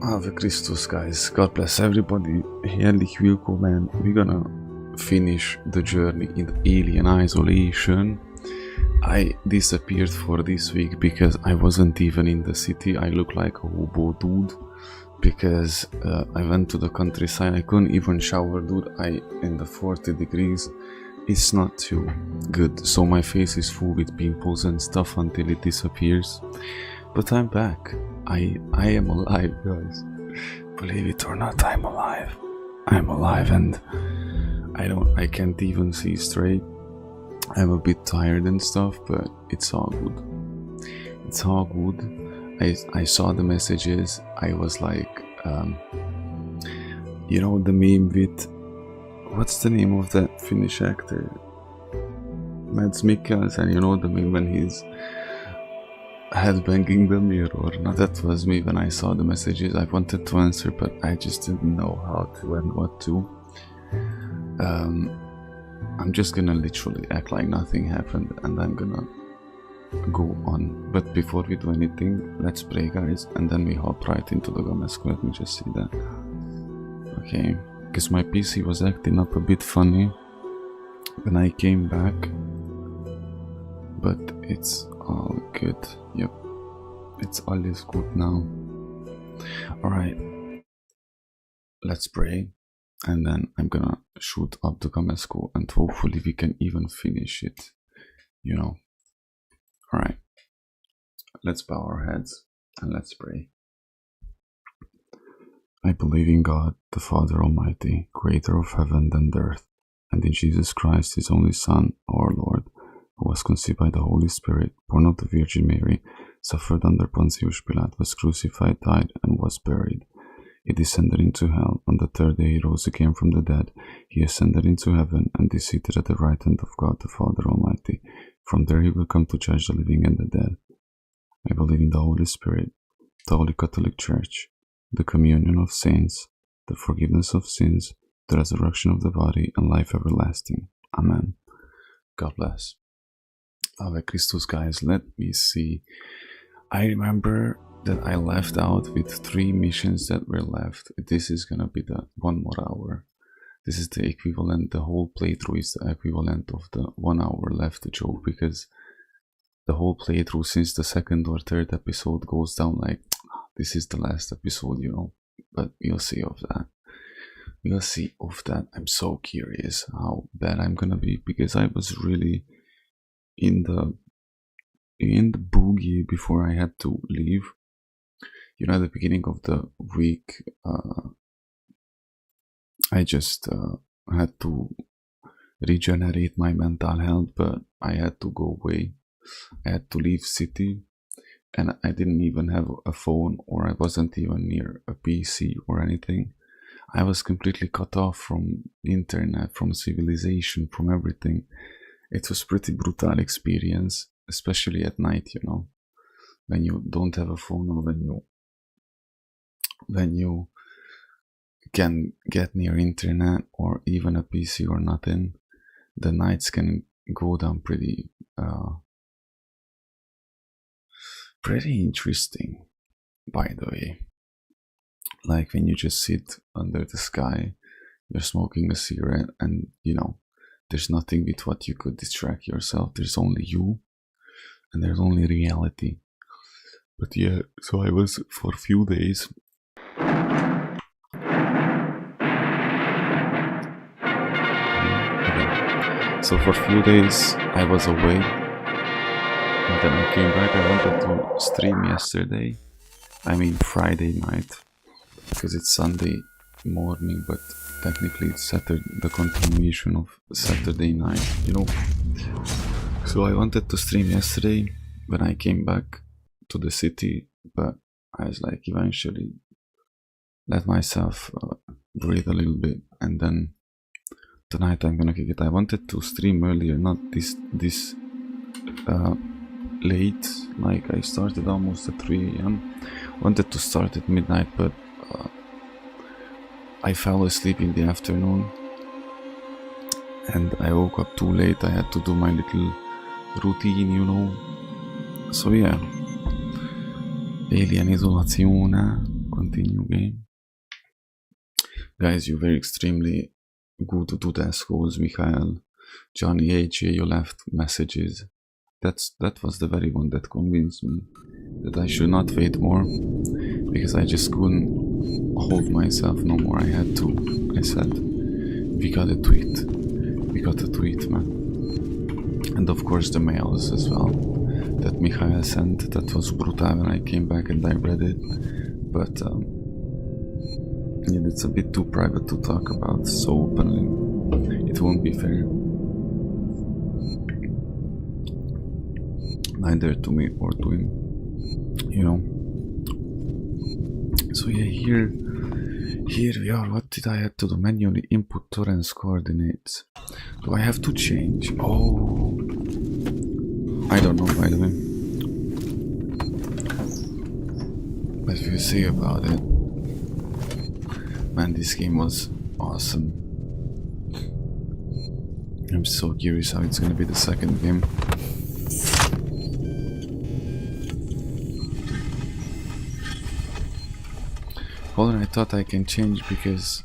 Ave Christus, guys. God bless everybody. Heerlich willkommen. We're gonna finish the journey in alien isolation. I disappeared for this week because I wasn't even in the city. I look like a hobo dude because I went to the countryside. I couldn't even shower, dude. In the 40 degrees. It's not too good. So my face is full with pimples and stuff until it disappears. But I'm back. I am alive, guys. Believe it or not, I'm alive. I'm alive and I can't even see straight. I'm a bit tired and stuff, but it's all good. It's all good. I saw the messages. I was like, you know the meme with, what's the name of that Finnish actor? Mads Mikkelsen, you know the meme when he's headbanging the mirror. Now that was me when I saw the messages. I wanted to answer, but I just didn't know how to and what to. I'm just gonna literally act like nothing happened and I'm gonna go on. But before we do anything, let's pray, guys, and then we hop right into the Gamesco. Let me just see that. Okay, because my PC was acting up a bit funny when I came back, but it's all good. Yep, it's all is good now. Alright, let's pray, and then I'm gonna shoot up the Gamesco and hopefully we can even finish it, you know. Alright, let's bow our heads and let's pray. I believe in God, the Father Almighty, creator of heaven and earth, and in Jesus Christ, his only Son, our Lord, who was conceived by the Holy Spirit, born of the Virgin Mary, suffered under Pontius Pilate, was crucified, died, and was buried. He descended into hell. On the third day he rose again from the dead. He ascended into heaven and is seated at the right hand of God, the Father Almighty. From there he will come to judge the living and the dead. I believe in the Holy Spirit, the Holy Catholic Church, the communion of saints, the forgiveness of sins, the resurrection of the body, and life everlasting. Amen. God bless. Ave Christus, guys. Let me see. I remember that I left out with 3 missions that were left. This is gonna be the 1 more hour. This is the equivalent, the whole playthrough is the equivalent of the 1 hour left to joke, because the whole playthrough since the 2nd or 3rd episode goes down like, this is the last episode, you know. But we'll see of that. We'll see of that. I'm so curious how bad I'm gonna be, because I was really in the boogie before I had to leave. You know, at the beginning of the week, I just had to regenerate my mental health, but I had to go away. I had to leave city, and I didn't even have a phone, or I wasn't even near a PC or anything. I was completely cut off from internet, from civilization, from everything. It was pretty brutal experience, especially at night, you know, when you don't have a phone, or when you can get near internet or even a PC or nothing. The nights can go down pretty interesting, by the way. Like when you just sit under the sky, you're smoking a cigarette, and you know, there's nothing with what you could distract yourself. There's only you, and there's only reality. But yeah, so I was for a few days. So for a few days I was away, and then I came back. I wanted to stream yesterday, I mean Friday night, because it's Sunday morning, but technically it's Saturday, the continuation of Saturday night, you know. So I wanted to stream yesterday when I came back to the city, but I was like, eventually let myself breathe a little bit, and then tonight I'm gonna kick it. I wanted to stream earlier, not this late, like I started almost at 3 AM. Wanted to start at midnight, but I fell asleep in the afternoon and I woke up too late. I had to do my little routine, you know. So yeah, alien isolazione, Continue game. Guys, you were extremely good to task goals, Mikhail. Johnny AJ, you left messages. That was the very one that convinced me that I should not wait more, because I just couldn't hold myself no more. I had to. I said, we got a tweet. We got a tweet, man. And of course the mails as well that Mikhail sent. That was brutal when I came back and I read it. But yeah, it's a bit too private to talk about so openly. It won't be fair. Neither to me or to him, you know. So yeah, here we are. What did I have to do? Manually input torrents coordinates. Do I have to change? Oh, I don't know, by the way. What do you say about it? Man, this game was awesome. I'm so curious how it's gonna be the second game. Hold on, I thought I can change because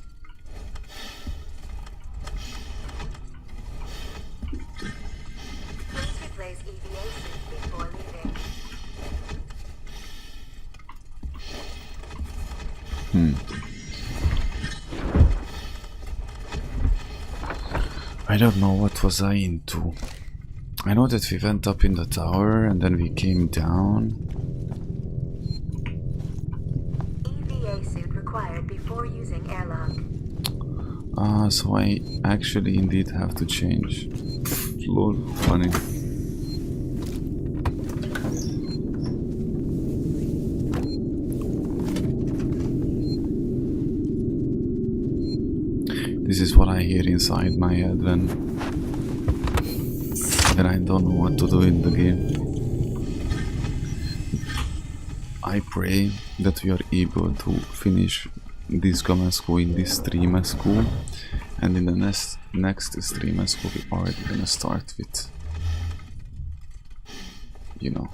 I don't know what was I into. I know that we went up in the tower and then we came down. EVA suit required before using airlock. So I actually indeed have to change. Lol, funny. This is what I hear inside my head when I don't know what to do in the game. I pray that we are able to finish this Gamasco in this stream school, and in the next stream school we are already gonna start with, you know,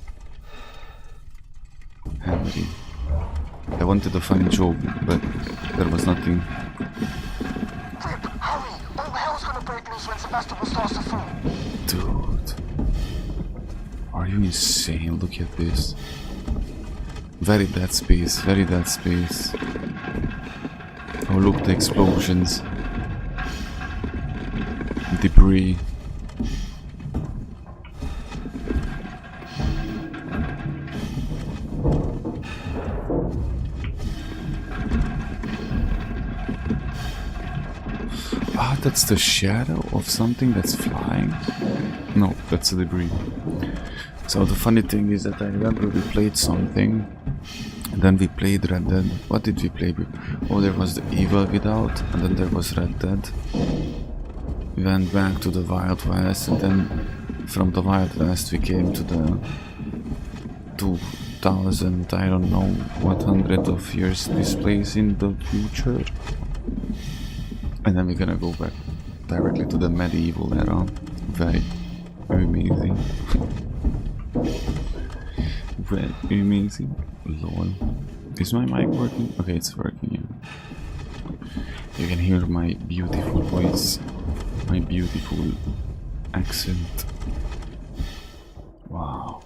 Henry. I wanted a funny joke, but there was nothing. Dude, are you insane? Look at this. Very dead space, very dead space. Oh, look, the explosions. Debris. Ah, that's the shadow of something that's flying? No, that's the debris. So the funny thing is that I remember we played something, and then we played Red Dead. What did we play? Oh, there was the Evil Without, and then there was Red Dead. We went back to the Wild West, and then from the Wild West we came to the 2000, I don't know what hundred of years this place in the future. And then we're gonna go back directly to the medieval era. Very amazing. Very amazing. Lol. Is my mic working? Okay, it's working, yeah. You can hear my beautiful voice, my beautiful accent. Wow.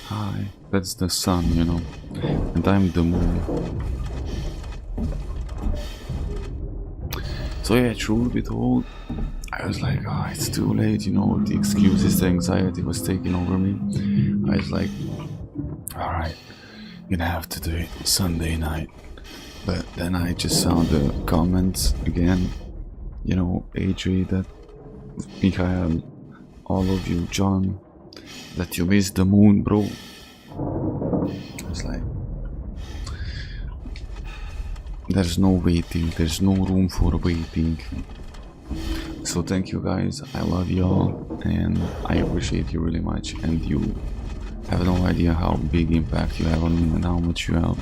Hi. That's the sun, you know. And I'm the moon. So yeah, truth be told, I was like, oh, it's too late, you know, the excuses, the anxiety was taking over me. I was like, alright, gonna have to do it Sunday night. But then I just saw the comments again, you know, AJ, that Mikhail, all of you, John, that you missed the moon, bro. I was like, there's no waiting, there's no room for waiting. So thank you guys, I love y'all, and I appreciate you really much, and you have no idea how big impact you have on me and how much you help,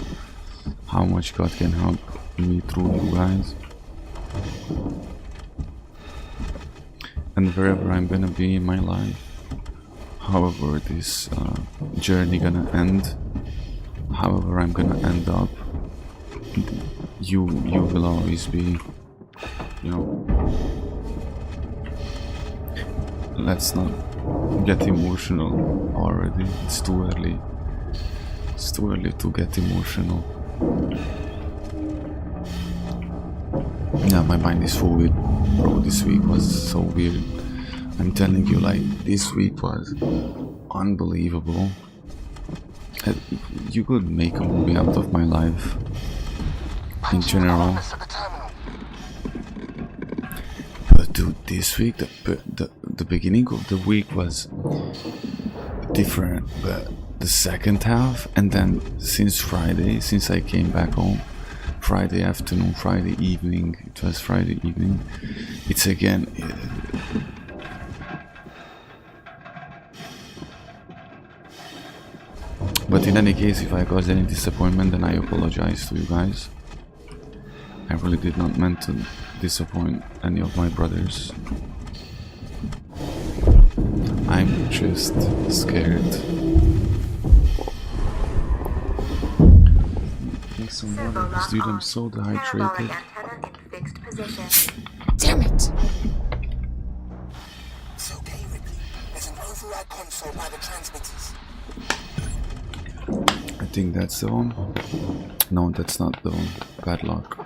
how much God can help me through you guys. And wherever I'm gonna be in my life, however this journey gonna end, however I'm gonna end up, you will always be, you know. Let's not get emotional already. It's too early. It's too early to get emotional. Yeah, my mind is full with, bro, this week was so weird. I'm telling you, like, this week was unbelievable. You could make a movie out of my life in general. But dude, this week, the beginning of the week was different, but the second half, and then since Friday, since I came back home, Friday afternoon, Friday evening, it was Friday evening, it's again... But in any case, if I caused any disappointment, then I apologize to you guys. I really did not meant to disappoint any of my brothers. I'm just scared. Take some water, because dude, I'm so dehydrated. Damn it! It's okay, Ripley. There's an override console by the transmitters. I think that's the one. No, that's not the one. Padlock.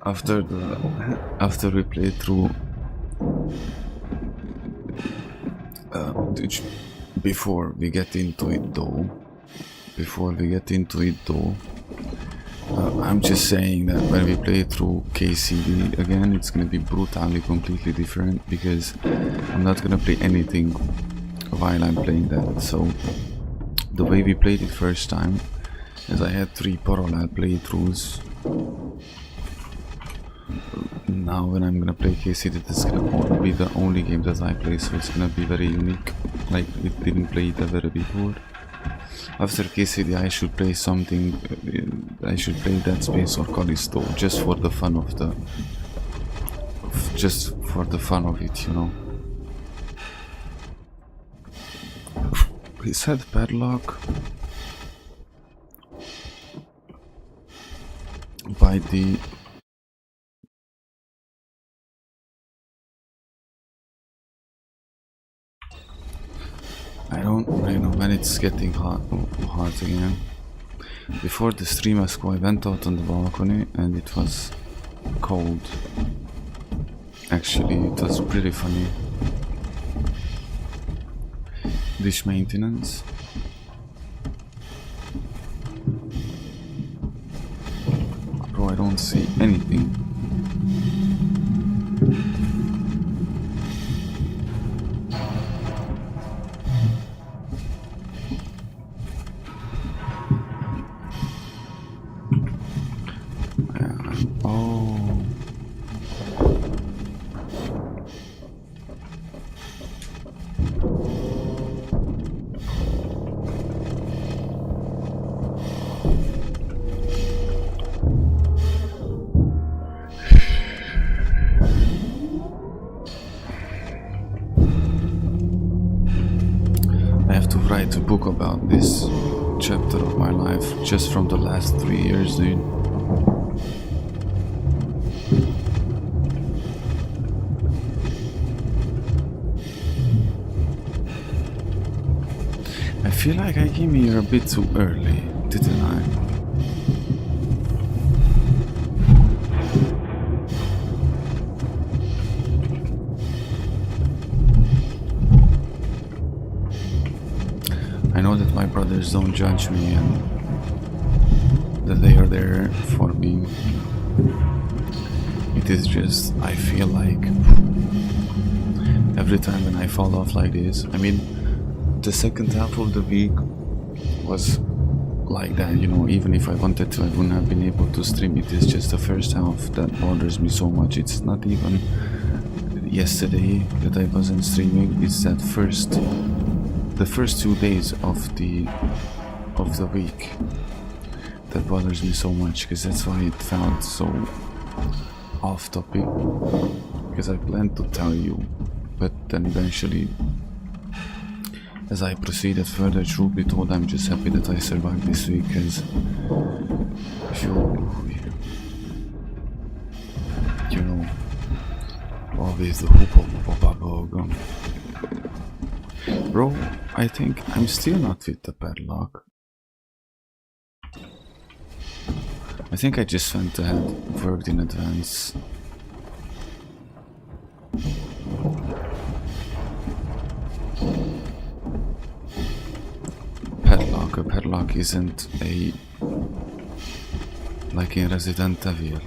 After we play through before we get into it though, I'm just saying that when we play through KCD again, it's gonna be brutally completely different, because I'm not gonna play anything while I'm playing that. So the way we played it first time is I had 3 parallel playthroughs. Now when I'm gonna play KCD, it's gonna be the only game that I play, so it's gonna be very unique, like we didn't play it ever before. After KCD I should play something, I should play Dead Space or Callisto, just for the fun of it, you know. He said Padlock by the I don't really know when it's getting hot again. Before the stream I went out on the balcony and it was cold. Actually, it was pretty funny. Dish maintenance. Bro, I don't see anything. Oh. I have to write a book about this chapter of my life, just from the last 3 years, dude. I feel like I came here a bit too early, didn't I? I know that my brothers don't judge me and that they are there for me. It is just, I feel like every time when I fall off like this, I mean, the second half of the week was like that, you know. Even if I wanted to, I wouldn't have been able to stream. It is just the first half that bothers me so much. It's not even yesterday that I wasn't streaming, it's that the first 2 days of the week that bothers me so much, because that's why it felt so off topic, because I planned to tell you, but then eventually as I proceeded further, truth be told, I'm just happy that I survived this week, because you know, always the hoop of bubble gum. Bro, I think I'm still not with the padlock. I think I just went ahead, worked in advance. A padlock isn't a... like in Resident Evil.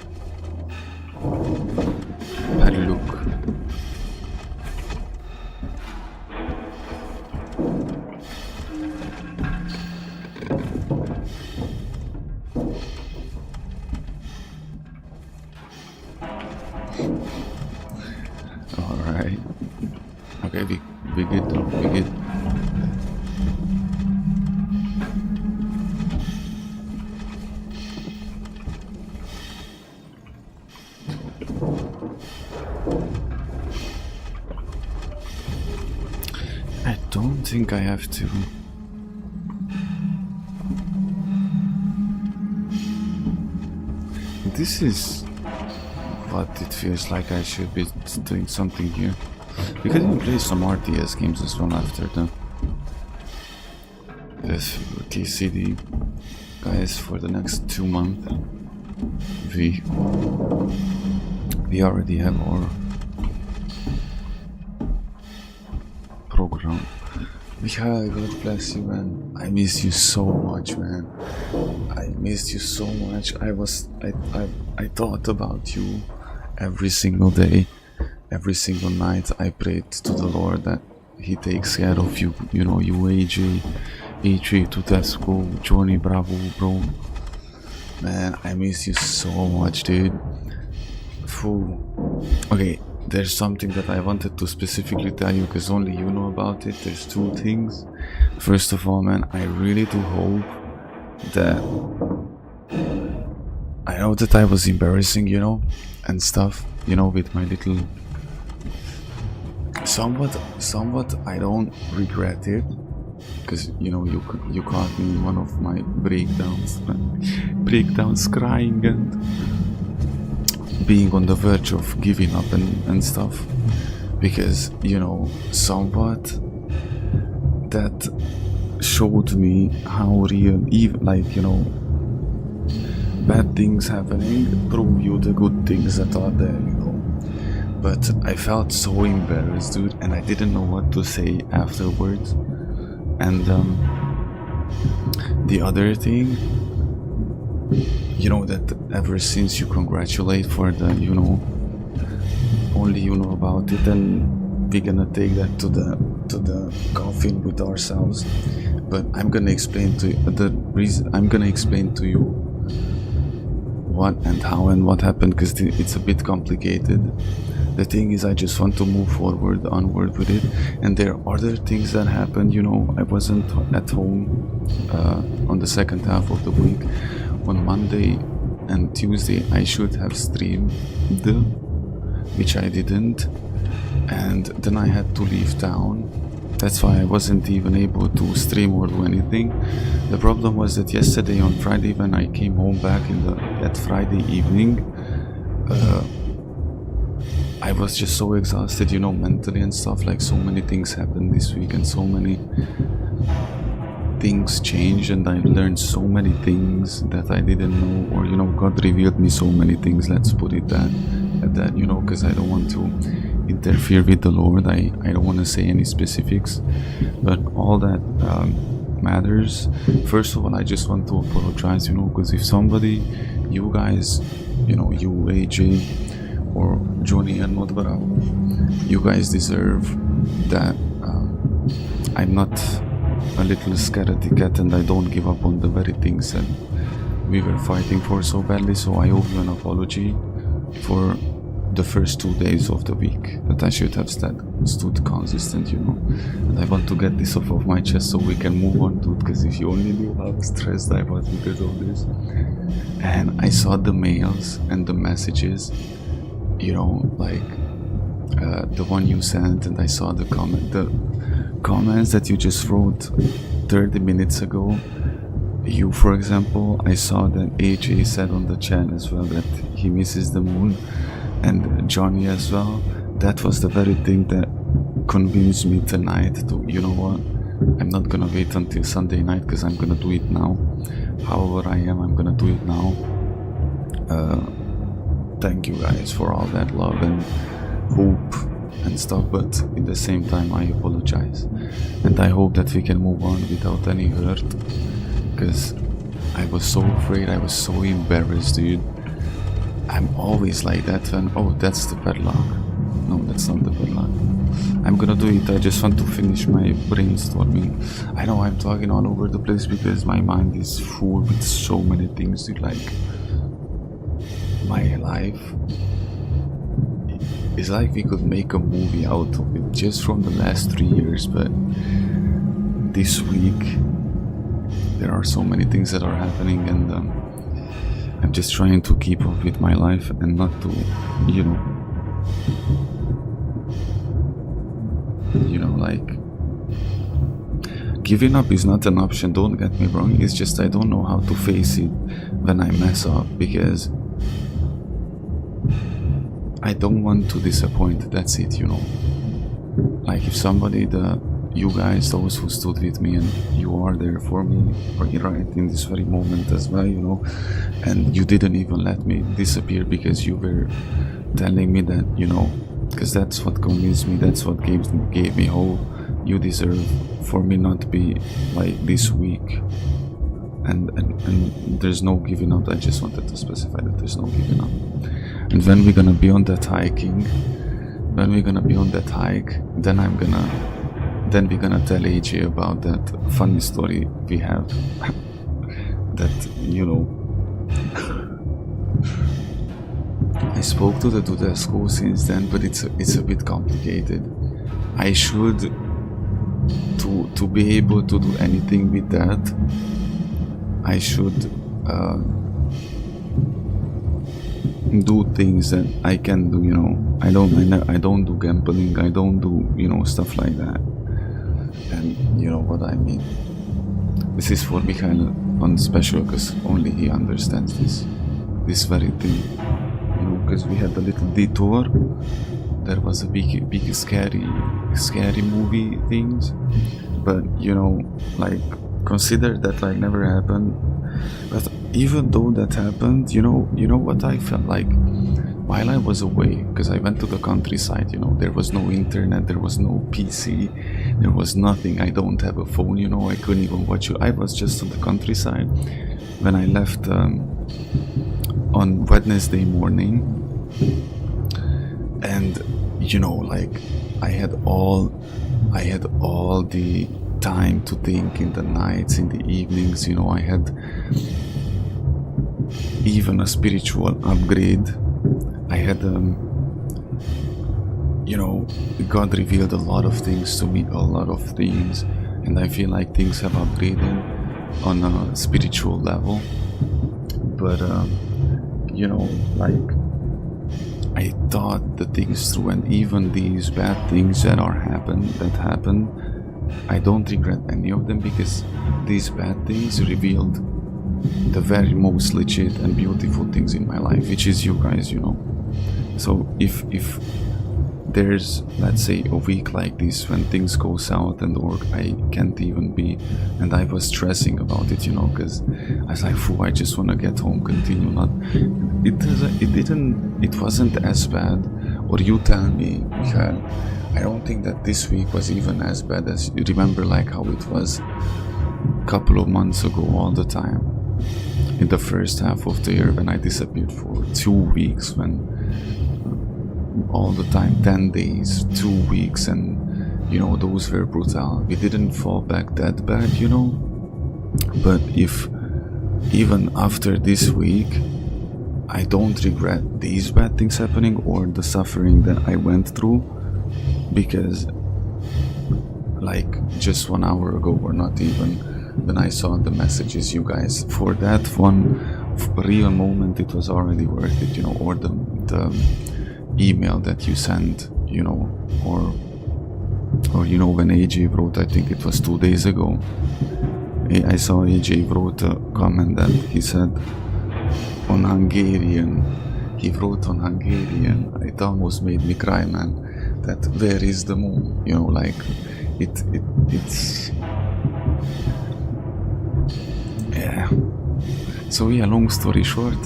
Padlock. Alright. Okay, we good though, we good. I don't think I have to. This is what it feels like I should be doing something here. We could even play some RTS games as well after the TCD guys for the next 2 months. We already have our program. Yeah, God bless you, man. I miss you so much, man. I missed you so much. I thought about you every single day, every single night. I prayed to the Lord that He takes care of you. You know, you AJ, E3, Tutesco, Johnny, Bravo, bro. Man, I miss you so much, dude. Okay, there's something that I wanted to specifically tell you because only you know about it. There's 2 things. First of all, man, I really do hope that... I know that I was embarrassing, you know, and stuff, you know, with my little... Somewhat I don't regret it. Because, you know, you caught me in one of my breakdowns crying and being on the verge of giving up and stuff, because, you know, somewhat that showed me how real, even like, you know, bad things happening prove you the good things that are there, you know. But I felt so embarrassed, dude, and I didn't know what to say afterwards. And the other thing, you know, that ever since you congratulate for the, you know, only you know about it, and we're gonna take that to the coffin with ourselves. But I'm gonna explain to you the reason. I'm gonna explain to you what and how and what happened, because it's a bit complicated. The thing is, I just want to move onward with it, and there are other things that happened. You know, I wasn't at home on the second half of the week. On Monday and Tuesday I should have streamed, which I didn't, and then I had to leave town. That's why I wasn't even able to stream or do anything. The problem was that yesterday on Friday, when I came home back at Friday evening, I was just so exhausted, you know, mentally and stuff. Like, so many things happened this week and so many things changed, and I learned so many things that I didn't know, or, you know, God revealed me so many things, let's put it at that, you know, because I don't want to interfere with the Lord. I don't want to say any specifics, but all that matters. First of all, I just want to apologize, you know, because if somebody, you guys, you know, you AJ or Johnny and not Bravo, you guys deserve that. I'm not a little scaredy cat, and I don't give up on the very things that we were fighting for so badly. So I owe you an apology for the first 2 days of the week that I should have stood consistent, you know. And I want to get this off of my chest so we can move on to it, because if you only knew how stressed I was because of this. And I saw the mails and the messages, you know, like the one you sent, and I saw the comment, comments that you just wrote 30 minutes ago. You, for example, I saw that AJ said on the chat as well that he misses the moon, and Johnny as well. That was the very thing that convinced me tonight to, you know what, I'm not gonna wait until Sunday night because I'm gonna do it now. However I am, I'm gonna do it now. Thank you guys for all that love and hope and stuff, but in the same time I apologize, and I hope that we can move on without any hurt, because I was so afraid, I was so embarrassed, dude. I'm always like that when, oh, that's the padlock. No, that's not the padlock. I'm gonna do it, I just want to finish my brainstorming. I know I'm talking all over the place because my mind is full with so many things, dude. Like, my life is like we could make a movie out of it just from the last 3 years, but this week there are so many things that are happening, and I'm just trying to keep up with my life and not to, you know, like, giving up is not an option, don't get me wrong. It's just I don't know how to face it when I mess up, because I don't want to disappoint, that's it, you know. Like, if somebody, you guys, those who stood with me, and you are there for me right in this very moment as well, you know, and you didn't even let me disappear because you were telling me that, you know, because that's what convinced me, that's what gave me hope. You deserve for me not to be like this weak, and there's no giving up. I just wanted to specify that there's no giving up. And when we're gonna be on that hiking, then we're gonna tell AJ about that funny story we have that, you know, I spoke to the dude at school since then, but it's a bit complicated. I should, to be able to do anything with that, I should do things that I can do, you know. I don't do gambling, I don't do, you know, stuff like that. And you know what I mean. This is for Mikhail on special, because only he understands this very thing, you know, because we had a little detour. There was a big scary movie things, but you know, like, consider that like never happened. But even though that happened, you know what I felt like while I was away, because I went to the countryside, you know, there was no internet, there was no PC, there was nothing. I don't have a phone, you know, I couldn't even watch it. I was just on the countryside when I left on Wednesday morning, and you know, like, I had all the time to think in the nights, in the evenings, you know. I had even a spiritual upgrade. I had you know, God revealed a lot of things to me, a lot of things, and I feel like things have upgraded on a spiritual level. But you know, like, I thought the things through, and even these bad things that happened, I don't regret any of them, because these bad things revealed the very most legit and beautiful things in my life, which is you guys, you know. So if there's, let's say, a week like this when things go south and or I can't even be, and I was stressing about it, you know, because I was like, "Phew, I just want to get home, continue." It wasn't as bad. Or you tell me, Michael, I don't think that this week was even as bad as you remember, like how it was a couple of months ago all the time. In the first half of the year when I disappeared for 2 weeks, when all the time, 10 days, 2 weeks, and you know, those were brutal. We didn't fall back that bad, you know. But if even after this week, I don't regret these bad things happening or the suffering that I went through, because like just 1 hour ago, or not even, when I saw the messages, you guys, for that one real moment, it was already worth it, you know. Or the email that you sent, you know, or Or you know, when AJ wrote, I think it was 2 days ago, I saw AJ wrote a comment that he said on Hungarian. He wrote on Hungarian. It almost made me cry, man. That where is the moon? You know, like it's yeah. So yeah, long story short,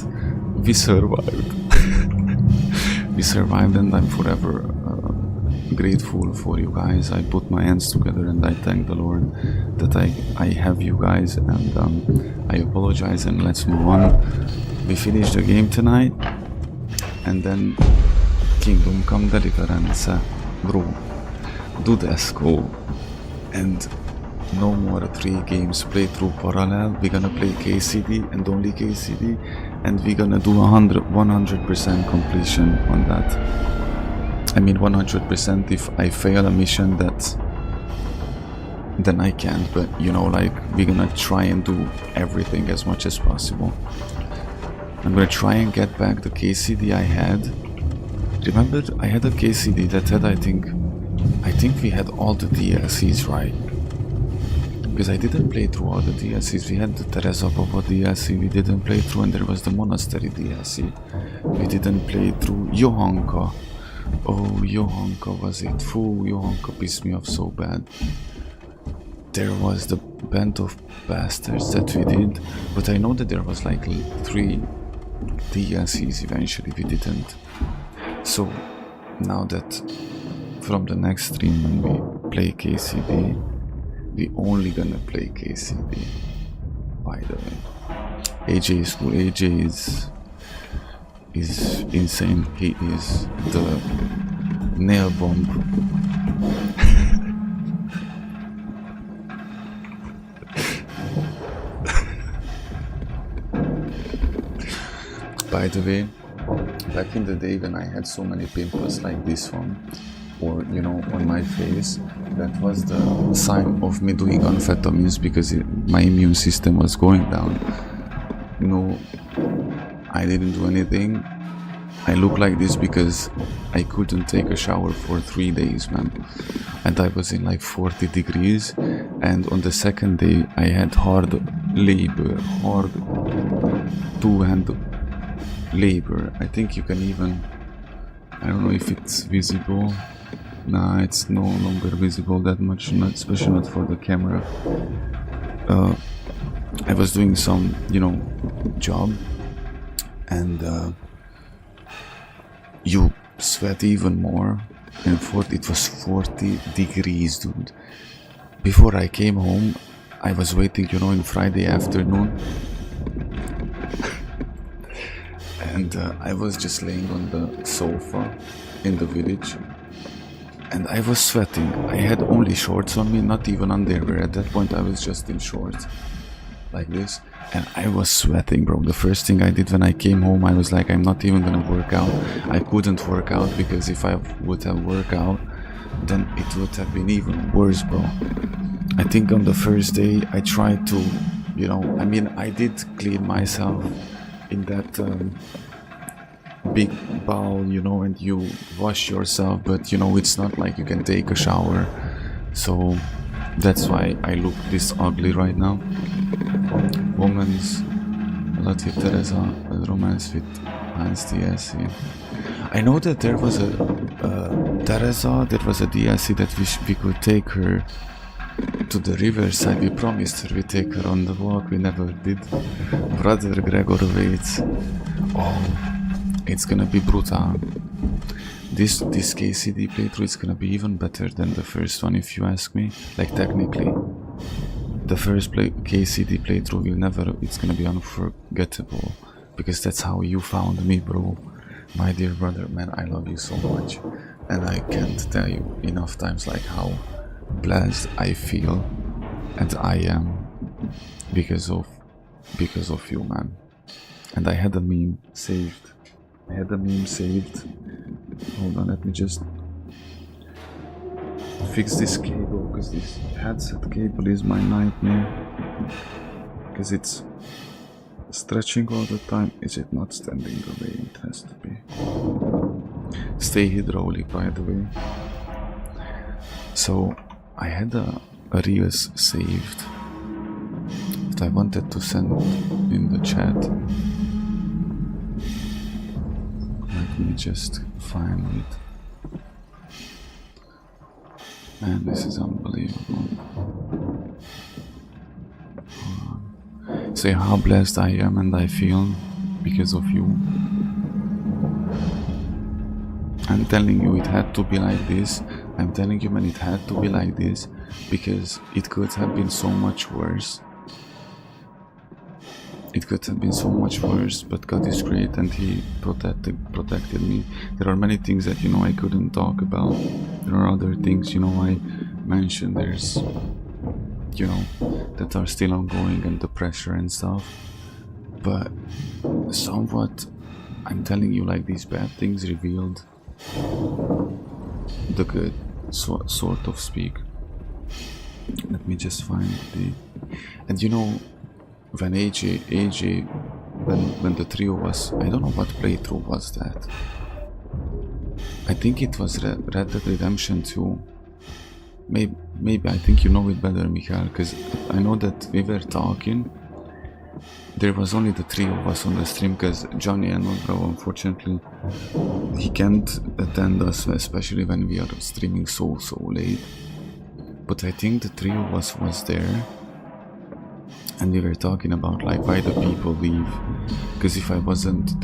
we survived. We survived, and I'm forever grateful for you guys. I put my hands together and I thank the Lord that I have you guys, and I apologize, and let's move on. We finished the game tonight, and then Kingdom Come Deliverance, bro, do this, go. And no more 3 games playthrough parallel. We're gonna play KCD and only KCD, and we're gonna do 100% completion on that. I mean 100%. If I fail a mission, then I can't, but you know, like, we're gonna try and do everything as much as possible. I'm gonna try and get back the KCD I had. Remember, I had a KCD that had, I think we had all the DLCs, right? Because I didn't play through all the DLCs. We had the Teresa Baba DLC we didn't play through, and there was the Monastery DLC we didn't play through. Johanka. Oh, Johanka was it. Foo, Johanka pissed me off so bad. There was the Band of Bastards that we did, but I know that there was like 3 DLCs eventually we didn't. So now that from the next stream when we play KCD, we only gonna play KCD, by the way. AJ is cool. AJ is insane. He is the nail bomb. By the way, back in the day when I had so many pimples like this one, or you know, on my face, that was the sign of me doing amphetamines, because my immune system was going down. You know, I didn't do anything. I look like this because I couldn't take a shower for 3 days, man. And I was in like 40 degrees, and on the second day I had hard labor, hard 2-hand labor. I think you can even, I don't know if it's visible. Nah, it's no longer visible that much, especially not for the camera. I was doing some, you know, job, and you sweat even more, and it was 40 degrees, dude. Before I came home, I was waiting, you know, in Friday afternoon, and I was just laying on the sofa in the village, and I was sweating. I had only shorts on me, not even underwear. At that point I was just in shorts like this, and I was sweating, bro. The first thing I did when I came home, I was like, I'm not even gonna work out. I couldn't work out, because if I would have worked out, then it would have been even worse, bro. I think on the first day I tried to, you know, I mean, I did clean myself in that big bowl, you know, and you wash yourself, but you know, it's not like you can take a shower, so that's why I look this ugly right now. Woman's Latif Teresa, romance with Hans DLC. I know that there was a Teresa, there was a DLC that we could take her to the riverside. We promised her we take her on the walk, we never did. Brother Gregor waits. Oh, it's gonna be brutal. This KCD playthrough is gonna be even better than the first one, if you ask me. Like, technically, the first KCD playthrough will never, it's gonna be unforgettable, because that's how you found me, bro. My dear brother, man, I love you so much, and I can't tell you enough times like how blessed I feel and I am because of you, man. And I had a meme saved. Hold on, let me just fix this cable, because this headset cable is my nightmare, because it's stretching all the time. Is it not standing the way it has to be? Stay hydraulic, by the way. So I had a reels saved that I wanted to send in the chat. Let me just find it. And this is unbelievable. Say how blessed I am and I feel because of you. I'm telling you it had to be like this. I'm telling you, man, it had to be like this because it could have been so much worse. It could have been so much worse, but God is great and He protected me. There are many things that, I couldn't talk about. There are other things, I mentioned. There's, that are still ongoing and the pressure and stuff. But somewhat, I'm telling you, like, these bad things revealed the good, sort of speak. Let me just find and when when the trio was, I don't know what playthrough was that. I think it was Red Dead Redemption 2. Maybe I think you know it better, Mikhail, because I know that we were talking. There was only the three of us on the stream because Johnny and Bro, unfortunately, he can't attend us, especially when we are streaming so late. But I think the three of us was there, and we were talking about like why the people leave. Because if I wasn't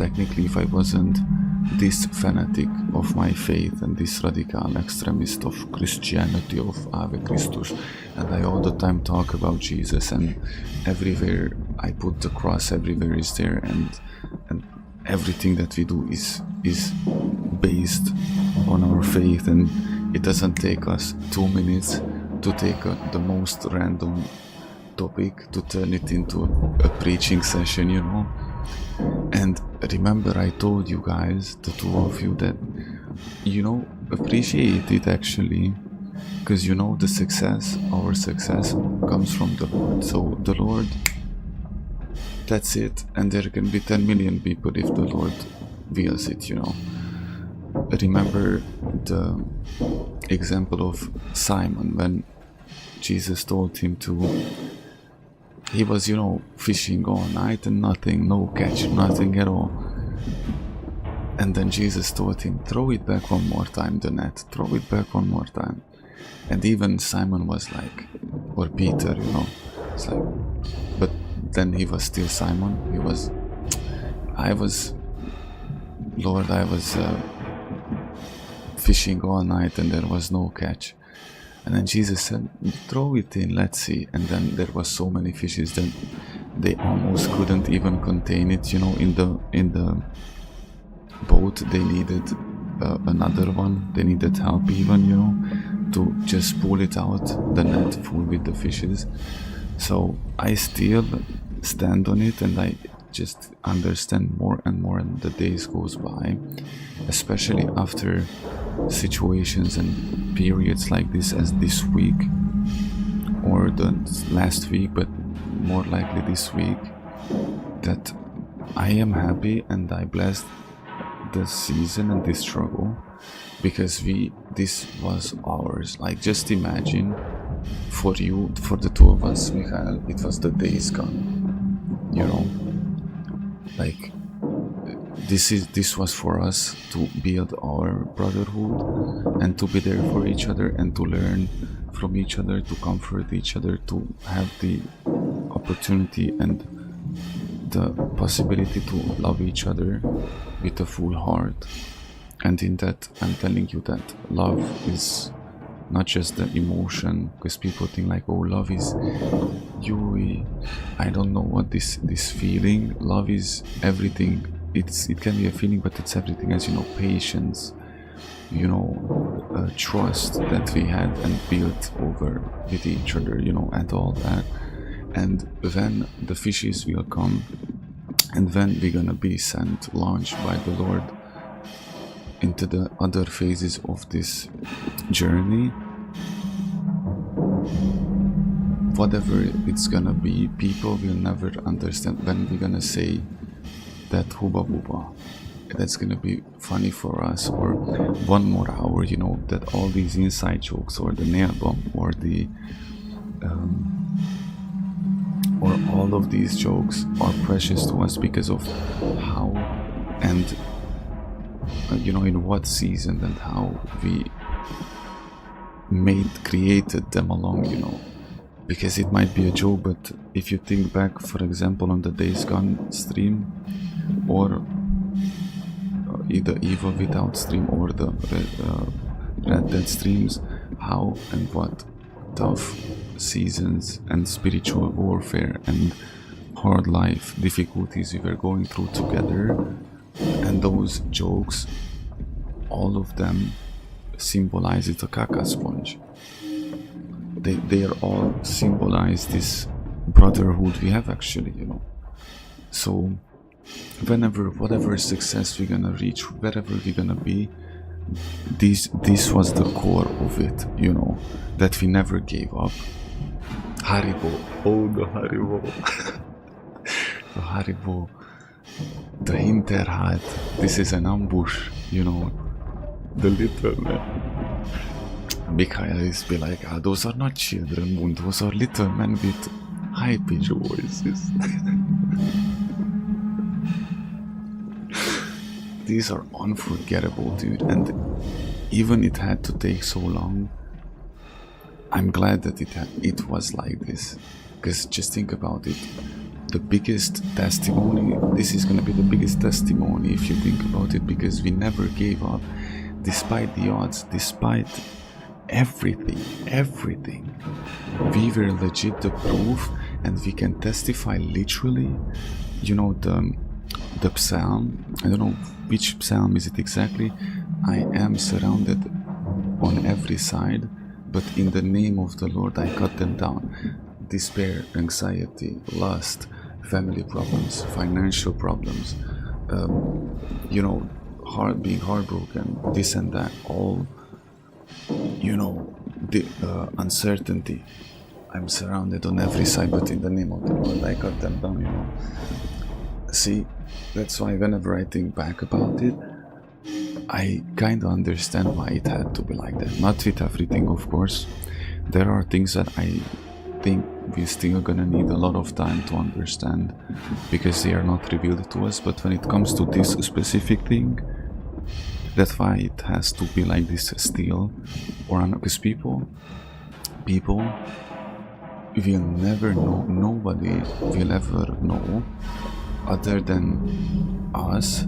this fanatic of my faith and this radical extremist of Christianity, of Ave Christus, and I all the time talk about Jesus, and everywhere I put the cross, everywhere is there, and everything that we do is based on our faith, and it doesn't take us 2 minutes to take the most random topic to turn it into a preaching session, And remember, I told you guys, the two of you, that appreciate it actually, because the success, our success comes from the Lord. So the Lord, that's it, and there can be 10 million people if the Lord wills it. Remember the example of Simon when Jesus told him to. He was, fishing all night and nothing, no catch, nothing at all. And then Jesus told him, throw it back one more time, the net, throw it back one more time. And even Simon was like, or Peter, it's like, but then he was still Simon. Lord, I was fishing all night and there was no catch. And then Jesus said, throw it in, let's see. And then there was so many fishes that they almost couldn't even contain it, in the boat. They needed another one. They needed help even, to just pull it out, the net full with the fishes. So I still stand on it, and I just understand more and more as the days goes by, especially after situations and periods like this, as this week or the last week, but more likely this week, that I am happy and I blessed the season and this struggle, because this was ours. Like, just imagine, for you, for the two of us, Mikhail, it was the days gone, like, this was for us to build our brotherhood and to be there for each other and to learn from each other, to comfort each other, to have the opportunity and the possibility to love each other with a full heart. And in that, I'm telling you that love is not just the emotion, because people think like, oh, love is I don't know what this feeling. Love is everything. It can be a feeling, but it's everything, as patience, trust that we had and built over with each other, and all that. And when the fishes will come, and when we're gonna be sent, launched by the Lord into the other phases of this journey, whatever it's gonna be, people will never understand when we're gonna say that huba buba, that's gonna be funny for us, or one more hour, you know, that all these inside jokes or the nail bomb or the or all of these jokes are precious to us because of how and you know, in what season and how we created them along, you know, because it might be a joke, but if you think back, for example, on the Days Gone stream, or either Evil Without stream, or the Red Dead streams, how and what tough seasons and spiritual warfare and hard life difficulties we were going through together, and those jokes, all of them symbolize it a caca sponge. They are all symbolize this brotherhood we have, actually, you know. So whatever success we're gonna reach, wherever we're gonna be, this was the core of it, you know, that we never gave up. Haribo, oh the Haribo. The Haribo, the Hinterhalt, this is an ambush, you know, the little man. Mikhail is be like, ah, those are not children, Moon, those are little men with high-pitched voices. These are unforgettable, dude, and even it had to take so long, I'm glad that it was like this, because just think about it. The biggest testimony, this is gonna be the biggest testimony if you think about it, because we never gave up, despite the odds, despite everything. We were legit the proof, and we can testify literally, you know, the psalm, I don't know which psalm is it exactly, I am surrounded on every side, but in the name of the Lord I cut them down. Despair, anxiety, lust, family problems, financial problems, you know, being heartbroken, this and that, all, you know, the uncertainty. I'm surrounded on every side, but in the name of the Lord I cut them down, you know. See, that's why whenever I think back about it, I kind of understand why it had to be like that. Not with everything, of course. There are things that I think we're still gonna need a lot of time to understand, because they are not revealed to us, but when it comes to this specific thing, that's why it has to be like this still, or because people will never know, nobody will ever know other than us.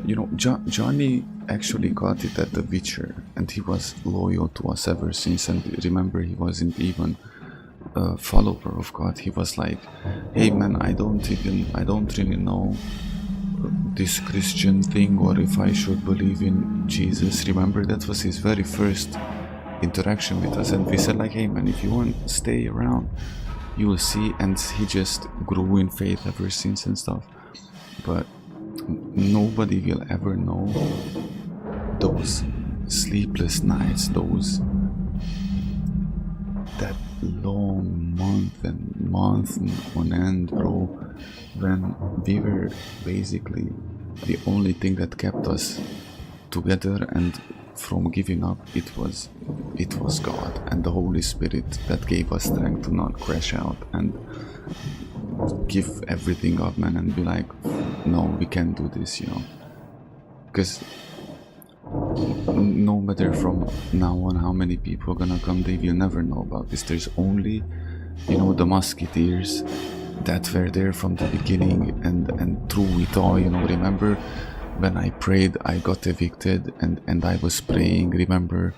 You know, Johnny actually got it at The Witcher, and he was loyal to us ever since. And remember, he wasn't even a follower of God. He was like, hey man, I don't really know this Christian thing, or if I should believe in Jesus. Remember, that was his very first interaction with us, and we said like, hey man, if you want to stay around, you will see. And he just grew in faith ever since and stuff. But nobody will ever know those sleepless nights, that long month on end, bro, when we were basically the only thing that kept us together and from giving up, it was God and the Holy Spirit that gave us strength to not crash out and give everything up, man, and be like, no, we can't do this, you know. Because no matter from now on how many people are gonna come, they will never know about this. There's only, you know, the musketeers that were there from the beginning and through it all, you know. Remember when I prayed, I got evicted, and I was praying, remember,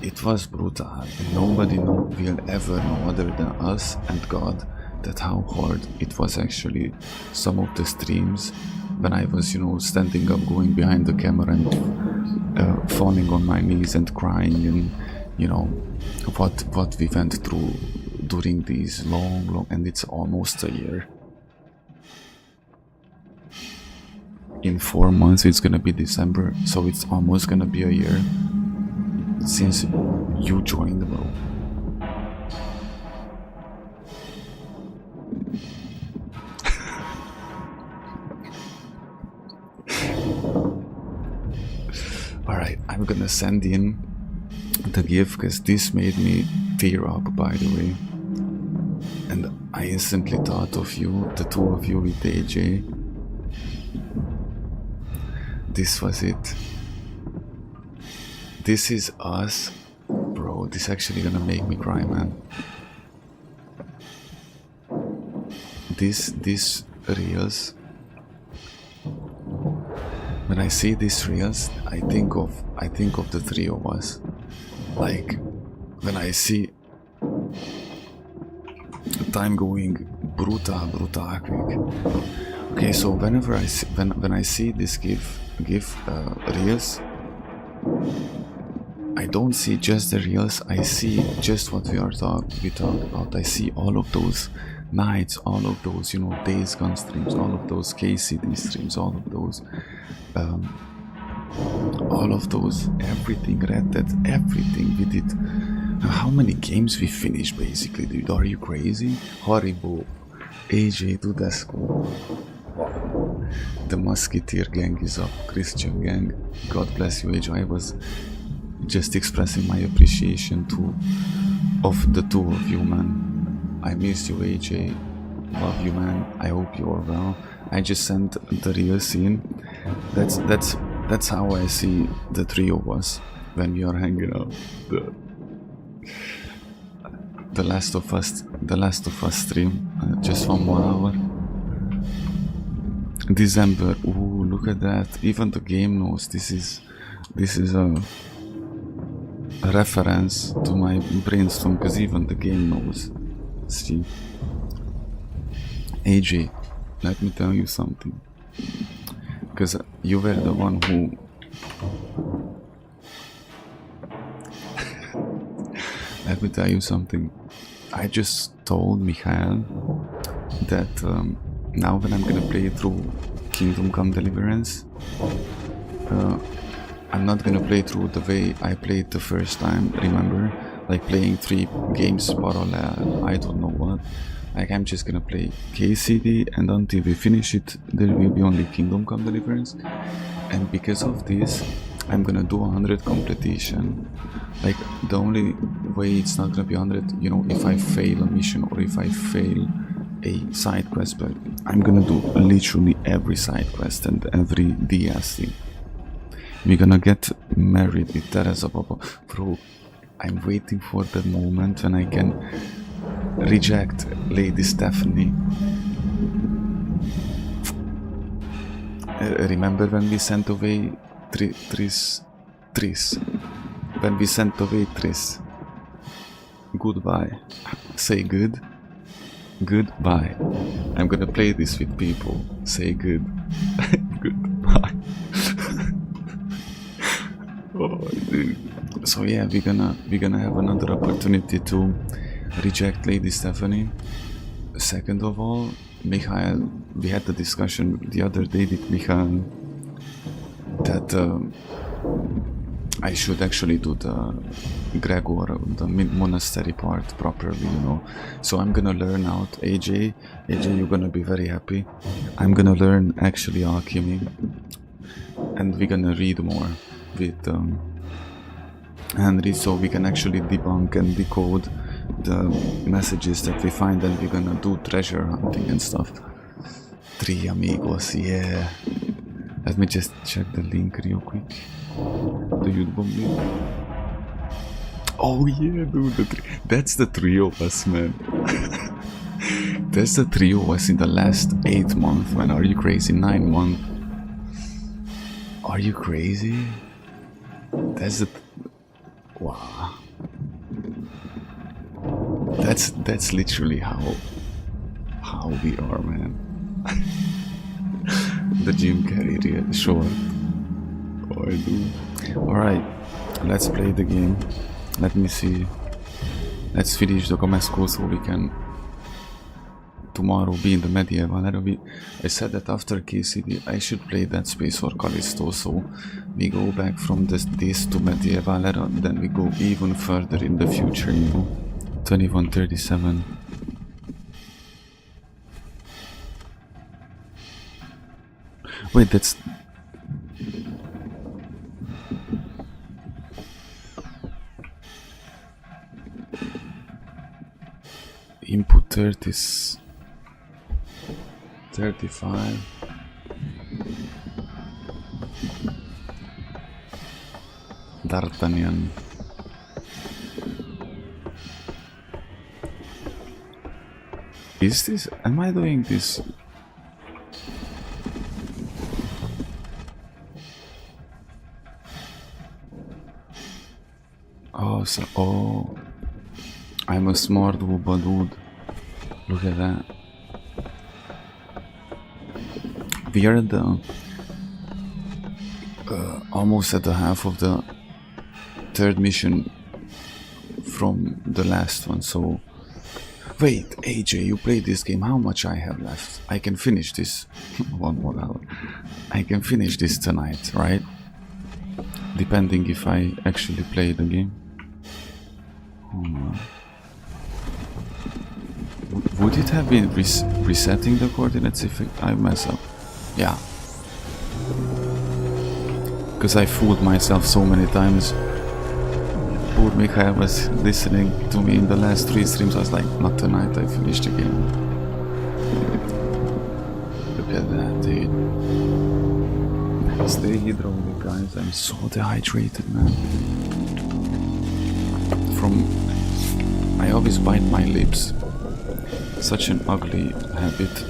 it was brutal. Nobody will ever know other than us and God that how hard it was actually. Some of the streams when I was, you know, standing up, going behind the camera and falling on my knees and crying, and you know what we went through during these long, and it's almost a year. In 4 months it's gonna be December, so it's almost gonna be a year since you joined the world. gonna send in the gift because this made me tear up, by the way. And I instantly thought of you, the two of you with AJ. This was it. This is us. Bro, this actually gonna make me cry, man. This reels. When I see these reels, I think of the three of us. Like when I see time going brutal quick. Okay, so whenever I see, when I see this GIF reels, I don't see just the reels. I see just what we talk about. I see all of those nights, all of those, you know, Days Gone streams, all of those KCD streams, all of those, everything, Red Dead, everything we did. How many games we finished, basically, dude? Are you crazy? Haribo, AJ, Dudesco. The Musketeer gang is up, Christian gang. God bless you, AJ. I was just expressing my appreciation of the two of you, man. I miss you, AJ. Love you, man. I hope you're well. I just sent the real scene. That's how I see the three of us when we are hanging out. The Last of Us stream, just 1 more hour. December. Ooh, look at that. Even the game knows this is a reference to my brainstorm, because even the game knows. See, AJ, let me tell you something, because you were the one who let me tell you something. I just told Mikhail that now when I'm gonna play through Kingdom Come Deliverance, I'm not gonna play through the way I played the first time, remember? Like playing 3 games parallel, I don't know what. Like I'm just gonna play KCD, and until we finish it, there will be only Kingdom Come Deliverance. And because of this, I'm gonna do 100 completion. Like the only way it's not gonna be 100, you know, if I fail a mission or if I fail a side quest, but I'm gonna do literally every side quest and every DLC. We're gonna get married with Teresa Papa. Bro, I'm waiting for the moment when I can reject Lady Stephanie. Remember when we sent away Tris? When we sent away Tris. Goodbye. Say good. Goodbye. I'm gonna play this with people. Say good. Goodbye. Oh, dude. So yeah, we're gonna have another opportunity to reject Lady Stephanie. Second of all, Mikhail, we had the discussion the other day with Mikhail that I should actually do the Gregor, the monastery part properly, you know. So I'm gonna learn out AJ, you're gonna be very happy. I'm gonna learn actually alchemy, and we're gonna read more with Henry, so we can actually debunk and decode the messages that we find, and we're gonna do treasure hunting and stuff. 3 amigos, yeah. Let me just check the link real quick. The YouTube link. Oh yeah, dude, that's the 3 of us, man. That's the 3 of us in the last 8 months, man. Are you crazy? 9 months. Are you crazy? That's the... Wow. That's literally how we are, man. The Jim Carrey short. Oh, I do. Alright, let's play the game. Let me see. Let's finish the command school so we can tomorrow be in the medieval era. I said that after KCD I should play Dead Space or Callisto, so we go back from this to medieval era, then we go even further in the future, you know. 2137. Wait, that's... input 30 is 35. D'Artagnan. Is this? Am I doing this? Oh, so, oh, I'm a smart wooba dude. Look at that. We are at the almost at the half of the third mission from the last one. So, wait, AJ, you played this game. How much I have left? I can finish this. 1 more hour. I can finish this tonight, right? Depending if I actually play the game. Would it have been resetting the coordinates if I mess up? Yeah. Because I fooled myself so many times. Poor Mikhail was listening to me in the last 3 streams. I was like, not tonight, I finished the game. Look at that, dude. Stay hydraulic, guys. I'm so dehydrated, man. I always bite my lips. Such an ugly habit.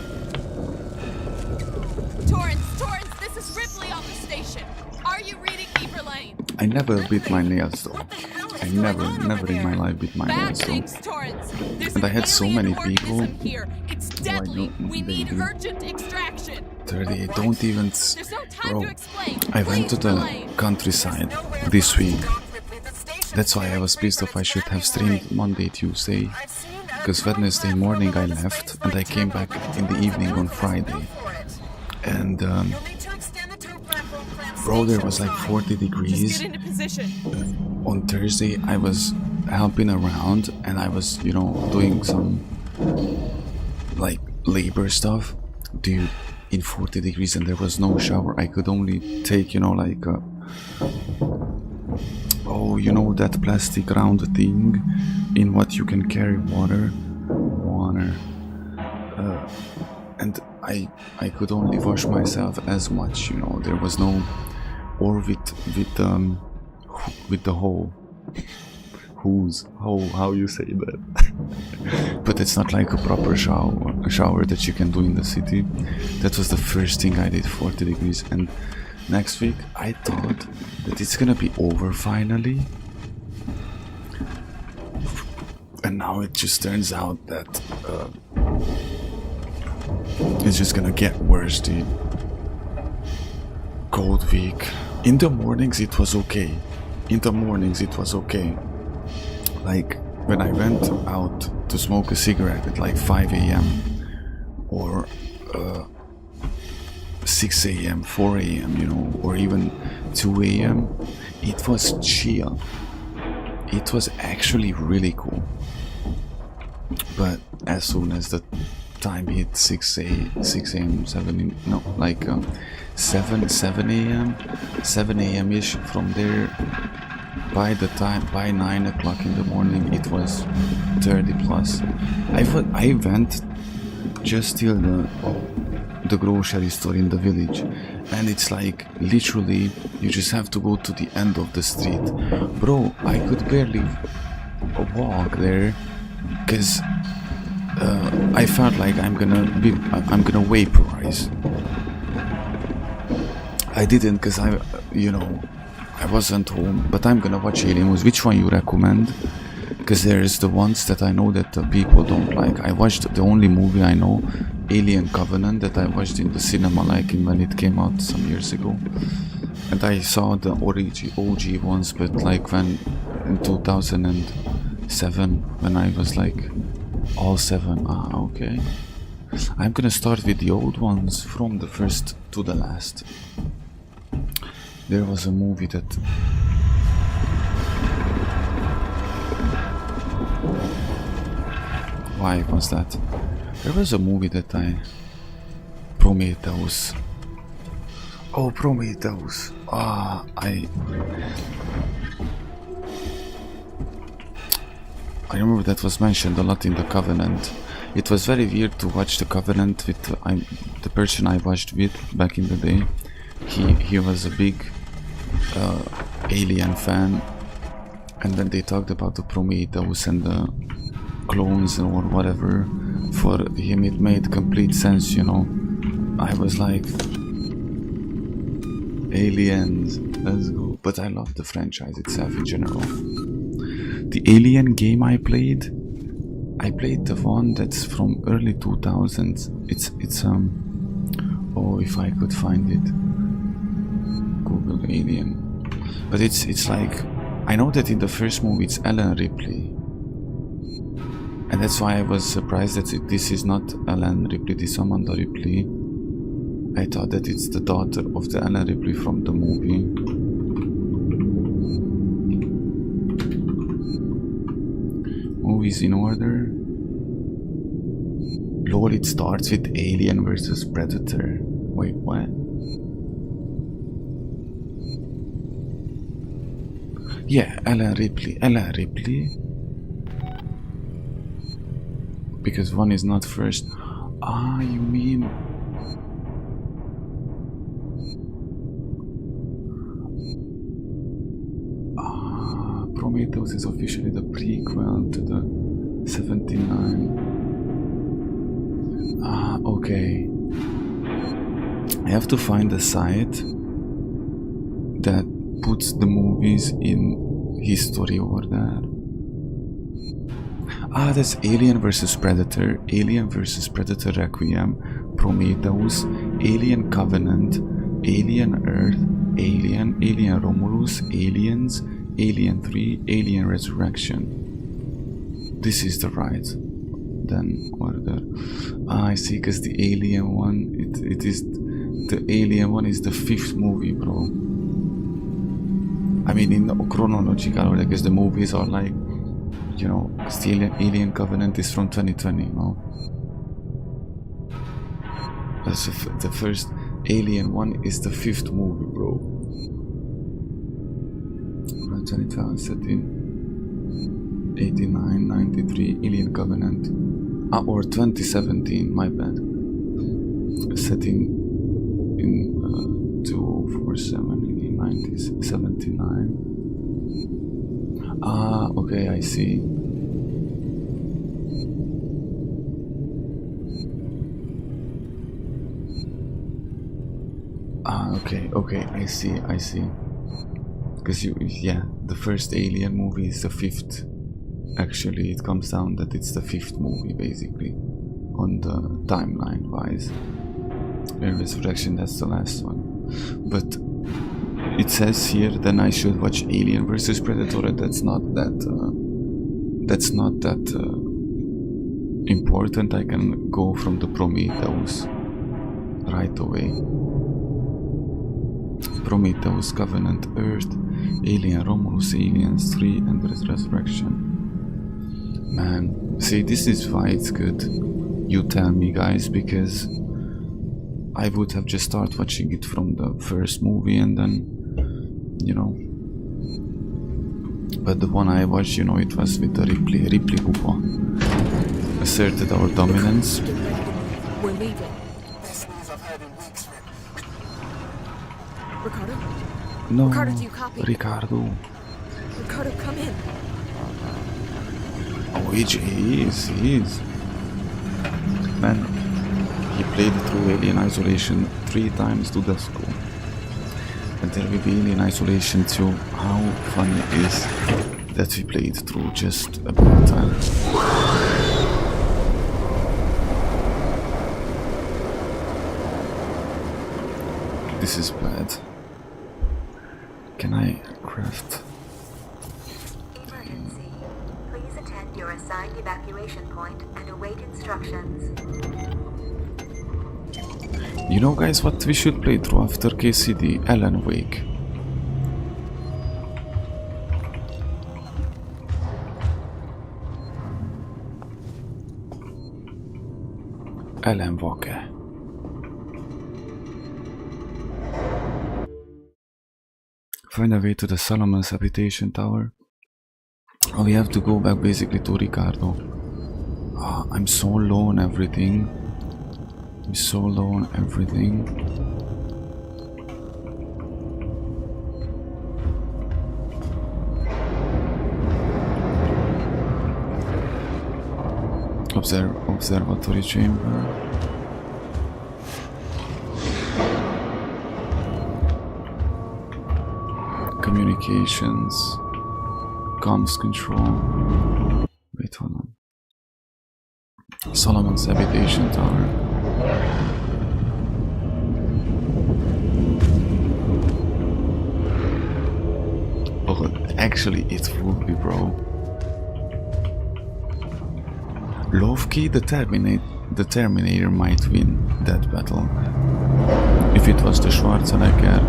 Torrance, this is Ripley on the station. Are you reading Beaver Lane? I never bit my nails though. I never in my life bit my nails though. And I had so many people. It's deadly. We need urgent extraction. 30, don't even. There's no time Bro, to explain. I went to the countryside this week. That's why I was pissed off. I should have streamed Monday, Tuesday. Because Wednesday morning I left and I came back in the evening on Friday. And bro, there was like 40 degrees. Just get into position. On Thursday I was helping around and I was, you know, doing some like labor stuff. Dude, in 40 degrees and there was no shower. I could only take, you know, like oh, you know that plastic round thing in what you can carry water. And I could only wash myself as much, you know. There was no, or with the hole. How you say that? But it's not like a proper shower that you can do in the city. That was the first thing I did. 40 degrees. And next week I thought that it's gonna be over finally, and now it just turns out that it's just gonna get worse, dude. Cold week. In the mornings it was okay. Like when I went out to smoke a cigarette at like 5 a.m. or 6 a.m., 4 a.m., you know, or even 2 a.m. It was chill. It was actually really cool. But as soon as the time hit 6 a.m., 7 a.m. ish, from there, by 9 o'clock in the morning, it was 30 plus. I went just till the grocery store in the village, and it's like literally you just have to go to the end of the street. Bro, I could barely walk there because I felt like I'm gonna vaporize. I didn't because I wasn't home, but I'm gonna watch alien movies. Which one you recommend? Because there's the ones that I know that the people don't like. I watched the only movie I know, Alien Covenant, that I watched in the cinema, like when it came out some years ago. And I saw the OG ones, but like when in 2007, when I was like all 7. Okay. I'm gonna start with the old ones from the first to the last. There was a movie that why was that? There was a movie that Prometheus. Oh, Prometheus. I remember that was mentioned a lot in the Covenant. It was very weird to watch the Covenant with the person I watched with back in the day. He was a big Alien fan, and when they talked about the Prometheus and the clones or whatever, for him it made complete sense, you know. I was like, aliens, let's go. But I love the franchise itself in general. The Alien game I played the one that's from early 2000s. It's oh, if I could find it, Google Alien. But it's like, I know that in the first movie it's Ellen Ripley, and that's why I was surprised that this is not Ellen Ripley, this is Amanda Ripley. I thought that it's the daughter of the Ellen Ripley from the movie. Movies in order. Lord, it starts with Alien versus Predator. Wait, what? Yeah, Ellen Ripley. Because one is not first. Ah, you mean... Prometheus is officially the prequel to the 79. Ah, okay. I have to find a site that puts the movies in history order. Ah, that's Alien vs Predator, Alien vs Predator Requiem, Prometheus, Alien Covenant, Alien Earth, Alien, Alien Romulus, Aliens, Alien 3, Alien Resurrection. This is the right then order. Ah, I see, because the Alien one, it is the Alien one is the 5th movie, bro. I mean, in the chronological order, because the movies are like, you know, the Alien Covenant is from 2020, you know. That's the first Alien one is the 5th movie, bro. 2012, set in 89, 93, Alien Covenant. Or 2017, my bad. Set in 2047, 1979. Ah, okay, I see. Ah, okay, I see. Because yeah, the first Alien movie is the 5th. Actually, it comes down that it's the 5th movie, basically, on the timeline wise. And Resurrection, that's the last one. But it says here then I should watch Alien vs Predator, and that's not that important. I can go from the Prometheus right away. Prometheus, Covenant, Earth, Alien Romulus, Aliens 3, and Resurrection. Man, see, this is why it's good. You tell me, guys, because I would have just started watching it from the first movie and then, you know. But the one I watched, you know, it was with the Ripley who asserted our dominance. We're leaving. Best news I've heard in weeks, Ricardo? No, Ricardo, do you copy? Ricardo, come in. Oh, he is. Man, he played through Alien Isolation 3 times to the school. And there will be Alien Isolation 2. How funny is that we played through just about time. This is bad. Can I craft? Emergency. Please attend your assigned evacuation point and await instructions. You know, guys, what we should play through after KCD? Alan Wake. Alan Wake. Find a way to the Solomon's habitation tower. Oh, we have to go back basically to Ricardo. I'm so low on everything. I'm so low on everything. Observatory chamber. Communications. Comms control. Wait, hold on. Solomon's habitation tower. Oh, actually, it would be, bro. Low-key, the Terminator might win that battle. If it was the Schwarzenegger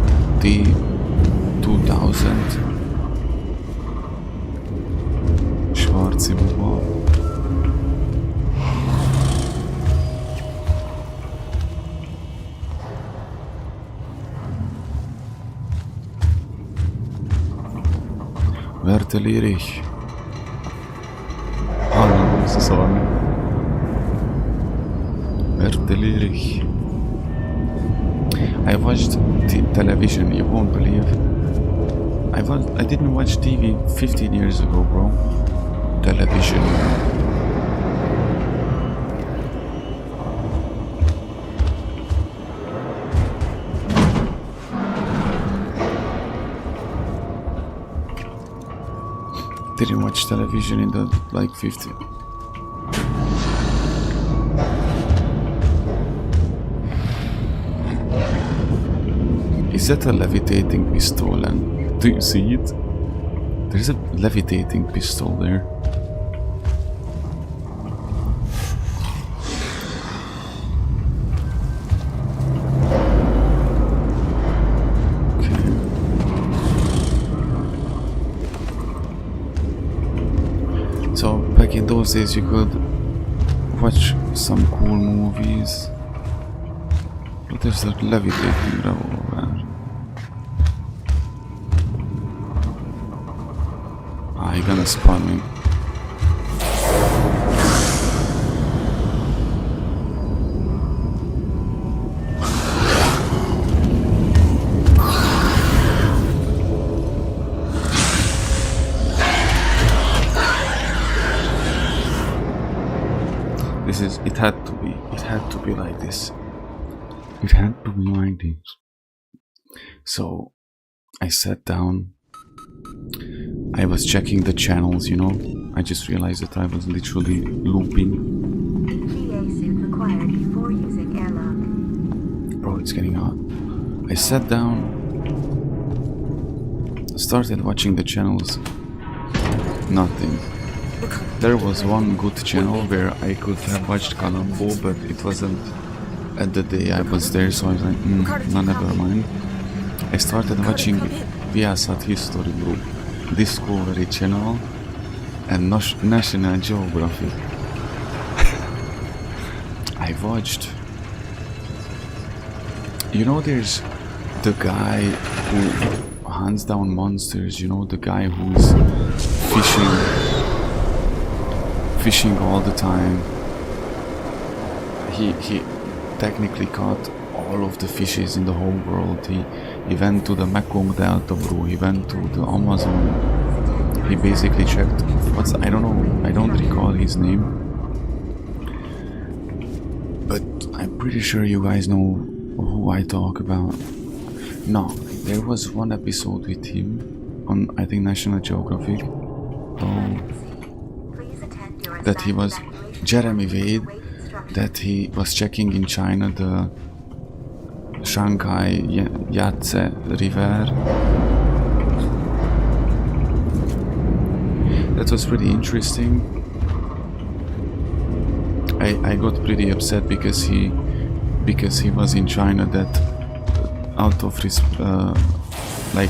T-2000 Schwarzenegger. Wertelierich. Oh, so sorry. Wertelierich. I watched television, you won't believe. I didn't watch TV 15 years ago, bro. Television. Didn't watch television in the like 50. Is that a levitating pistol? And do you see it? There's a levitating pistol there. So back in those days you could watch some cool movies, but there's a levitating revolver. Ah, you're gonna spawn me. It had to be like this. It had to be like this. So I sat down. I was checking the channels, you know. I just realized that I was literally looping. GA suit required before using airlock. Bro, it's getting hot. I sat down, started watching the channels. Nothing. There was one good channel where I could have watched Columbo, but it wasn't at the day I was there, so I was like, no, never mind. I started watching Viasat History Group, Discovery Channel, and National Geographic. I watched. You know, there's the guy who hunts down monsters, you know, the guy who's fishing all the time. He technically caught all of the fishes in the whole world. He went to the Mekong Delta, bro. He went to the Amazon. He basically checked I don't know, I don't recall his name, but I'm pretty sure you guys know who I talk about. No, there was one episode with him on, I think, National Geographic. That he was Jeremy Wade, that he was checking in China the Shanghai Yangtze River. That was pretty interesting. I got pretty upset because he was in China, that out of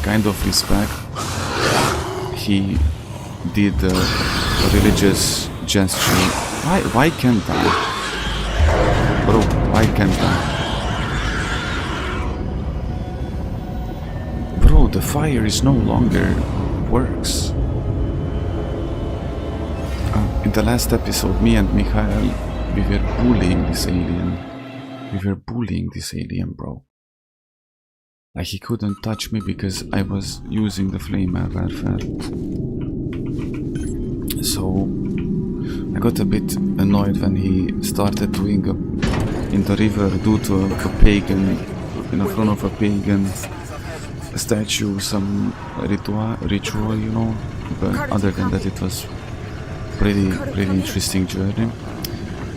kind of respect, he did a religious gesture. Why can't I? Bro, why can't I? Bro, the fire is no longer works. the last episode, me and Mikhail, we were bullying this alien. We were bullying this alien, bro. Like, he couldn't touch me because I was using the flame warfare. So I got a bit annoyed when he started doing in the river due to a pagan, in front of a pagan statue, some ritual, you know. But other than that, it was pretty interesting journey.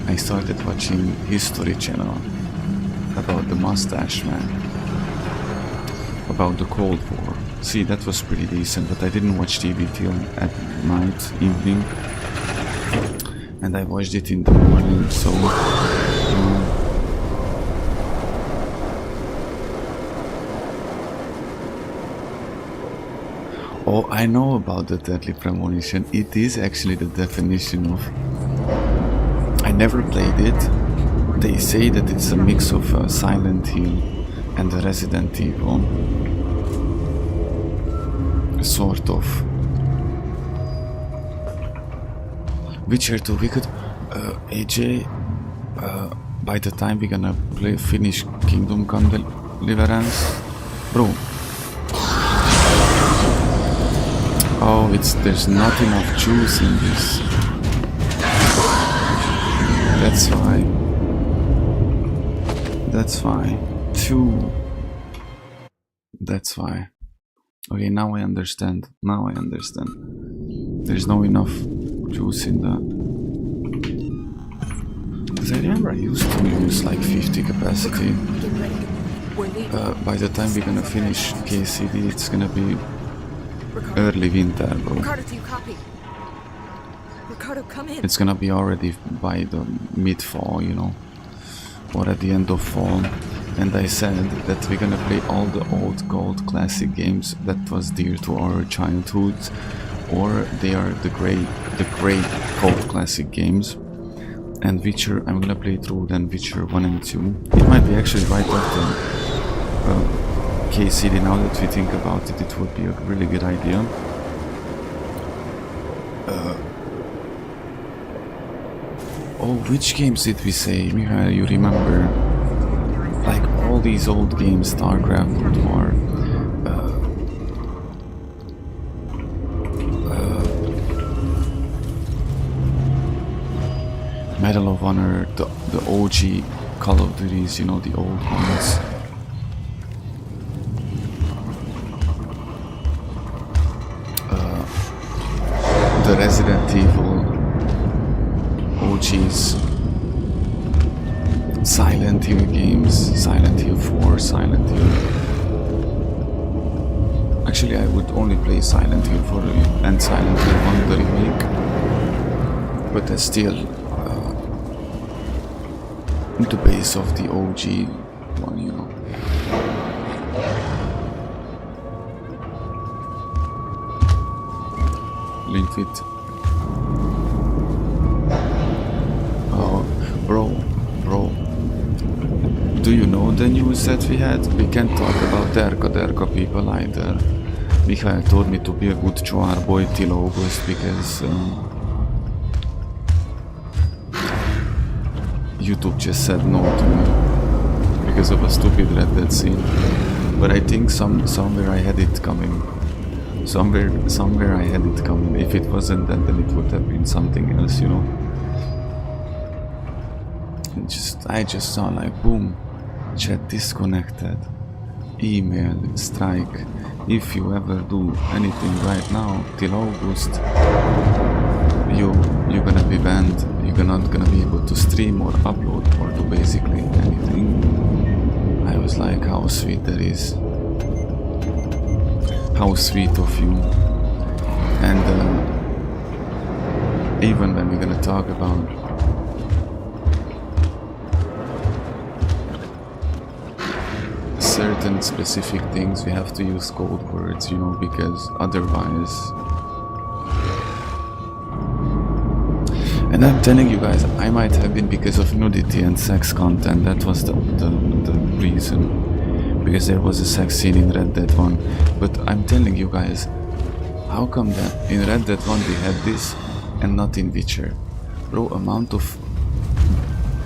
I started watching History Channel about the Mustache Man, about the Cold War. See, that was pretty decent, but I didn't watch TV till at night, evening, and I watched it in the morning, so Oh, I know about the Deadly Premonition. It is actually the definition of... I never played it. They say that it's a mix of Silent Hill and the Resident Evil. Sort of. Witcher 2, we could... AJ, by the time we're gonna finish Kingdom Come Deliverance... Bro. Oh, there's not enough juice in this. That's why. That's why. 2. That's why. Okay, now I understand. Now I understand. There's no enough juice in that. Because I remember I used to use like 50 capacity. By the time we're gonna finish KCD, it's gonna be early winter, bro. Ricardo, do you copy? Ricardo, come in. It's gonna be already by the mid-fall, you know, or at the end of fall. And I said that we're gonna play all the old gold classic games that was dear to our childhood, or they are the great gold classic games. And Witcher, I'm gonna play through then Witcher 1 and 2. It might be actually right after KCD. Now that we think about it, it would be a really good idea. Oh, which games did we say? Mikhail, you remember? Like all these old games, StarCraft, World War, Medal of Honor, the OG Call of Duties, you know, the old ones. The Resident Evil OGs, Silent Hill games, Silent Hill 4, Silent Hill. Actually, I would only play Silent Hill 4 and Silent Hill 1, the remake, but that's still the base of the OG one, you know. Link Fit. Oh, bro. Do you know the news that we had? We can't talk about Derka people either. Mikhail told me to be a good Choar boy till August because YouTube just said no to me because of a stupid Red Dead scene. But I think somewhere I had it coming. Somewhere I had it coming. If it wasn't that, then it would have been something else, you know. I just saw like boom, chat disconnected, email strike. If you ever do anything right now till August, you're gonna be banned. You're not gonna be able to stream or upload or do basically anything. I was like, how sweet that is. How sweet of you. And even when we're gonna talk about certain specific things, we have to use code words, you know, because otherwise... And I'm telling you guys, I might have been because of nudity and sex content. That was the reason. Because there was a sex scene in Red Dead 1. But I'm telling you guys, how come that in Red Dead 1 we had this and not in Witcher? Bro, amount of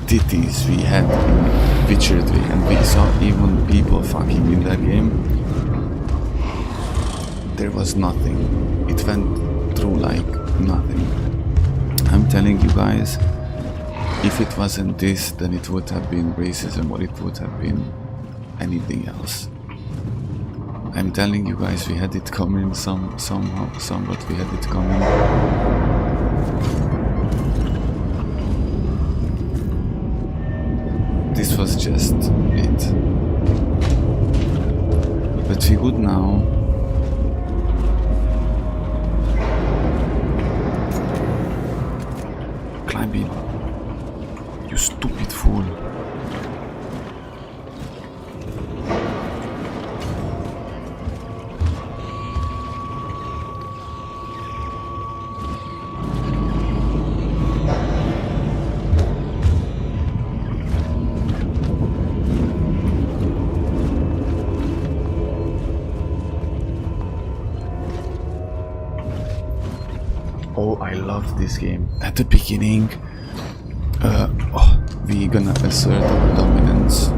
titties we had in Witcher 3, and we saw even people fucking in that game. There was nothing. It went through like nothing. I'm telling you guys, if it wasn't this, then it would have been racism, or it would have been anything else. I'm telling you guys, we had it coming somewhat we had it coming. This was just it. But we good now. Climb in. You stupid fool. Oh, I love this game. At the beginning, we gonna assert our dominance.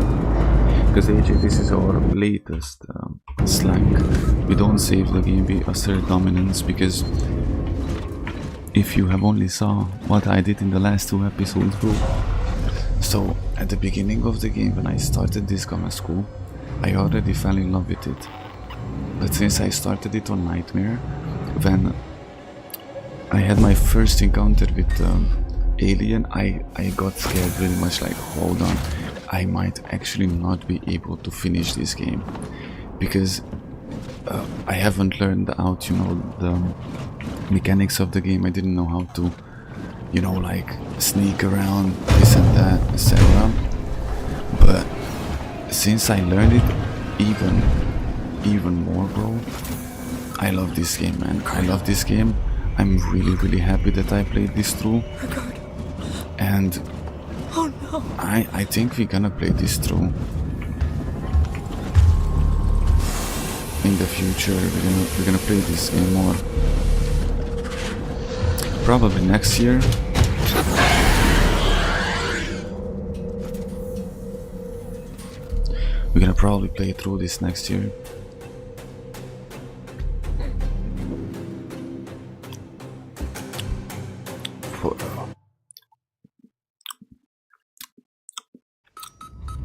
Because AJ, this is our latest slang. We don't save the game, we assert dominance, because if you have only saw what I did in the last 2 episodes, bro. So, at the beginning of the game, when I started this grammar school, I already fell in love with it. But since I started it on Nightmare, when I had my first encounter with Alien, I got scared very much, like, hold on, I might actually not be able to finish this game, because I haven't learned out, you know, the mechanics of the game. I didn't know how to, you know, like, sneak around, this and that, etc. But since I learned it even more, bro, I love this game, man. I love this game. I'm really happy that I played this through. And Oh no. I think we're gonna play this through in the future. We're gonna play this game more. Probably next year. We're gonna probably play through this next year.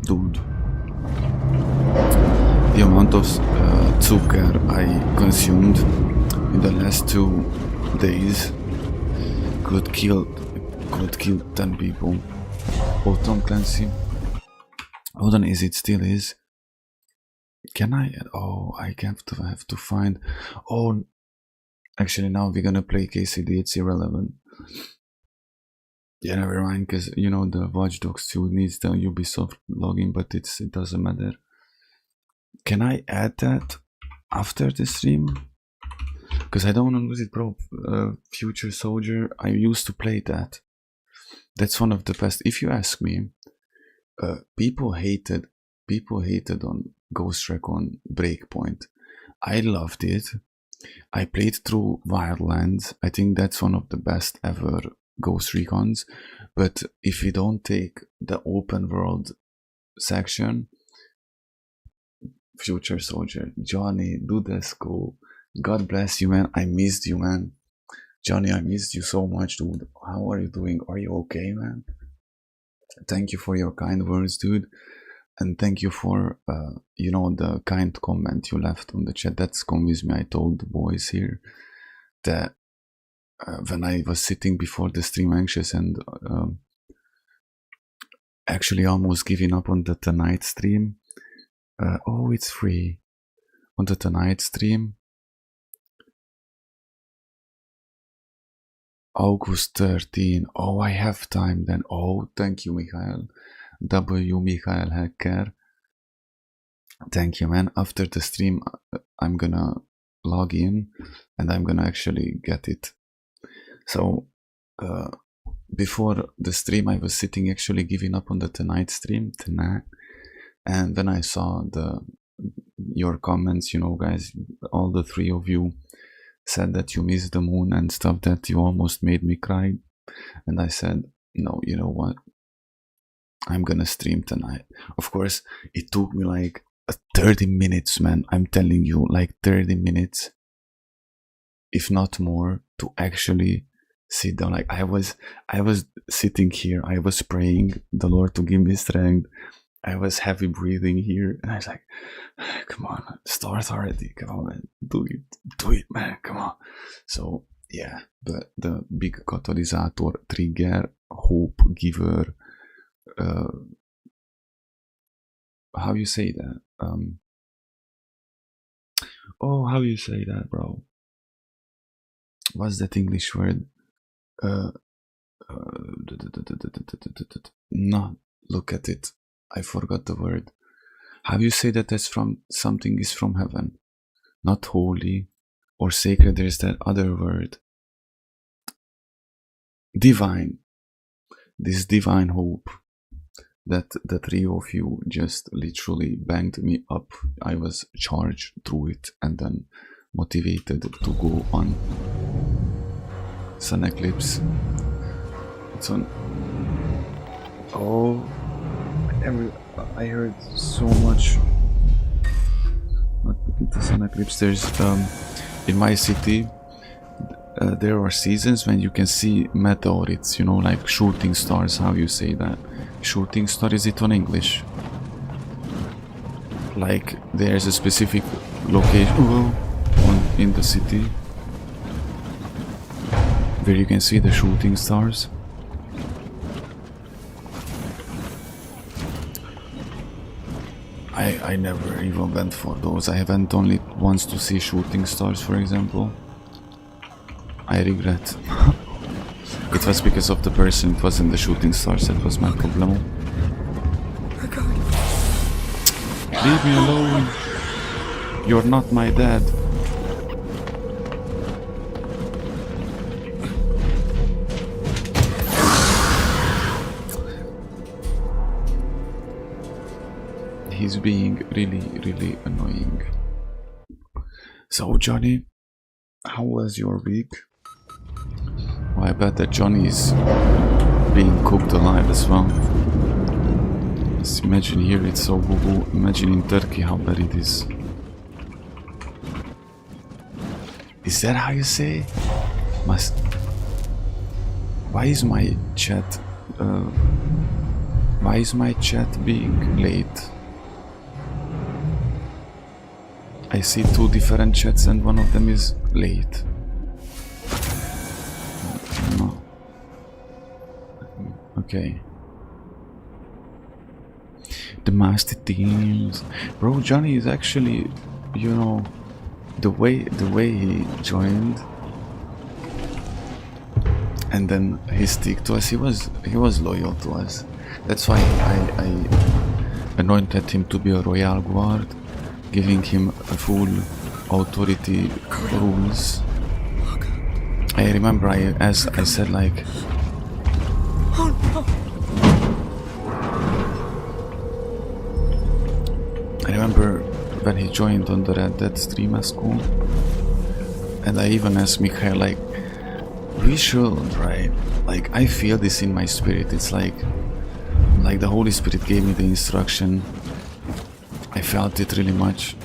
Dude, the amount of zucker I consumed in the last 2 days could kill 10 people. Oh, Tom Clancy. Hold on, is it still is? Can I? Oh, I have to find. Oh, actually, now we're gonna play KCD. It's irrelevant. Yeah, never mind, because you know the Watch Dogs 2 needs the Ubisoft login, but it doesn't matter. Can I add that after the stream? Because I don't want to lose it, bro. Future Soldier, I used to play that. That's one of the best. If you ask me, people hated on Ghost Recon Breakpoint. I loved it. I played through Wildlands. I think that's one of the best ever Ghost Recons. But if you don't take the open world section, Future Soldier, Johnny, Dudesco, God bless you, man. I missed you, man. Johnny, I missed you so much, dude. How are you doing? Are you okay, man? Thank you for your kind words, dude. And thank you for, you know, the kind comment you left on the chat. That's convinced me. I told the boys here that when I was sitting before the stream anxious and actually almost giving up on the tonight stream. Oh, it's free. On the tonight stream. August 13. Oh, I have time then. Oh, thank you, Mikhail. W. Mikhail Hacker. Thank you, man. After the stream, I'm gonna log in and I'm gonna actually get it. So, before the stream, I was sitting actually giving up on the tonight stream, tonight. And then I saw your comments, you know, guys, all the 3 of you said that you missed the moon and stuff, that you almost made me cry. And I said, no, you know what? I'm gonna stream tonight. Of course, it took me like 30 minutes, man. I'm telling you, like 30 minutes, if not more, to actually sit down. Like I was sitting here, I was praying the Lord to give me strength. I was heavy breathing here, and I was like, come on, start already, come on, man. Do it, man, come on. So yeah, the big catalysator, trigger, hope giver, how you say that? Oh, how you say that, bro? What's that English word? No, look at it. I forgot the word. How you say that that's from something is from heaven? Not holy or sacred, there's that other word. Divine. This divine hope that the three of you just literally banged me up. I was charged through it and then motivated to go on. Sun eclipse. It's on. Oh, I heard so much. Not the sun eclipse. There's in my city. There are seasons when you can see meteorites, you know, like shooting stars. How you say that? Shooting star, is it on English? Like there's a specific location in the city where you can see the shooting stars. I never even went for those. I went only once to see shooting stars, for example. I regret. It was because of the person, it wasn't the shooting stars, that was my problem. Leave me alone. You're not my dad. He's being really annoying. So Johnny, how was your week? Well, I bet that Johnny is being cooked alive as well. Just imagine here it's so boo-boo. Imagine in Turkey how bad it is. Is that how you say? Why is my chat being late? I see two different chats and one of them is late. No. Okay. The master teams. Bro, Johnny is actually, you know, the way he joined and then he stick to us, he was loyal to us. That's why I anointed him to be a royal guard, giving him a full authority rules. I remember I said like, I remember when he joined on the Red Dead stream at school, and I even asked Mikhail like, we should, right? Like I feel this in my spirit. It's like the Holy Spirit gave me the instruction. I felt it really much.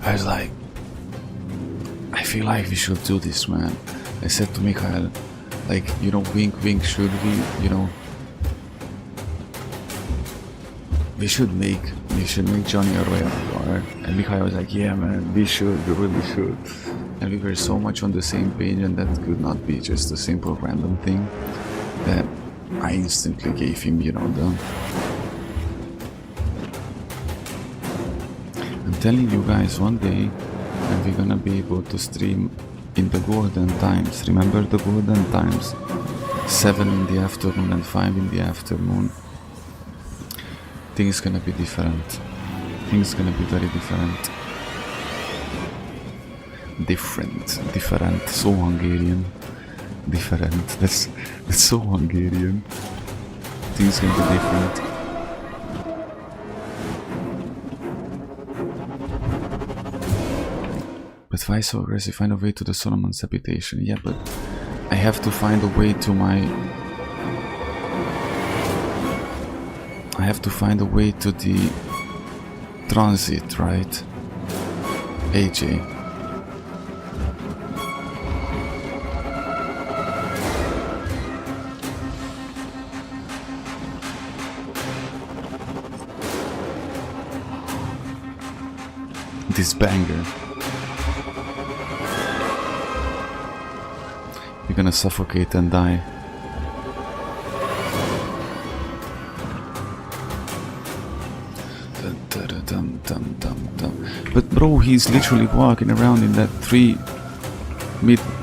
I was like, I feel like we should do this, man. I said to Mikhail, like, you know, wink wink, should we, you know, we should make Johnny a royal guard. And Mikhail was like, yeah man, we really should. And we were so much on the same page, and that could not be just a simple random thing, that I instantly gave him, you know, I'm telling you guys, one day and we're gonna be able to stream in the golden times. Remember the golden times? 7 in the afternoon and 5 in the afternoon. Things gonna be different. Things gonna be very different. Different. So Hungarian. Different. That's so Hungarian. Things gonna be different. But why so aggressive? Find a way to the Solomon's habitation. Yeah, but I have to find a way to my... I have to find a way to the transit, right? AJ. This banger. You're gonna suffocate and die. But bro, he's literally walking around in that 3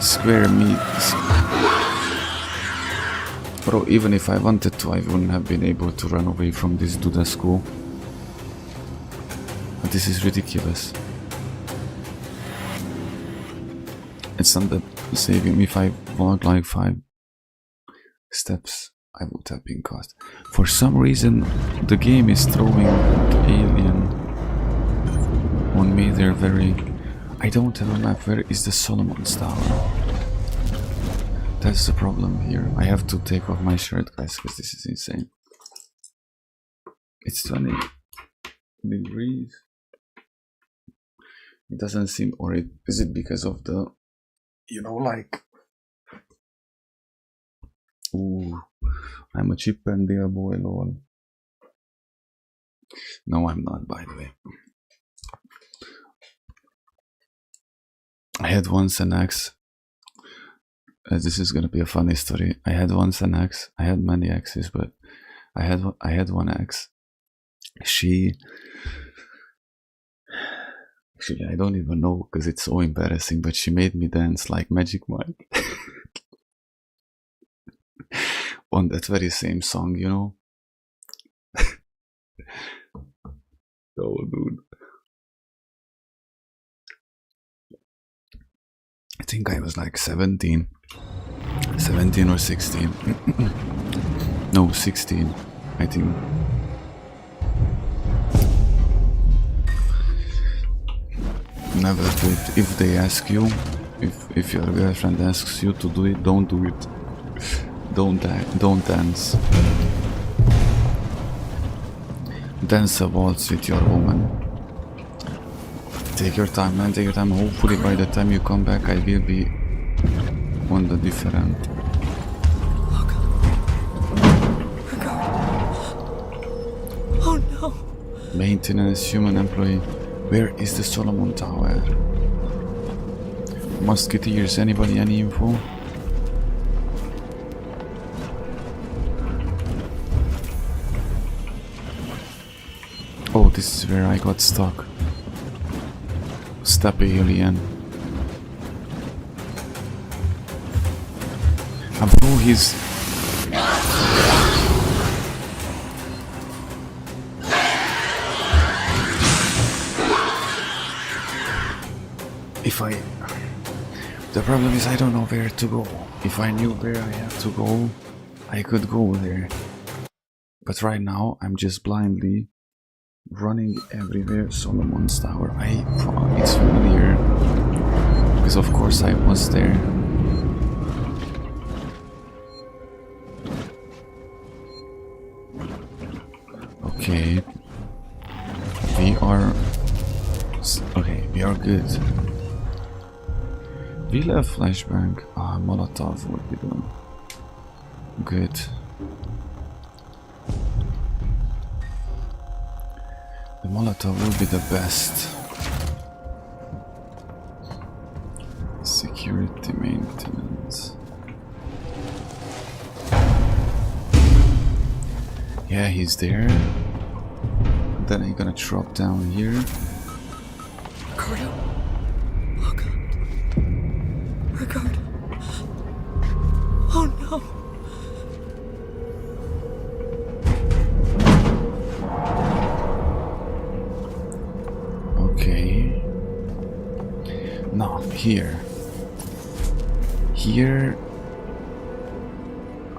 square meters. Bro, even if I wanted to, I wouldn't have been able to run away from this Duda school. But this is ridiculous. It's not that saving me. If I walked like 5 steps, I would have been caught. For some reason, the game is throwing the alien on me. They're very... I don't have a map. Where is the Solomon's Tower? That's the problem here. I have to take off my shirt, guys, because this is insane. It's 20 degrees. It doesn't seem... Or is it because of the... You know, like... Ooh, I'm a Chip and Dale boy, lol. No, I'm not, by the way. I had once an ex. This is gonna be a funny story. I had once an ex. I had many exes, but I had one ex. She... Actually, I don't even know because it's so embarrassing, but she made me dance like Magic Mike. On that very same song, you know? Oh, dude. I think I was like 17 or 16. No, 16, I think. Never do it. If they ask you, if your girlfriend asks you to do it, don't do it. Don't dance. Dance a waltz with your woman. Take your time, man, take your time. Hopefully by the time you come back I will be on the different. Oh no. Maintenance, human employee. Where is the Solomon Tower? Musketeers, anybody, any info? Oh, this is where I got stuck. Step alien. Bro, he's... If I... The problem is I don't know where to go. If I knew where I have to go, I could go there. But right now, I'm just blindly running everywhere. Solomon's Tower. It's familiar. Because of course I was there. Okay. We are good. We left flashbang. Molotov would be done. Good. The Molotov will be the best. Security maintenance. Yeah, he's there. Then I'm gonna drop down here. Ricardo? Oh god. Ricardo. Oh no. Okay. No, here. Here.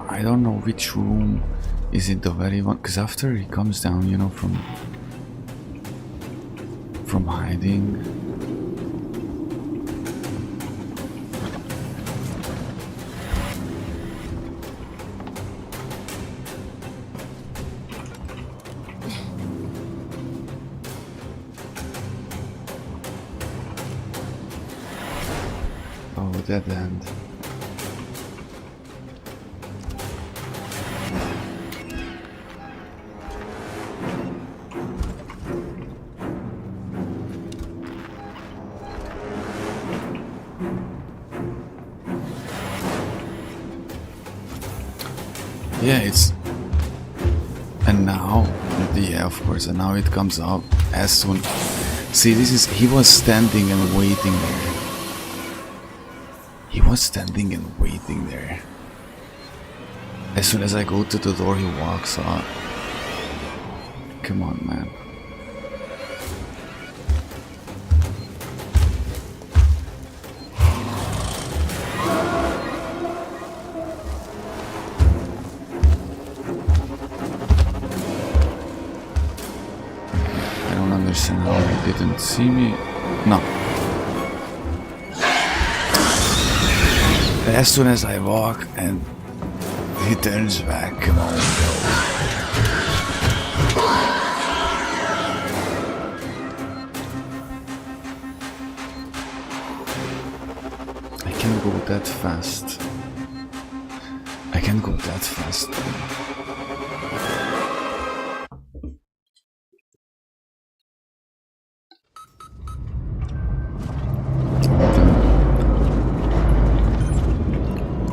I don't know which room. Is it the very one? Because after he comes down, you know, from hiding. Oh, dead end. Yeah, it's... And now... Yeah, of course, and now it comes up as soon... See, this is... He was standing and waiting there. He was standing and waiting there. As soon as I go to the door, he walks out. Come on, man. I don't understand how he didn't see me. No. As soon as I walk and he turns back, come on, go. I can't go that fast. I can't go that fast.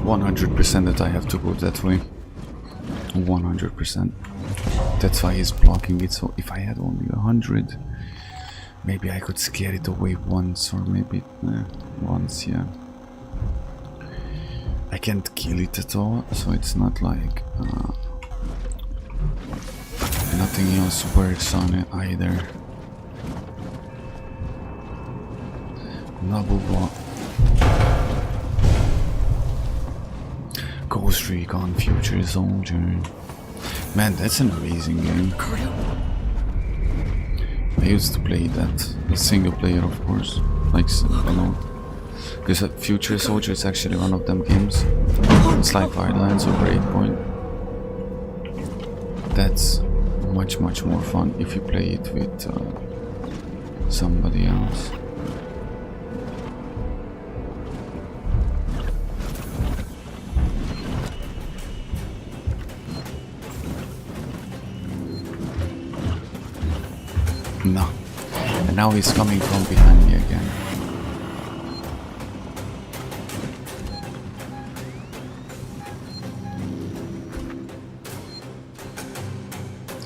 100% that I have to go that way. 100%. That's why he's blocking it. So if I had only 100, maybe I could scare it away once, or maybe once, yeah. I can't kill it at all, so it's not like nothing else works on it either. Double block. Ghost Recon Future Soldier. Man, that's an amazing game. I used to play that. A single player, of course. Like, I know. Because Future Soldier is actually one of them games. It's like Wildlands or Breakpoint. That's much more fun if you play it with somebody else. No. And now he's coming from behind me again.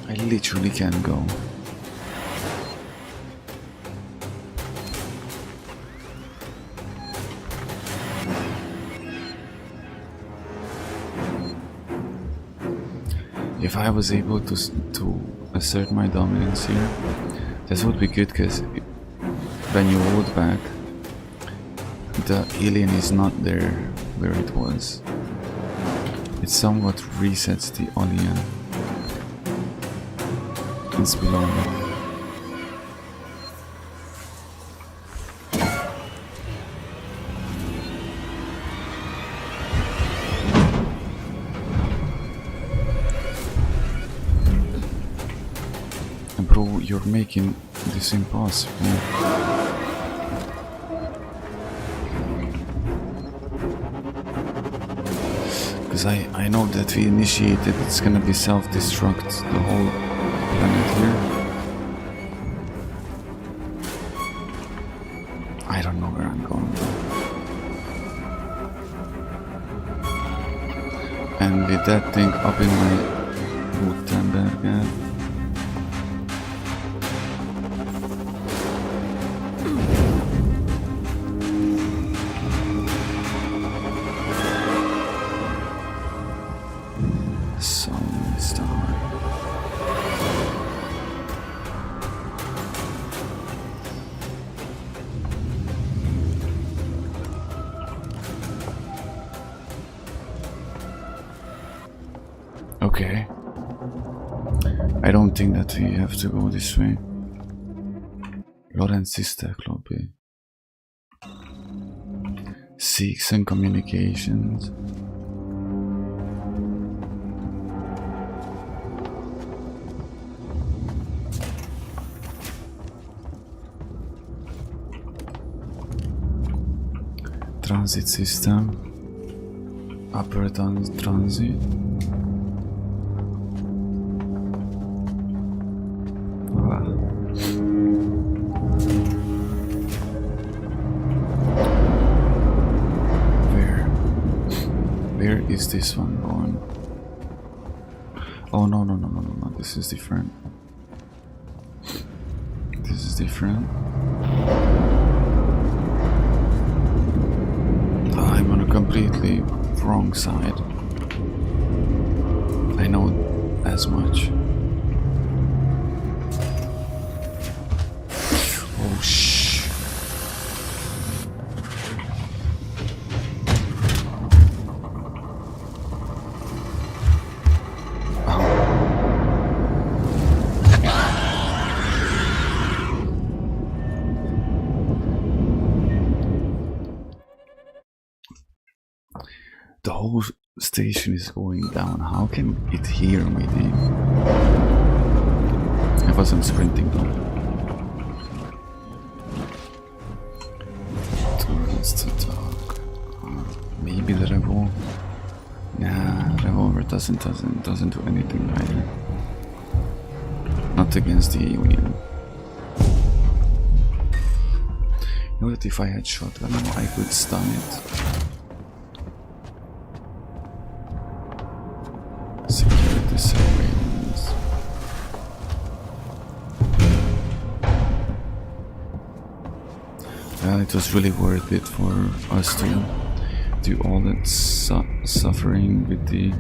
I literally can't go. If I was able to assert my dominance here, this would be good, because when you hold back, the alien is not there where it was. It somewhat resets the alien. It's below me. Bro, you're making this impossible. Because I know that we initiated, it's gonna be self-destruct, the whole planet here. I don't know where I'm going. And with that thing up in my Gutenberg, okay. I don't think that we have to go this way. Lawrence Sister Club. Seeks and communications. transit system. Upper transit. Wow. Where is this one going? Oh no, this is different. This is different. I'm on a completely wrong side. I know as much. Oh shh. The whole station is going down. How can it hear me then? I wasn't sprinting though. Towards the dog. Maybe the revolver. Nah, revolver doesn't do anything either. Not against the alien. You know that if I had shotgun, I could stun it. Security surveillance. Well, it was really worth it for us to do all that suffering with the...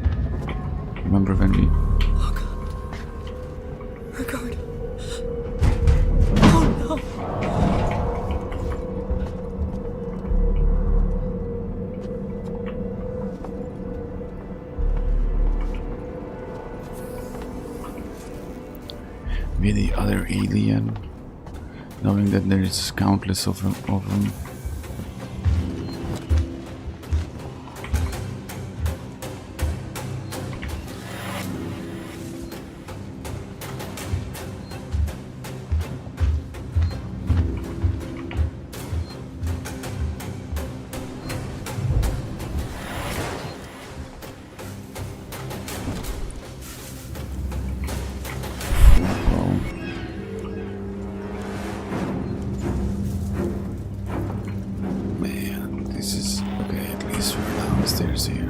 Remember when we... Look. Regard. Oh no. With the other alien, knowing that there is countless of them. Downstairs here.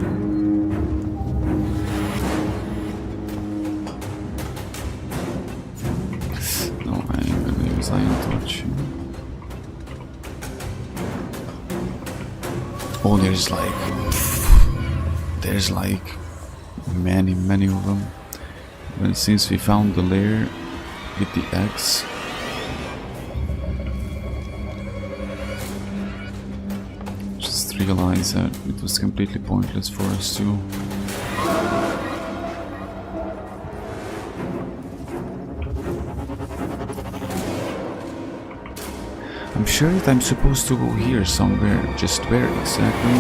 No, I ain't gonna use iron torch. Oh, there's like many of them. But since we found the lair with the axe, realize that it was completely pointless for us to I'm sure that I'm supposed to go here somewhere, just where exactly?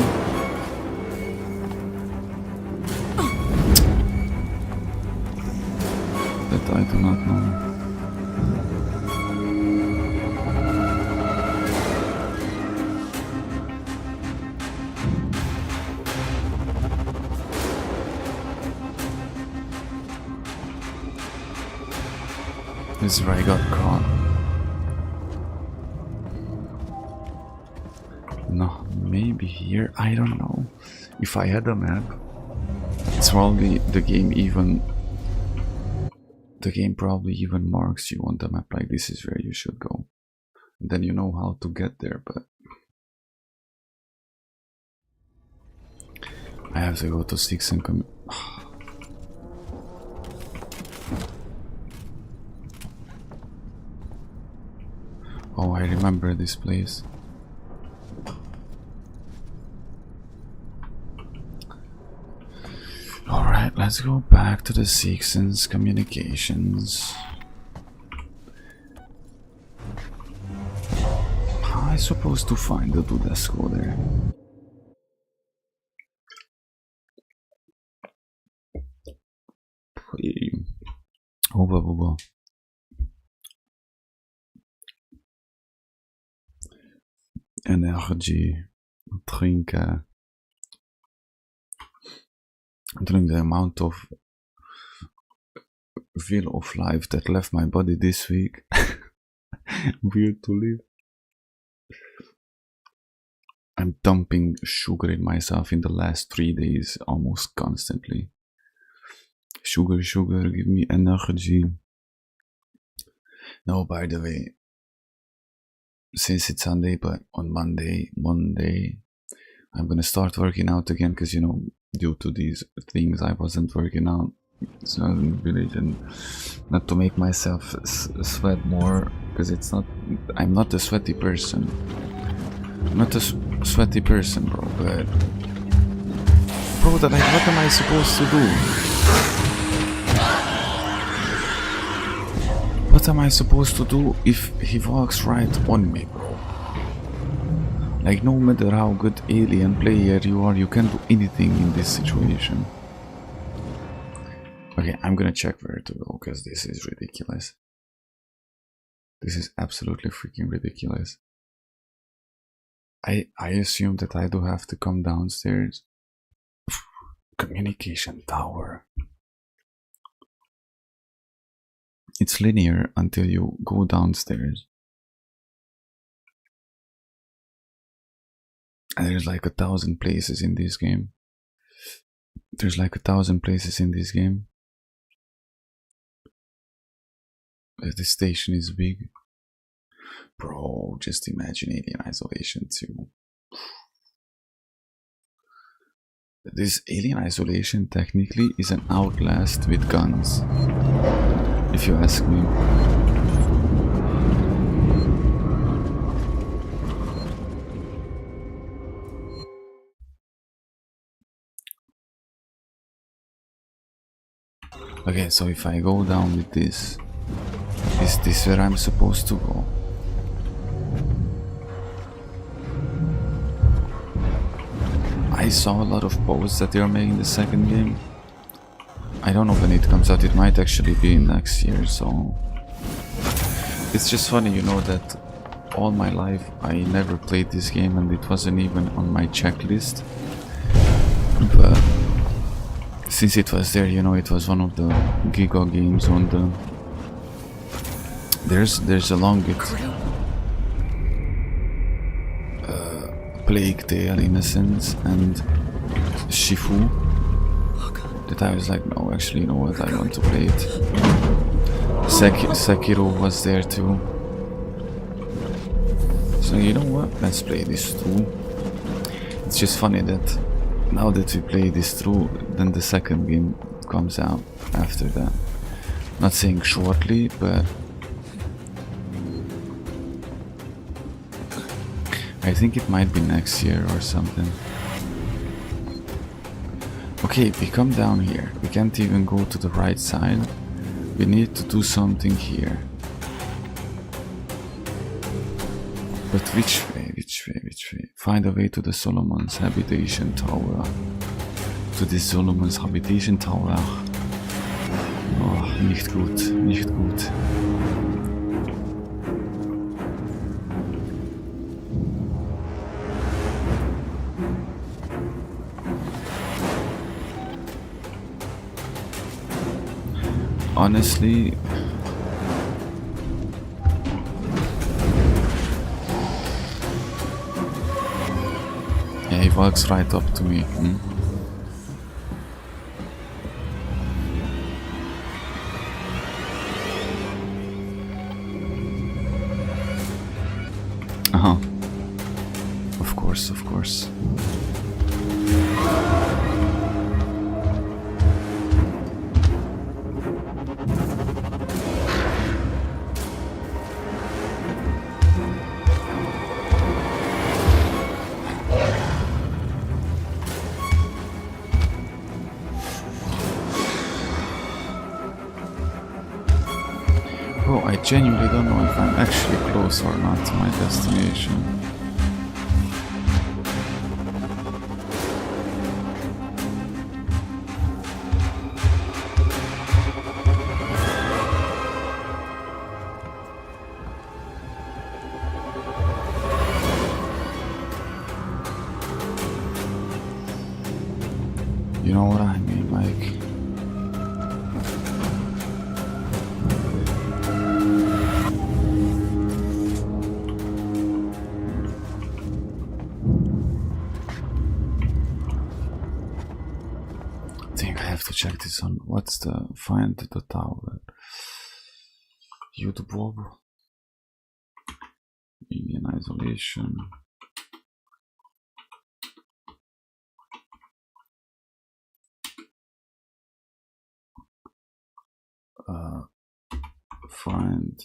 That I do not know. This is where I got caught. No, maybe here, I don't know. If I had a map, it's probably the game probably even marks you on the map like this is where you should go. And then you know how to get there, but I have to go to 6 and come. Oh, I remember this place. Alright, let's go back to the Seasons communications. How am I supposed to find the Dudesco there? Over. Energy. What drink the amount of will of life that left my body this week. Weird to live. I'm dumping sugar in myself in the last 3 days almost constantly. Sugar, give me energy. No, by the way, since it's Sunday, but on Monday, I'm gonna start working out again, because you know, due to these things, I wasn't working out so in the village, and not to make myself sweat more, because it's not. I'm not a sweaty person. I'm not a sweaty person, bro. But bro, like, what am I supposed to do? What am I supposed to do if he walks right on me, bro? Like, no matter how good alien player you are, you can't do anything in this situation. Okay, I'm gonna check where to go, because this is ridiculous. This is absolutely freaking ridiculous. I assume that I do have to come downstairs. Communication tower. It's linear until you go downstairs. And there's like 1,000 places in this game. There's like 1,000 places in this game. The station is big. Bro, just imagine Alien Isolation 2. This Alien Isolation technically is an Outlast with guns, if you ask me. Okay, so if I go down with this, is this where I'm supposed to go? I saw a lot of posts that they are making the second game. I don't know when it comes out, it might actually be next year, so... It's just funny, you know, that all my life I never played this game and it wasn't even on my checklist. But since it was there, you know, it was one of the Giga games on the... There's a long bit... Plague Tale, Innocence, and Shifu, that I was like, no, actually, you know what, I want to play it. Sekiro was there too. So you know what, let's play this too. It's just funny that now that we play this through, then the second game comes out after that. Not saying shortly, but I think it might be next year or something. Okay, we come down here. We can't even go to the right side. We need to do something here. But which way? Find a way to the Solomon's habitation tower. To the Solomon's habitation tower. Oh, nicht gut, nicht gut. Honestly, yeah, he walks right up to me. Of course. Bro, I genuinely don't know if I'm actually close or not to my destination. You know what I mean, like. I think I have to check this on. What's the find the tower? YouTube, Indian isolation. Find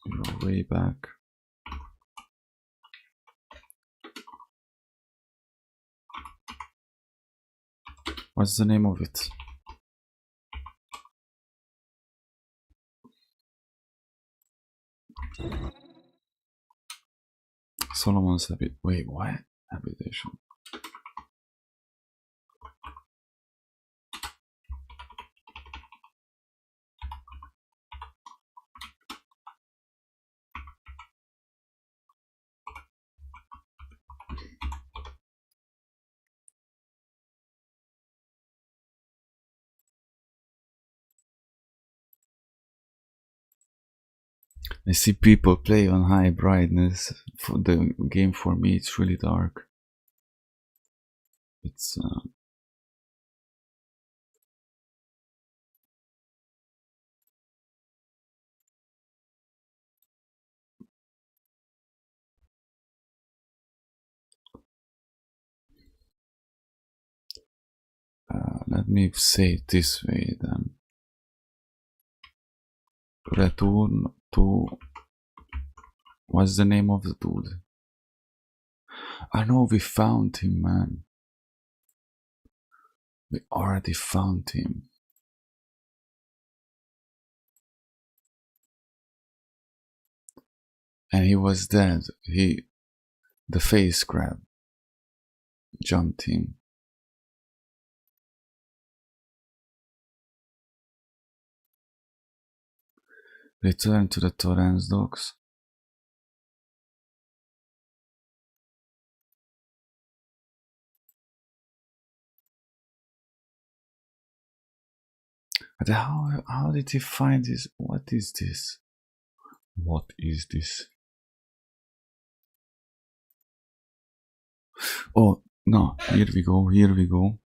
your way back. What's the name of it? Solomon's habit. Wait, what? Habitation. I see people play on high brightness. For the game, for me, it's really dark. It's let me say it this way then. Return to. What's the name of the dude? I know we found him, man. We already found him. And he was dead. The face grab jumped him. Return to the Torrance docks. But how did he find this? What is this? What is this? Oh no, here we go, here we go.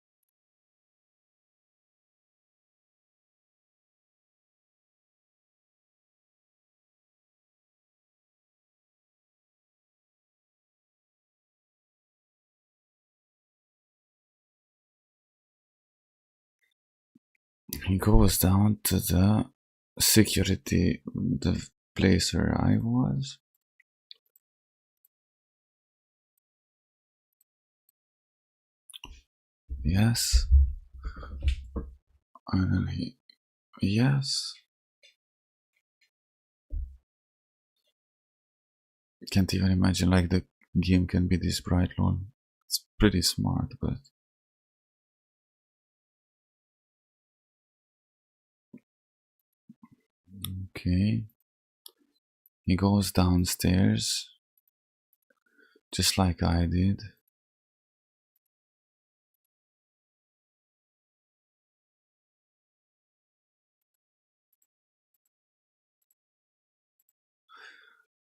He goes down to the security, the place where I was. Yes. And then yes. Can't even imagine like the game can be this bright, lol. It's pretty smart, but okay. He goes downstairs, just like I did.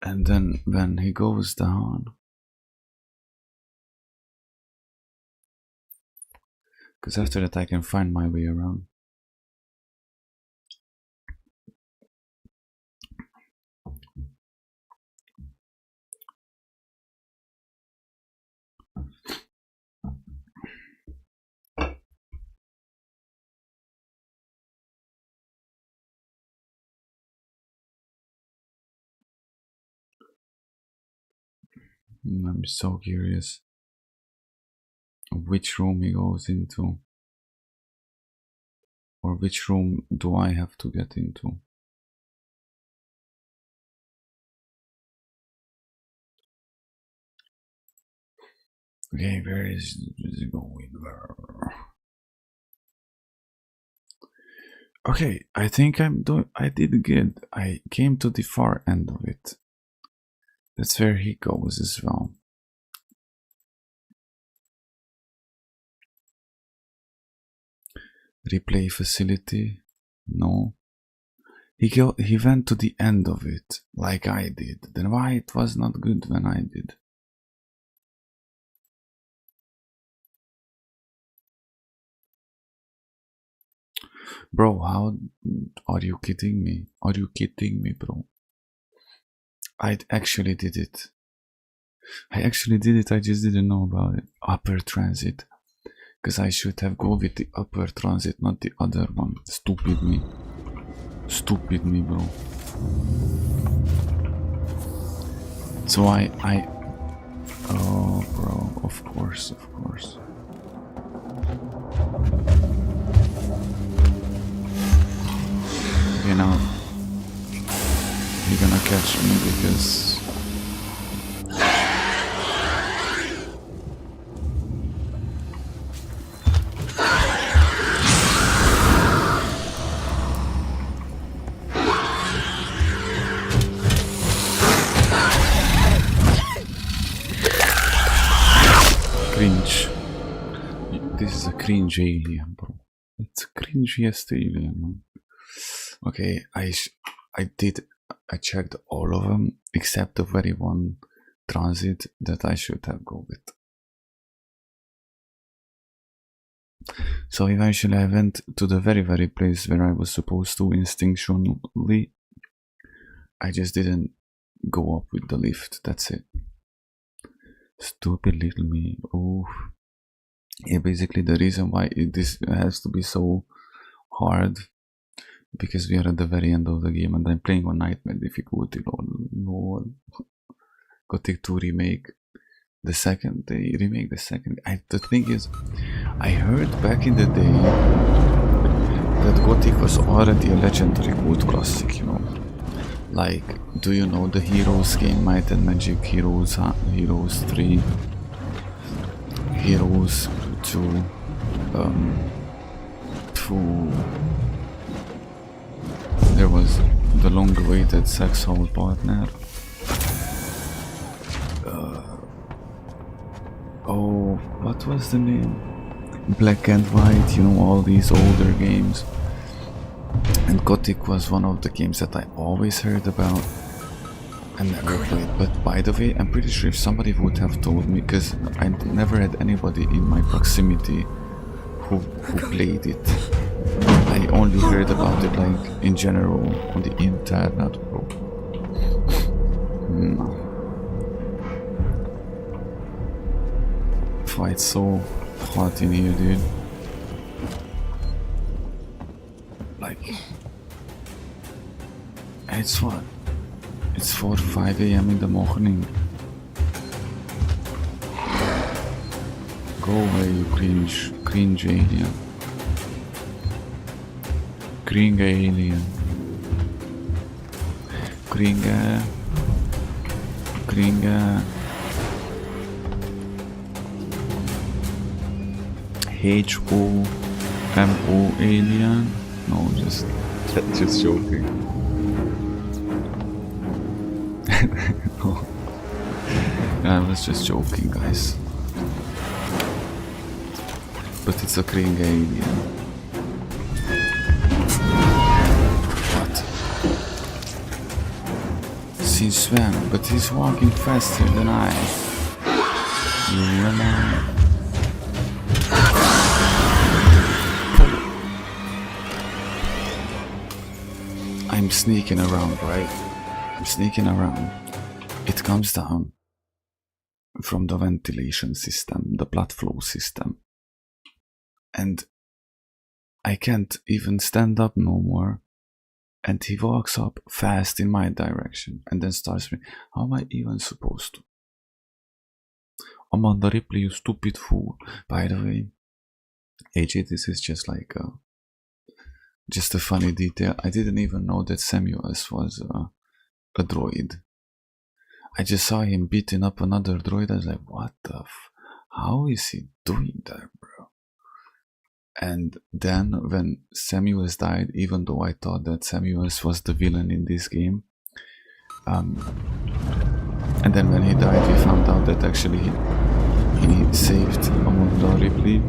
And then when he goes down, because after that I can find my way around. I'm so curious which room he goes into, or which room do I have to get into. Okay, where is it going? Okay, I think I did good. I came to the far end of it. That's where he goes as well. Replay facility? No. He went to the end of it, like I did. Then why it was not good when I did? Bro, how are you kidding me? Are you kidding me, bro? I actually did it. I just didn't know about it. Upper transit. Because I should have go with the upper transit, not the other one. Stupid me. Stupid me, bro. So oh, bro, of course. Okay, now you're gonna catch me because cringe. This is a cringe alien, bro. It's a cringiest alien, man. Okay, I checked all of them except the very one transit that I should have go with. So eventually I went to the very place where I was supposed to instinctually. I just didn't go up with the lift, that's it. Stupid little me. Oh, yeah, basically the reason why this has to be so hard, because we are at the very end of the game and I'm playing on nightmare difficulty. No, Gothic 2 remake. The second, they remake the second. The thing is, I heard back in the day that Gothic was already a legendary cult classic, you know. Like, do you know the Heroes game, Might and Magic Heroes, Heroes 3, Heroes 2, there was the long-awaited Sex Hall Partner. Oh, what was the name? Black and White, you know, all these older games. And Gothic was one of the games that I always heard about and never played. But by the way, I'm pretty sure if somebody would have told me, because I never had anybody in my proximity who played it. I only heard about it like in general on the internet, bro. Why it's so hot in here, dude. Like, it's what? It's 4 or 5 a.m. in the morning. Go away, you cringe alien. Cringe alien. Cringe. H-O-M-O alien? No, just joking. No. I was just joking, guys. But it's a cringe alien. What? Since when? But he's walking faster than I. You know? I'm sneaking around, right? I'm sneaking around. It comes down from the ventilation system, the blood flow system. And I can't even stand up no more. And he walks up fast in my direction and then starts me. How am I even supposed to? Amanda Ripley, you stupid fool. By the way, AJ, this is just like just a funny detail. I didn't even know that Samuels was a droid. I just saw him beating up another droid. I was like, what the how is he doing that, bro? And then when Samuels died, even though I thought that Samuels was the villain in this game, and then when he died, we found out that actually he saved Amanda Ripley.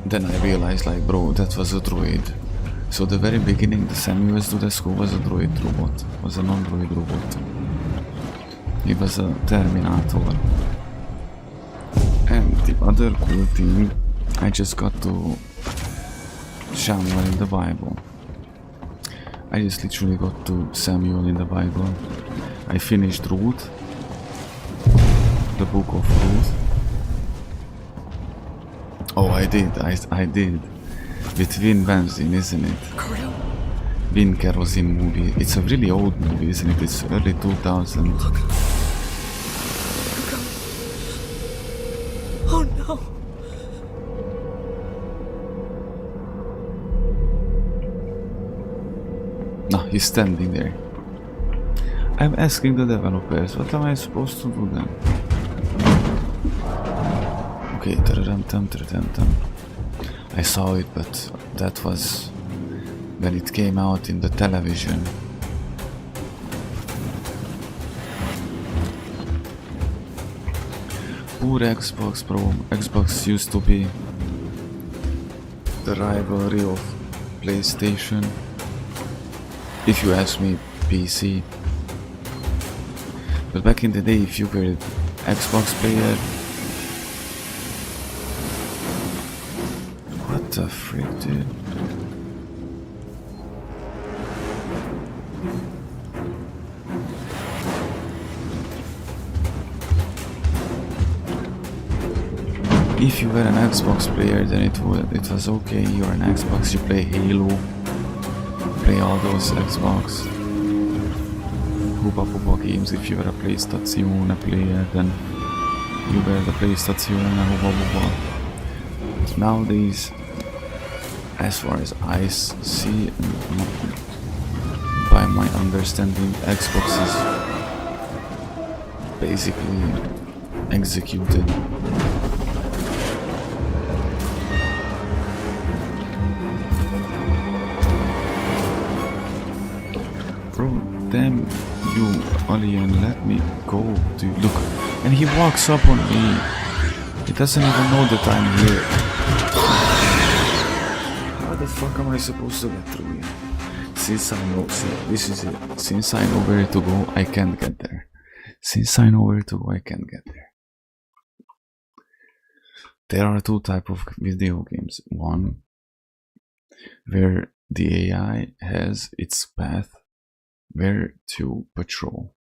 then I realized, like, bro, that was a droid. So the very beginning, the Samuels Dudescu was a droid robot, was a non-droid robot. He was a Terminator. And the other cool thing, I just got to Samuel in the Bible. I just literally got to Samuel in the Bible. I finished Ruth, the book of Ruth. Oh, I did. With Vin Benzine, isn't it? Vin Kerosene movie. It's a really old movie, isn't it? It's early 2000. Oh no. No, he's standing there. I'm asking the developers, what am I supposed to do then? Okay, I saw it, but that was when it came out in the television. Poor Xbox, bro. Xbox used to be the rivalry of PlayStation. If you ask me, PC. But back in the day, if you were an Xbox player, what the frick, dude? If you were an Xbox player, then it was okay. You're an Xbox, you play Halo, play all those Xbox Hoopa Poopa games. If you were a PlayStation player, then you were the PlayStation Hoopa Poopa. Nowadays, as far as I see, by my understanding, Xbox is basically executed. Bro, damn you, alien, let me go, dude. Look, and he walks up on me. He doesn't even know that I'm here. How the fuck am I supposed to get through here? Since I know, see, this is it. Since I know where to go, I can't get there. Since I know where to go, I can't get there. There are two types of video games. One, where the AI has its path where to patrol.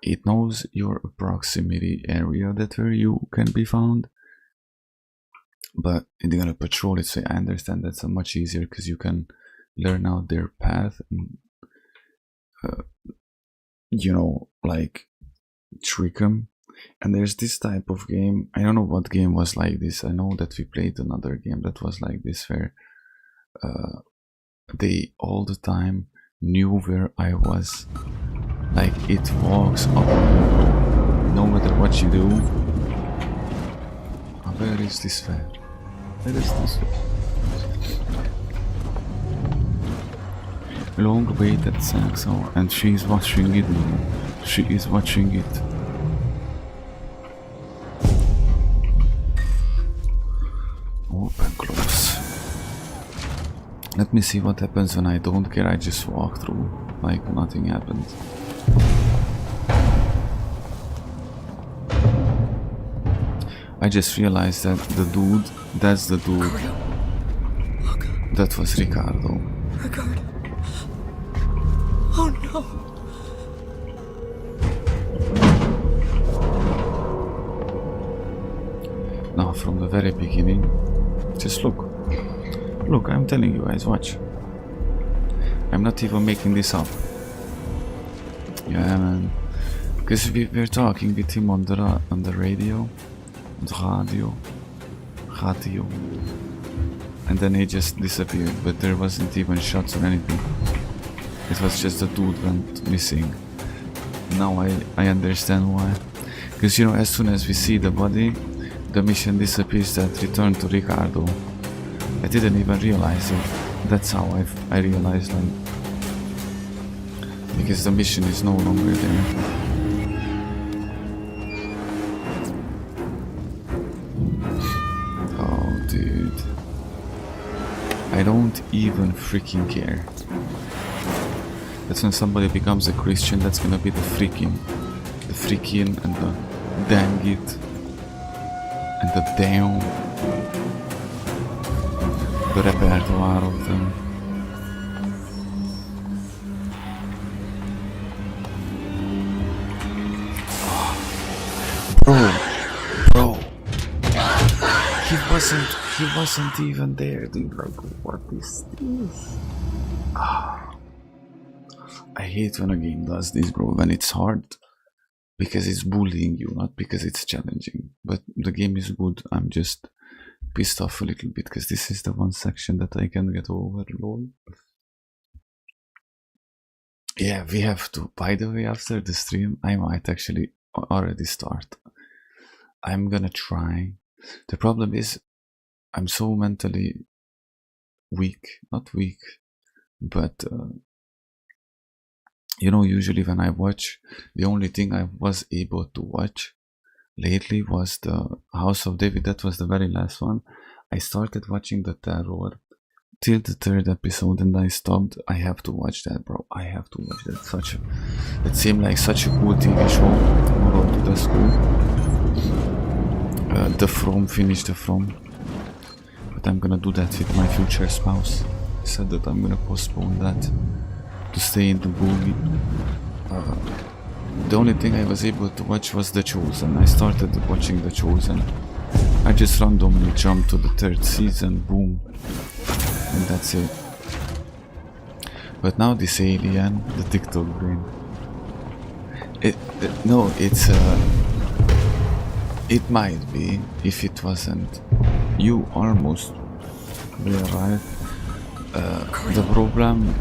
It knows your proximity area that where you can be found, but it's gonna patrol it. So I understand that's much easier because you can learn out their path and you know, like trick them. And there's this type of game, I don't know what game was like this. I know that we played another game that was like this, where they all the time knew where I was. Like, it walks up no matter what you do. Where is this fair? Where is this fair? Long wait at Saxo, and she is watching it. She is watching it. Open, close. Let me see what happens when I don't care. I just walk through like nothing happened. I just realized that the dude, that's the dude. That was Ricardo. Ricardo. Oh no. Now from the very beginning, just look. Look, I'm telling you guys, watch. I'm not even making this up. Yeah, man. Because we're talking with him on the radio. Radio. And then he just disappeared, but there wasn't even shots or anything. It was just the dude went missing. Now I understand why. Because, you know, as soon as we see the body, the mission disappears, that return to Ricardo. I didn't even realize it. That's how I realized, like, because the mission is no longer there. Oh, dude. I don't even freaking care. That's when somebody becomes a Christian, that's gonna be the freaking and the dang it and the damn, the repertoire of them. Bro, he wasn't even there, dude. Like, what is this? I hate when a game does this, bro, when it's hard, because it's bullying you, not because it's challenging. But the game is good, I'm just pissed off a little bit, because this is the one section that I can get over, lol. Yeah, we have to, by the way, after the stream, I might actually already start. I'm gonna try. The problem is, I'm so mentally weak, not weak, but you know, usually when I watch, the only thing I was able to watch lately was the House of David. That was the very last one. I started watching the Terror till the 3rd episode and I stopped. I have to watch that, bro. I have to watch that. It seemed like such a cool TV show. Tomorrow to the school. The From, finish the From. But I'm gonna do that with my future spouse. I said that I'm gonna postpone that to stay in the movie. The only thing I was able to watch was The Chosen. I started watching The Chosen. I just randomly jumped to the 3rd season, boom, and that's it. But now this alien, the TikTok brain. It might be, if it wasn't. You almost were right. The problem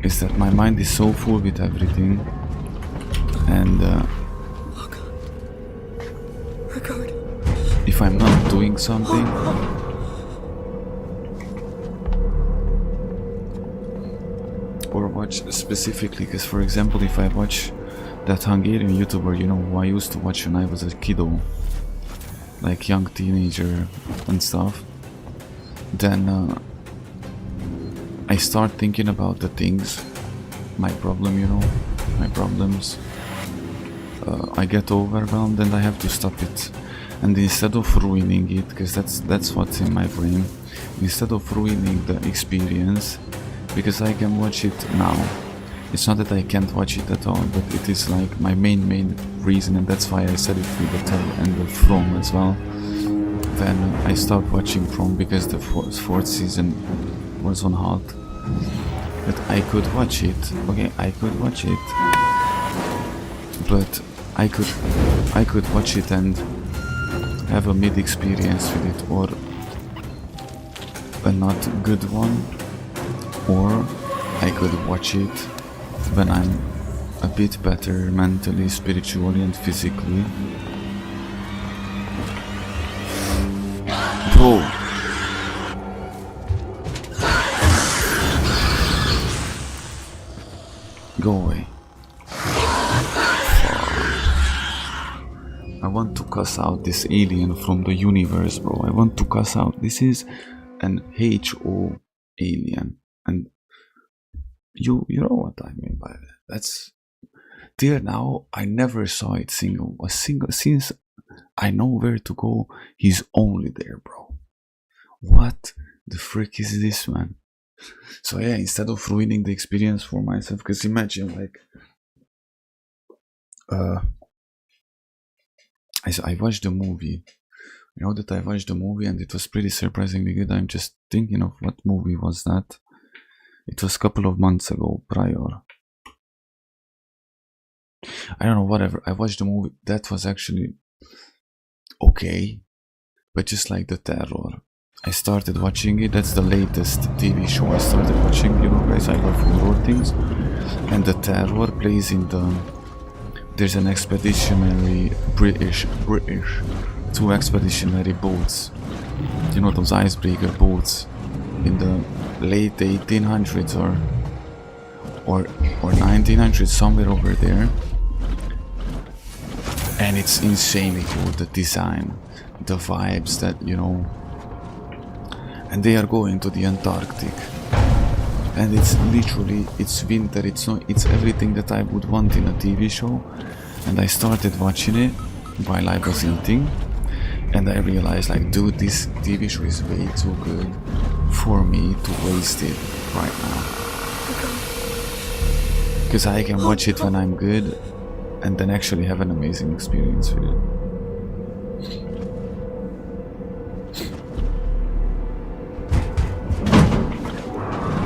is that my mind is so full with everything, and if I'm not doing something, or watch specifically, because for example, if I watch that Hungarian YouTuber, you know, who I used to watch when I was a kiddo, like young teenager and stuff, then I start thinking about the things, my problem, you know, my problems. I get overwhelmed and I have to stop it. And instead of ruining it, because that's what's in my brain, instead of ruining the experience, because I can watch it now. It's not that I can't watch it at all, but it is like my main reason, and that's why I said it with the Tell and the From as well. Then I stopped watching From because the 4th season was on halt. But I could watch it, okay, I could watch it, but I could watch it and have a mid experience with it, or a not good one, or I could watch it when I'm a bit better mentally, spiritually and physically. Bro, go away. I want to cuss out this alien from the universe, bro. I want to cuss out. This is an HO alien, and you know what I mean by that. That's till now I never saw it since I know where to go. He's only there, bro. What the frick is this, man? So yeah, instead of ruining the experience for myself, because imagine like I watched the movie. You know that I watched the movie and it was pretty surprisingly good. I'm just thinking of what movie was that. It was a couple of months ago, prior. I don't know, whatever. I watched the movie. That was actually okay, but just like the Terror, I started watching it. That's the latest TV show I started watching. You know, guys, I love horror things, and the Terror plays in the. There's an expeditionary British, two expeditionary boats. You know, those icebreaker boats in the late 1800s or 1900s, somewhere over there. And it's insanely cool, the design, the vibes that, you know. and they are going to the Antarctic, and it's literally, it's winter, it's everything that I would want in a TV show. And I started watching it while I was eating, and I realized, like, dude, this TV show is way too good for me to waste it right now, because I can watch it when I'm good and then actually have an amazing experience with it.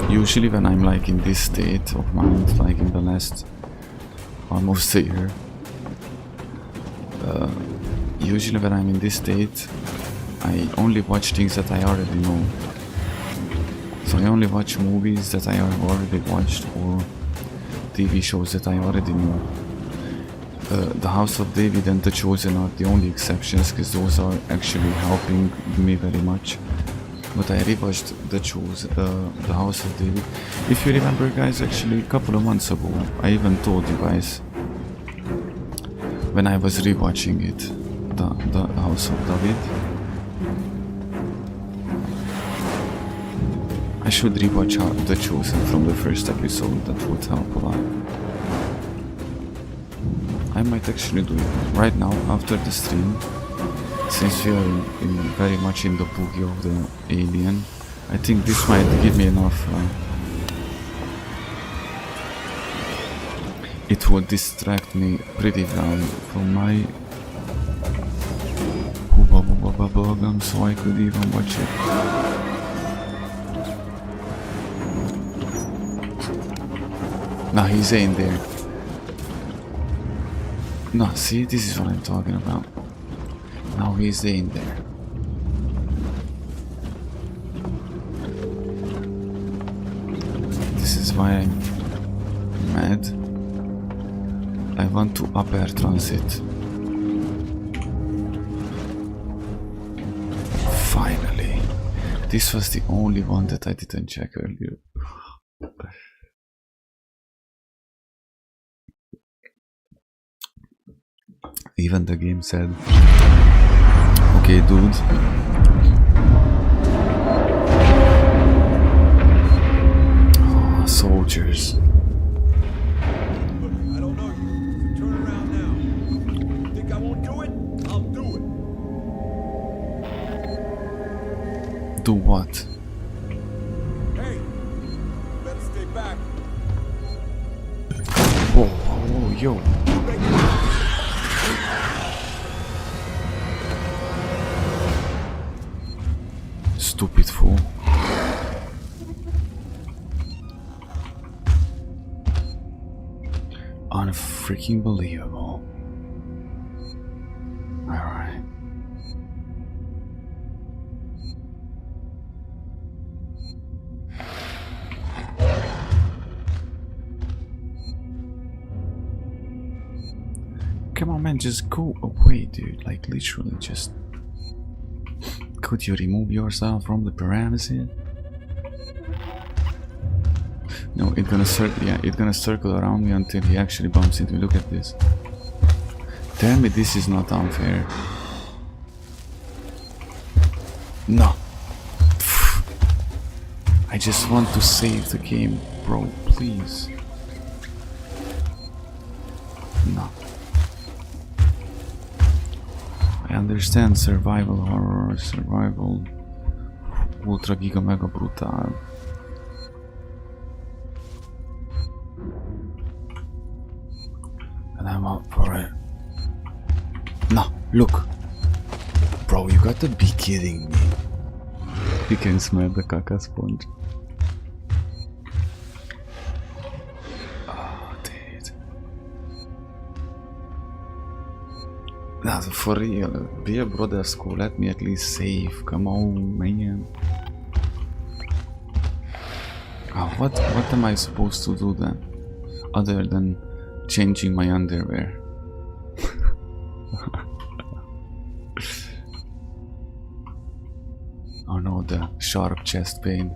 Usually when I'm like in this state of mind, like in the last almost a year, usually when I'm in this state, I only watch things that I already know. So I only watch movies that I have already watched, or TV shows that I already know. The House of David and The Chosen are the only exceptions, because those are actually helping me very much. But I rewatched The House of David. If you remember, guys, actually a couple of months ago, I even told you guys, when I was rewatching it, the House of David, I should rewatch The Chosen from the first episode. That would help a lot. I might actually do it right now after the stream, since we are very much in the boogie of the alien. I think this might give me enough. It would distract me pretty well from my hubba bubba bubblegum, so I could even watch it. Now he's in there. No, see, this is what I'm talking about. Now he's in there. This is why I'm mad. I want to up air transit. Finally. This was the only one that I didn't check earlier. Even the game said, okay, dude. Oh, soldiers. Look, I don't know you. Turn around now. Think I won't do it? I'll do it. Do what? Hey, better stay back. Whoa, whoa, yo. Stupid fool. Unfreaking believable. Alright. Come on, man, just go away, dude. Like, literally, just... Could you remove yourself from the parameter? No, it's gonna circle. Yeah, it's gonna circle around me until he actually bumps into me. Look at this. Tell me this is not unfair. No. I just want to save the game, bro. Please. No. I understand survival horror, survival ultra giga mega brutal. And I'm up for it. No, look. Bro, you gotta be kidding me. You can smell the caca sponge. Oh, dude. Now, for real, be a brother school, let me at least save. Come on, man. Oh, what am I supposed to do then? Other than changing my underwear. Oh no, the sharp chest pain.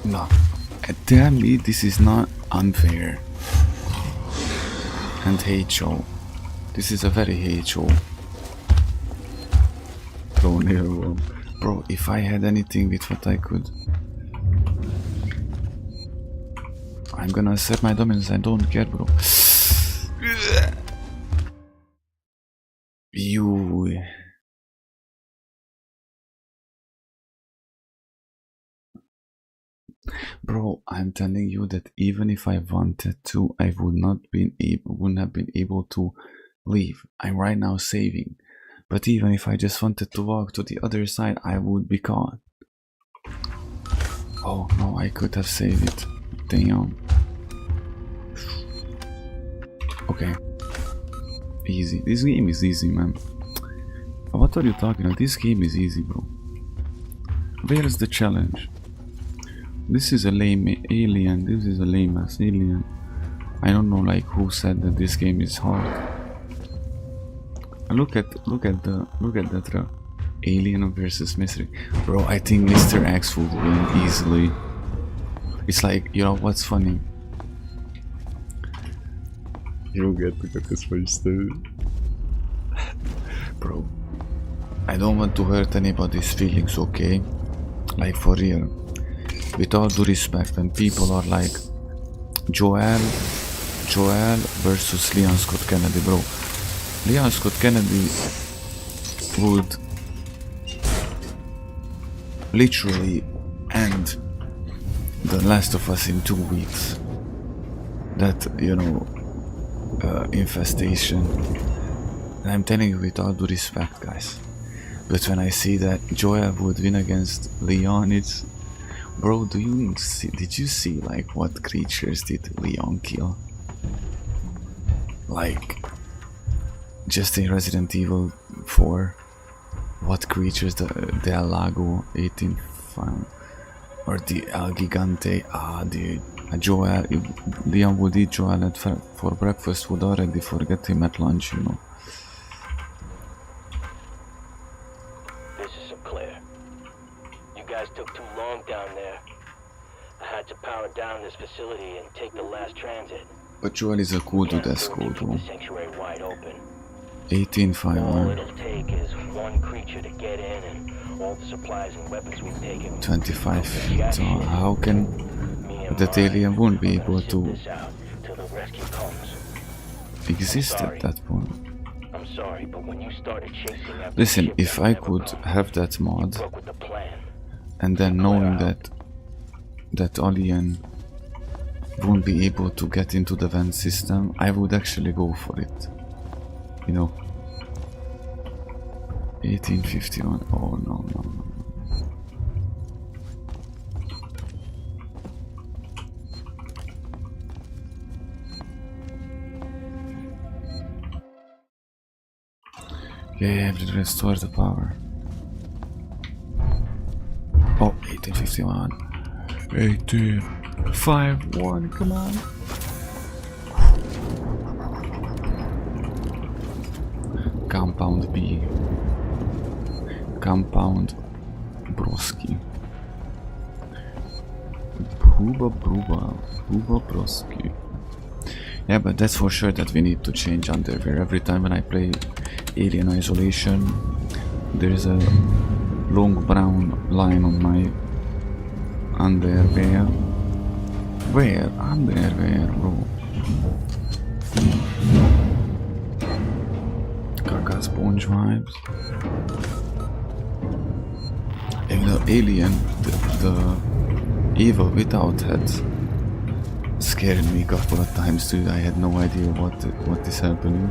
No, tell me this is not unfair. And hate show. This is a very hate show. Bro, if I had anything with what I could, I'm gonna assert my dominance. I don't care, bro. You. Bro, I'm telling you that even if I wanted to, I wouldn't have been able to leave. I'm right now saving. But even if I just wanted to walk to the other side, I would be caught. Oh no, I could have saved it. Damn. Okay. Easy. This game is easy, man. What are you talking about? This game is easy, bro. Where is the challenge? This is a lame alien. This is a lame ass alien. I don't know like who said that this game is hard. Look at that alien versus mystery. Bro, I think Mr. X would win easily. It's like, you know what's funny? You get to get this first bro, I don't want to hurt anybody's feelings, okay? Like for real. With all due respect, when people are like Joel versus Leon Scott Kennedy, bro. Leon Scott Kennedy would literally end The Last of Us in 2 weeks. That, you know, infestation. And I'm telling you with all due respect, guys. But when I see that Joel would win against Leon, it's... Bro, did you see like what creatures did Leon kill? Like, just in Resident Evil 4, what creatures the Lago 18 found, or the El Gigante, dude. Joel, if Leon would eat Joel for breakfast, would already forget him at lunch, you know. This is Sinclair. You guys took too long down there. I had to power down this facility and take the last transit. But Joel is a cool dude, that's cool too. Sanctuary wide open. 1851. All it'll take is one creature to get in and all the supplies and weapons we've taken. 25 feet. So how can that alien won't be able to exist at that point? I'm sorry, but when you started chasing after Listen, if I could have that mod, and then knowing that that alien won't be able to get into the vent system, I would actually go for it. You know. 1851. Oh no. Yeah, I have to restore the power. Oh, 1851. 1851, come on. Compound B. Compound Broski. Booba Broski. Yeah, but that's for sure that we need to change underwear. Every time when I play Alien Isolation, there is a long brown line on my underwear. Where? Underwear, bro. Caca sponge vibes. And the alien, the evil without head, scared me a couple of times too. I had no idea what is happening.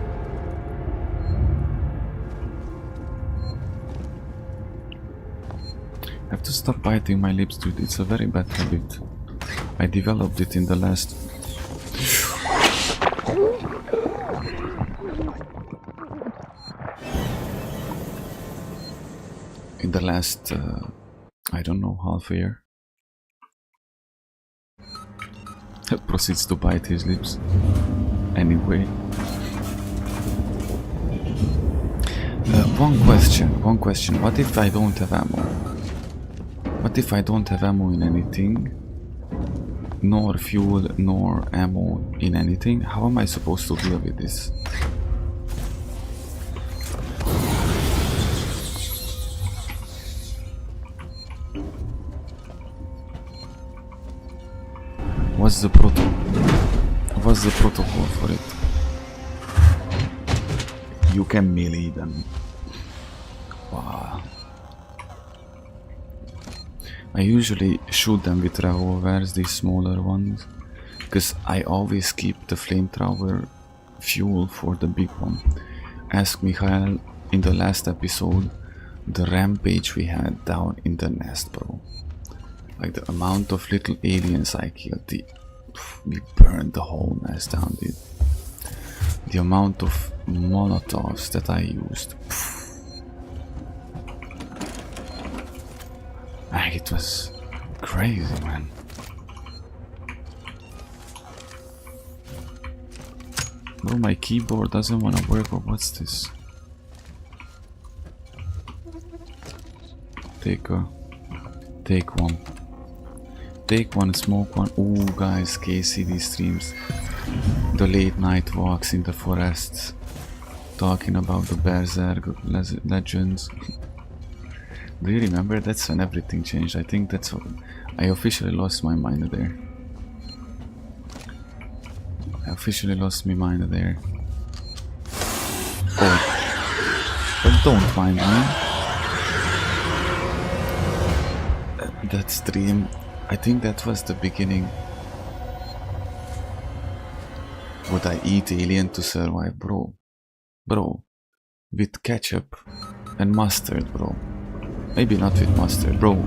I have to stop biting my lips, dude. It's a very bad habit. I developed it in the last... I don't know, half a year. Proceeds to bite his lips. Anyway. One question. What if I don't have ammo? What if I don't have ammo in anything? nor fuel nor ammo in anything. How am I supposed to deal with this? What's the protocol for it? You can melee them. Wow. I usually shoot them with revolvers, these smaller ones, because I always keep the flamethrower fuel for the big one. Ask Mikhail in the last episode the rampage we had down in the nest, bro. Like the amount of little aliens I killed, we burned the whole nest down, dude. The amount of Molotovs that I used. It was crazy, man. Bro, my keyboard doesn't want to work, or what's this? Take one. Take one, smoke one. Ooh, guys, KCD streams. The late night walks in the forests. Talking about the Berserk legends. Do you remember? That's when everything changed. I think that's what I officially lost my mind there. I officially lost my mind there. Oh, but don't mind me. That stream, I think that was the beginning. Would I eat alien to survive, bro? Bro, with ketchup and mustard, bro. Maybe not with mustard, bro.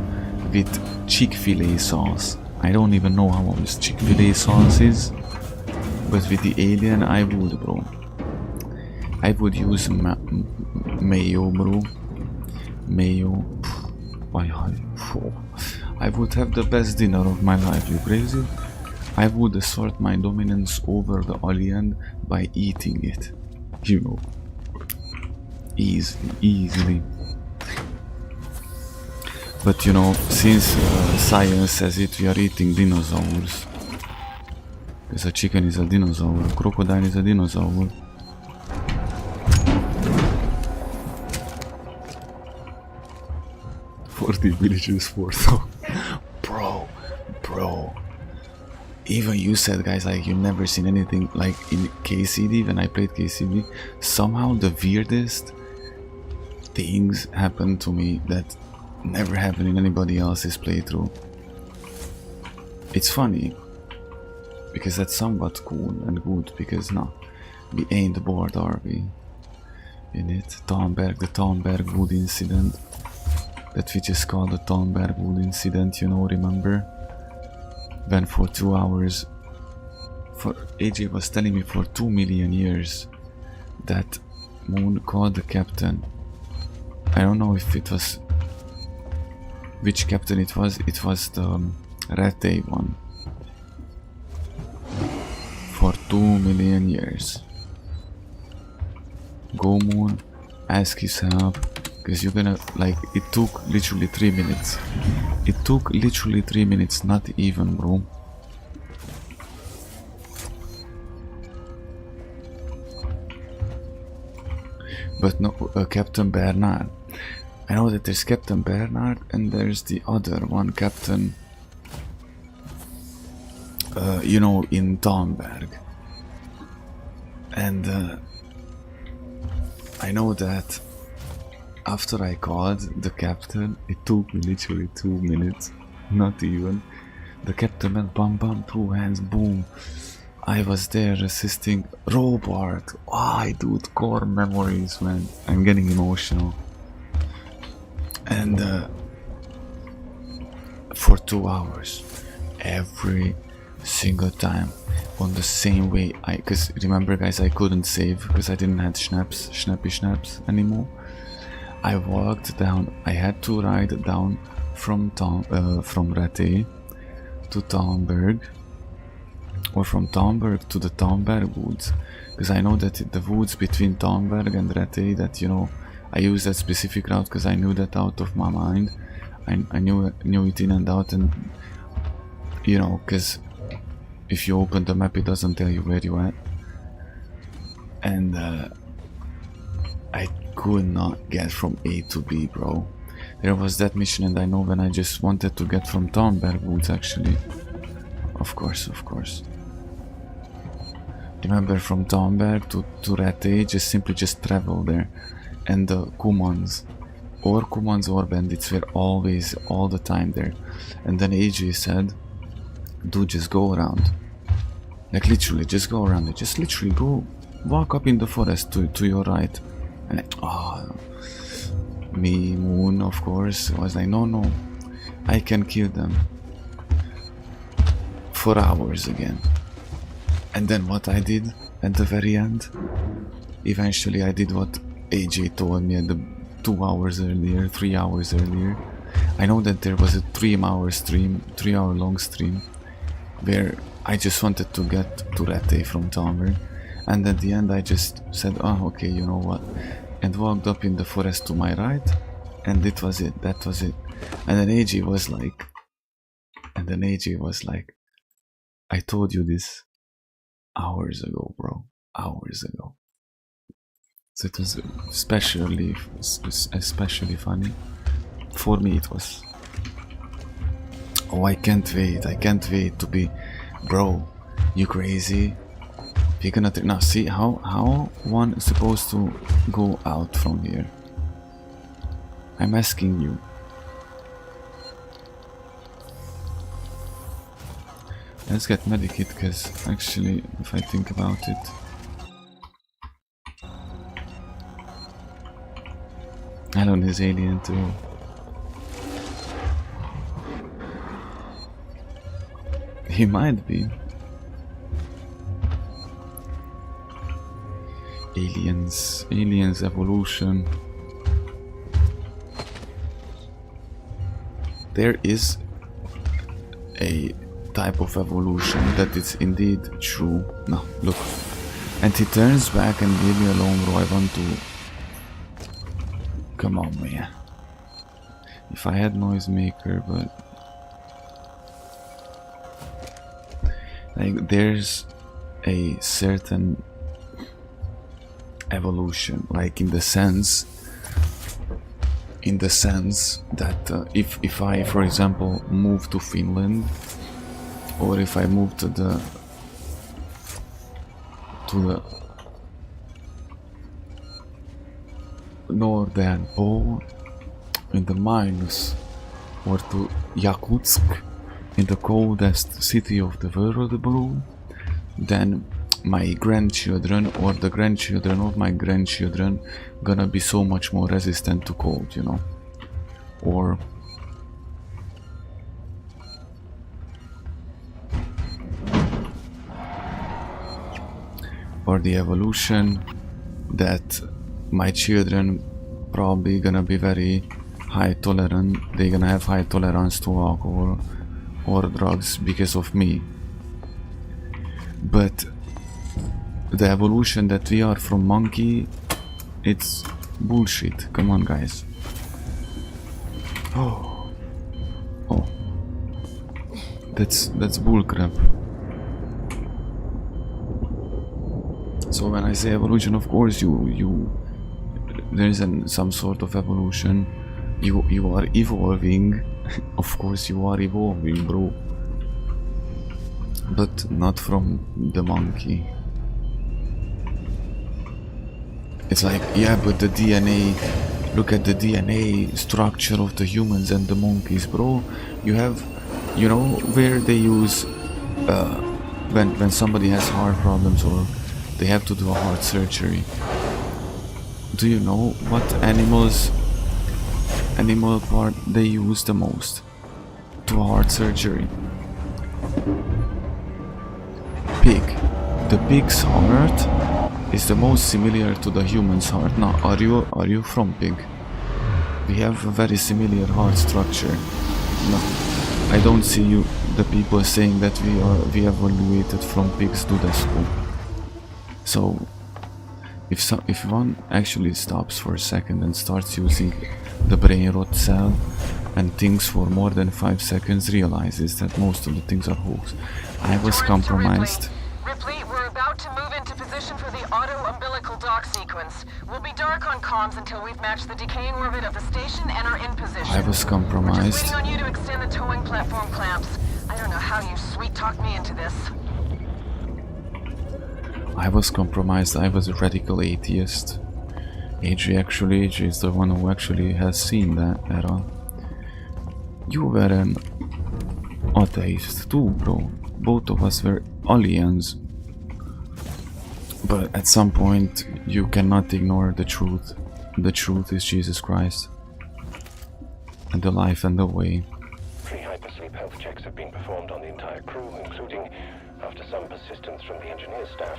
With Chick-fil-A sauce. I don't even know how much Chick-fil-A sauce is. But with the alien, I would, bro. I would use mayo, bro. Mayo. I would have the best dinner of my life, you crazy? I would assert my dominance over the alien by eating it. You know. Easily. But you know, since science says it, we are eating dinosaurs. Because a chicken is a dinosaur, a crocodile is a dinosaur. "40 villages for so." Bro. Even you said, guys, like you've never seen anything like in KCD. When I played KCD, somehow the weirdest things happened to me that never happened in anybody else's playthrough. It's funny because that's somewhat cool and good, because no, we ain't bored, are we? In it, the Thornberg Wood incident that we just called the Thornberg Wood incident, you know, remember? When for 2 hours, AJ was telling me for 2 million years that Moon called the captain. I don't know if it was which captain it was the Rete one. For 2 million years. Go Moon, ask his help, because you're gonna, like, it took literally 3 minutes. It took literally 3 minutes, not even, bro. But no, Captain Bernard. I know that there's Captain Bernard and there's the other one, Captain, you know, in Thornberg. And I know that after I called the captain, it took me literally 2 minutes, not even. The captain went bam bam, 2 hands, boom. I was there assisting Robert. Dude, core memories, man. I'm getting emotional. And for 2 hours, every single time, on the same way. Because remember, guys, I couldn't save because I didn't have snappy snaps anymore. I walked down. I had to ride down from Rete to Thornberg, or from Thornberg to the Thornberg woods, because I know that the woods between Thornberg and Rete, that, you know, I used that specific route because I knew that out of my mind. I knew it in and out, and you know, because if you open the map, it doesn't tell you where you at. And I could not get from A to B, bro. There was that mission, and I know when I just wanted to get from Thornberg Woods, actually. Of course. Remember, from Thornberg to Rete, just travel there. And the Kumans or bandits were always, all the time there. And then AJ said, dude, just go around. Like literally, just go around it. Just literally go, walk up in the forest to your right. And me, Moon, of course, was like, no, I can kill them. For hours again. And then what I did at the very end, eventually I did what AJ told me at the 2 hours earlier, 3 hours earlier. I know that there was a 3-hour long stream, where I just wanted to get to Rete from Tomer, and at the end I just said, oh, okay, you know what, and walked up in the forest to my right, and that was it. And then AJ was like, I told you this hours ago, bro, hours ago. So it was especially funny. For me it was. Oh, I can't wait to be, bro, you crazy? We're gonna now see how one is supposed to go out from here. I'm asking you. Let's get medikit, because actually, if I think about it, Alan is alien too. He might be. Aliens evolution. There is a type of evolution that is indeed true. No, look. And he turns back and leave me alone, bro. I want to... Come on, man. If I had noisemaker, but... Like, there's a certain evolution, like in the sense that if I, for example, move to Finland, or if I move to the northern pole in the minus, or to Yakutsk in the coldest city of the world, bro, then my grandchildren or the grandchildren of my grandchildren gonna be so much more resistant to cold, you know. Or the evolution that my children probably gonna be very high tolerant, they're gonna have high tolerance to alcohol or drugs because of me. But the evolution that we are from monkey, it's bullshit. Come on, guys. Oh, that's bullcrap. So when I say evolution, of course there is some sort of evolution. You are evolving. Of course you are evolving, bro. But not from the monkey. It's like, yeah, but the DNA, look at the DNA structure of the humans and the monkeys, bro. You have, you know, where they use, when somebody has heart problems or they have to do a heart surgery. Do you know what animal part they use the most to a heart surgery? Pig. The pig's heart is the most similar to the human's heart. Now, are you from pig? We have a very similar heart structure. No, I don't see you, the people saying that we evaluated from pigs to the school. So, if one actually stops for a second and starts using the brain rot cell and thinks for more than 5 seconds realizes that most of the things are hoax. I was compromised. Ripley, we're about to move into position for the auto-umbilical dock sequence. We'll be dark on comms until we've matched the decaying orbit of the station and are in position. I was We're just compromised. waiting on you to extend the towing platform clamps. I don't know how you sweet-talked me into this. I was compromised. I was a radical atheist. AJ is the one who actually has seen that era. You were an atheist too, bro. Both of us were aliens. But at some point, you cannot ignore the truth. The truth is Jesus Christ. And the life and the way. Pre-hypersleep health checks have been performed on the entire crew, including, after some persistence from the engineer staff,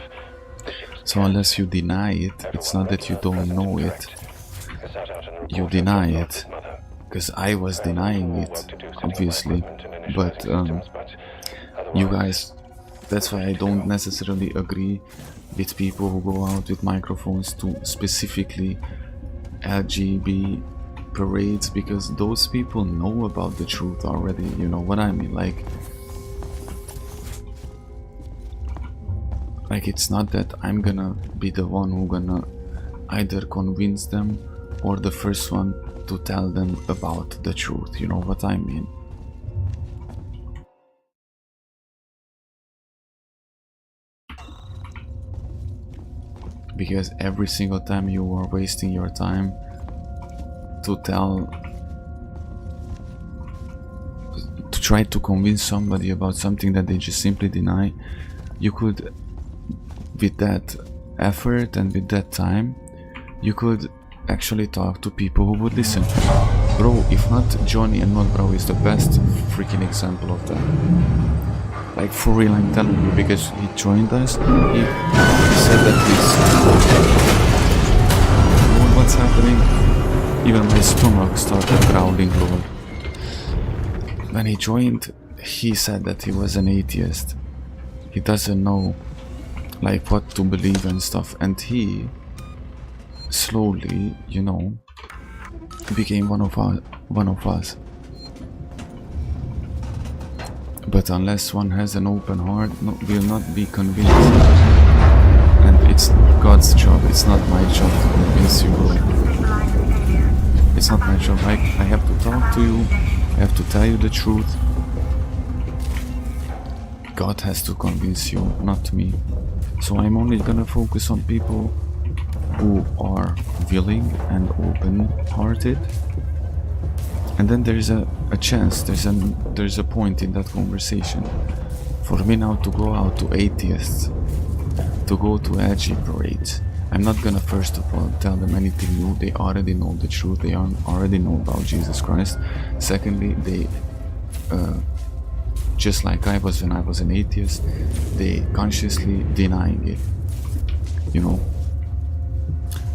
the ship's So unless you deny it, it's not that you don't know it. You deny it. Because I was denying it, obviously. But you guys, that's why I don't necessarily agree with people who go out with microphones to specifically LGB parades, because those people know about the truth already, you know what I mean? Like it's not that I'm gonna be the one who gonna either convince them or the first one to tell them about the truth, you know what I mean? Because every single time you are wasting your time to try to convince somebody about something that they just simply deny, you could, with that effort and with that time, you could actually talk to people who would listen. Bro, if not Johnny and not Bro is the best freaking example of that. Like for real, I'm telling you, because he joined us, he said that what's happening? Even my stomach started growling, lol. When he joined, he said that he was an atheist. He doesn't know like what to believe and stuff, and he slowly, you know, became one of us. But unless one has an open heart, will not be convinced. And it's God's job, it's not my job to convince you. It's not my job. I have to talk to you, I have to tell you the truth. God has to convince you, not me. So I'm only gonna focus on people who are willing and open-hearted. And then there's a chance, there's a point in that conversation for me now to go out to atheists, to go to LG parades. I'm not gonna first of all tell them anything new. They already know the truth, they already know about Jesus Christ. Secondly, they just like I was when I was an atheist, they consciously denying it, you know.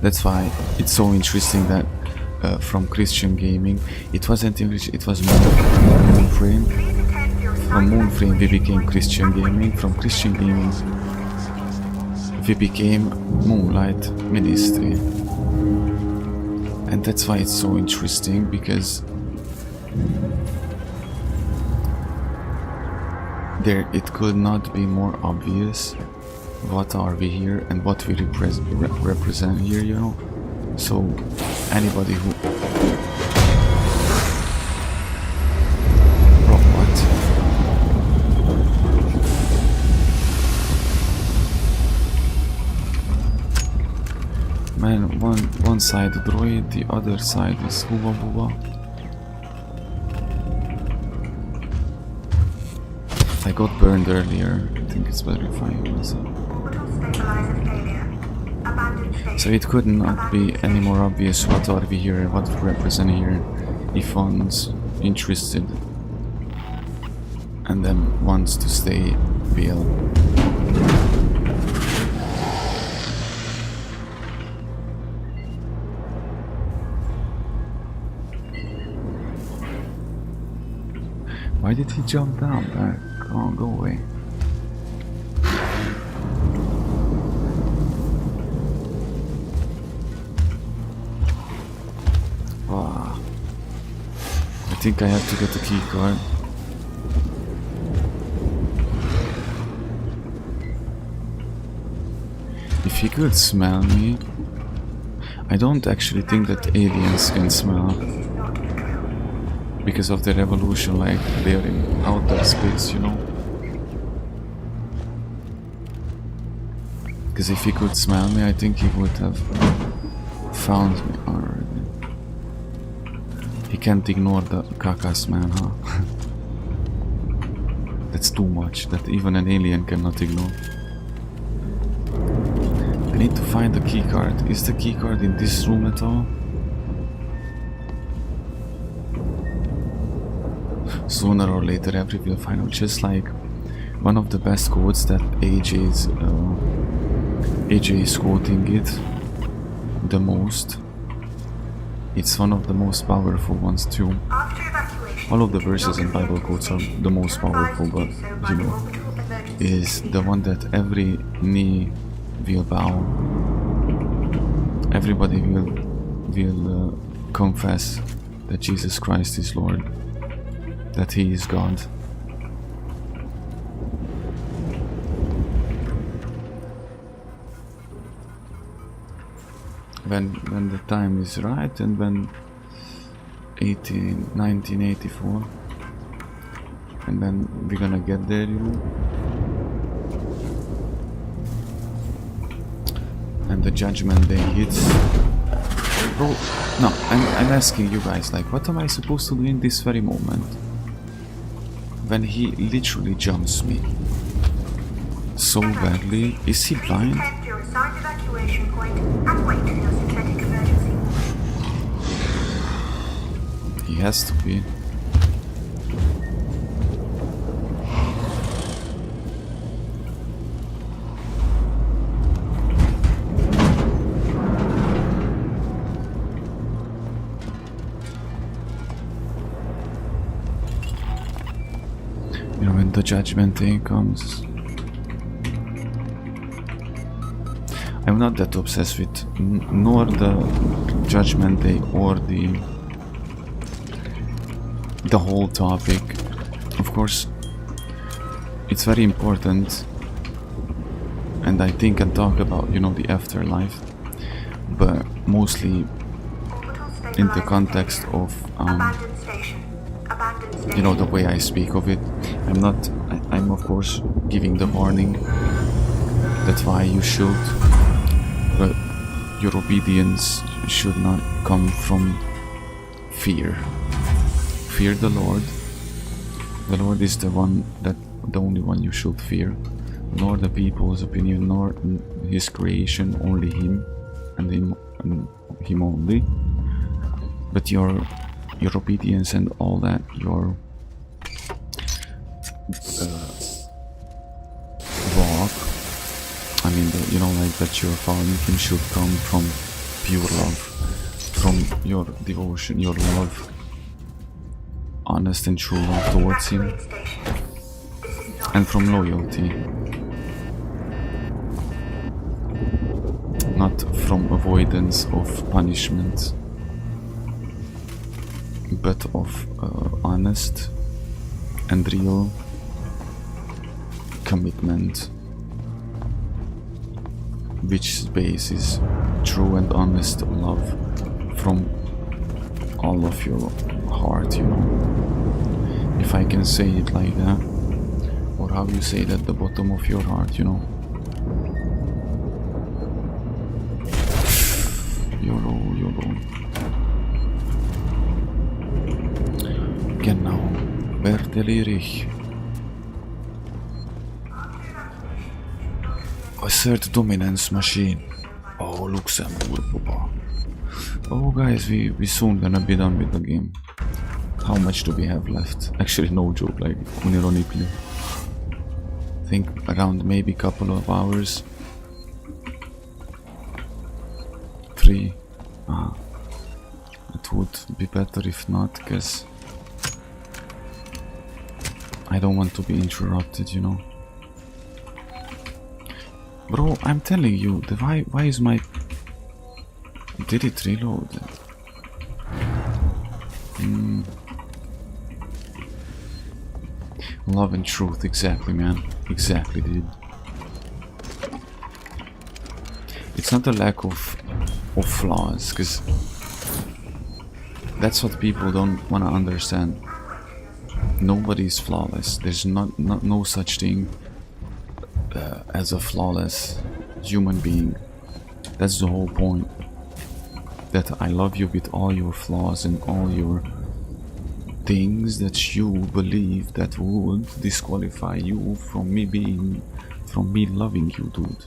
That's why it's so interesting that from Christian gaming, it wasn't English, it was moonframe. From moonframe we became Christian gaming, from Christian gaming we became Moonlight Ministry. And that's why it's so interesting, because it could not be more obvious what are we here and what we represent here, you know. So anybody who bro, what? Man, one side droid, the other side is hooba booba. I got burned earlier. I think it's better if I use it. So it could not be any more obvious what are we here and what we represent here if one's interested and then wants to stay real. Why did he jump down back? Come on, go away. think I have to get the key card. If he could smell me... I don't actually think that aliens can smell. Because of their evolution, like they're in outer space, you know? Because if he could smell me, I think he would have found me already. He can't ignore the caca smell, huh? That's too much, that even an alien cannot ignore. I need to find the key card. Is the key card in this room at all? Sooner or later every will find out. Just like one of the best quotes that AJ is quoting it the most. It's one of the most powerful ones too. All of the verses and Bible quotes are the most powerful, but you know, is the one that every knee will bow. Everybody will confess that Jesus Christ is Lord, that He is God. When the time is right, and when 1984, and then we're gonna get there, you know. And the judgment day hits. Bro, no, I'm asking you guys, like, what am I supposed to do in this very moment? When he literally jumps me so badly. Is he blind? He has to be. You know, when the judgment day comes, I'm not that obsessed with nor the judgment day or the whole topic. Of course, it's very important, and I think and talk about, you know, the afterlife, but mostly in the context of you know, the way I speak of it. I'm of course giving the warning that's why you should, but your obedience should not come from fear. Fear the Lord. The Lord is the only one you should fear, nor the people's opinion, nor His creation, only Him and Him only. But your obedience and all that, your walk, I mean, you know, like that you're following Him should come from pure love, from your devotion, your love, honest and true love towards Him, and from loyalty, not from avoidance of punishment, but of honest and real commitment, which bases true and honest love from all of your heart, you know, if I can say it like that, or how you say it, at the bottom of your heart, you know. YOLO. Genau, Bertelirich. Assert dominance machine. Oh, Luxembourg, Papa. Oh, guys, we soon gonna be done with the game. How much do we have left? Actually, no joke, like, unironically. I think around maybe couple of hours. 3. It would be better if not, because I don't want to be interrupted, you know. Bro, I'm telling you, why is my... Did it reload? Love and truth, exactly, man. Exactly, dude. It's not a lack of flaws, because that's what people don't want to understand. Nobody's flawless. There's no such thing as a flawless human being. That's the whole point. That I love you with all your flaws and all your things that you believe that would disqualify you from me loving you, dude.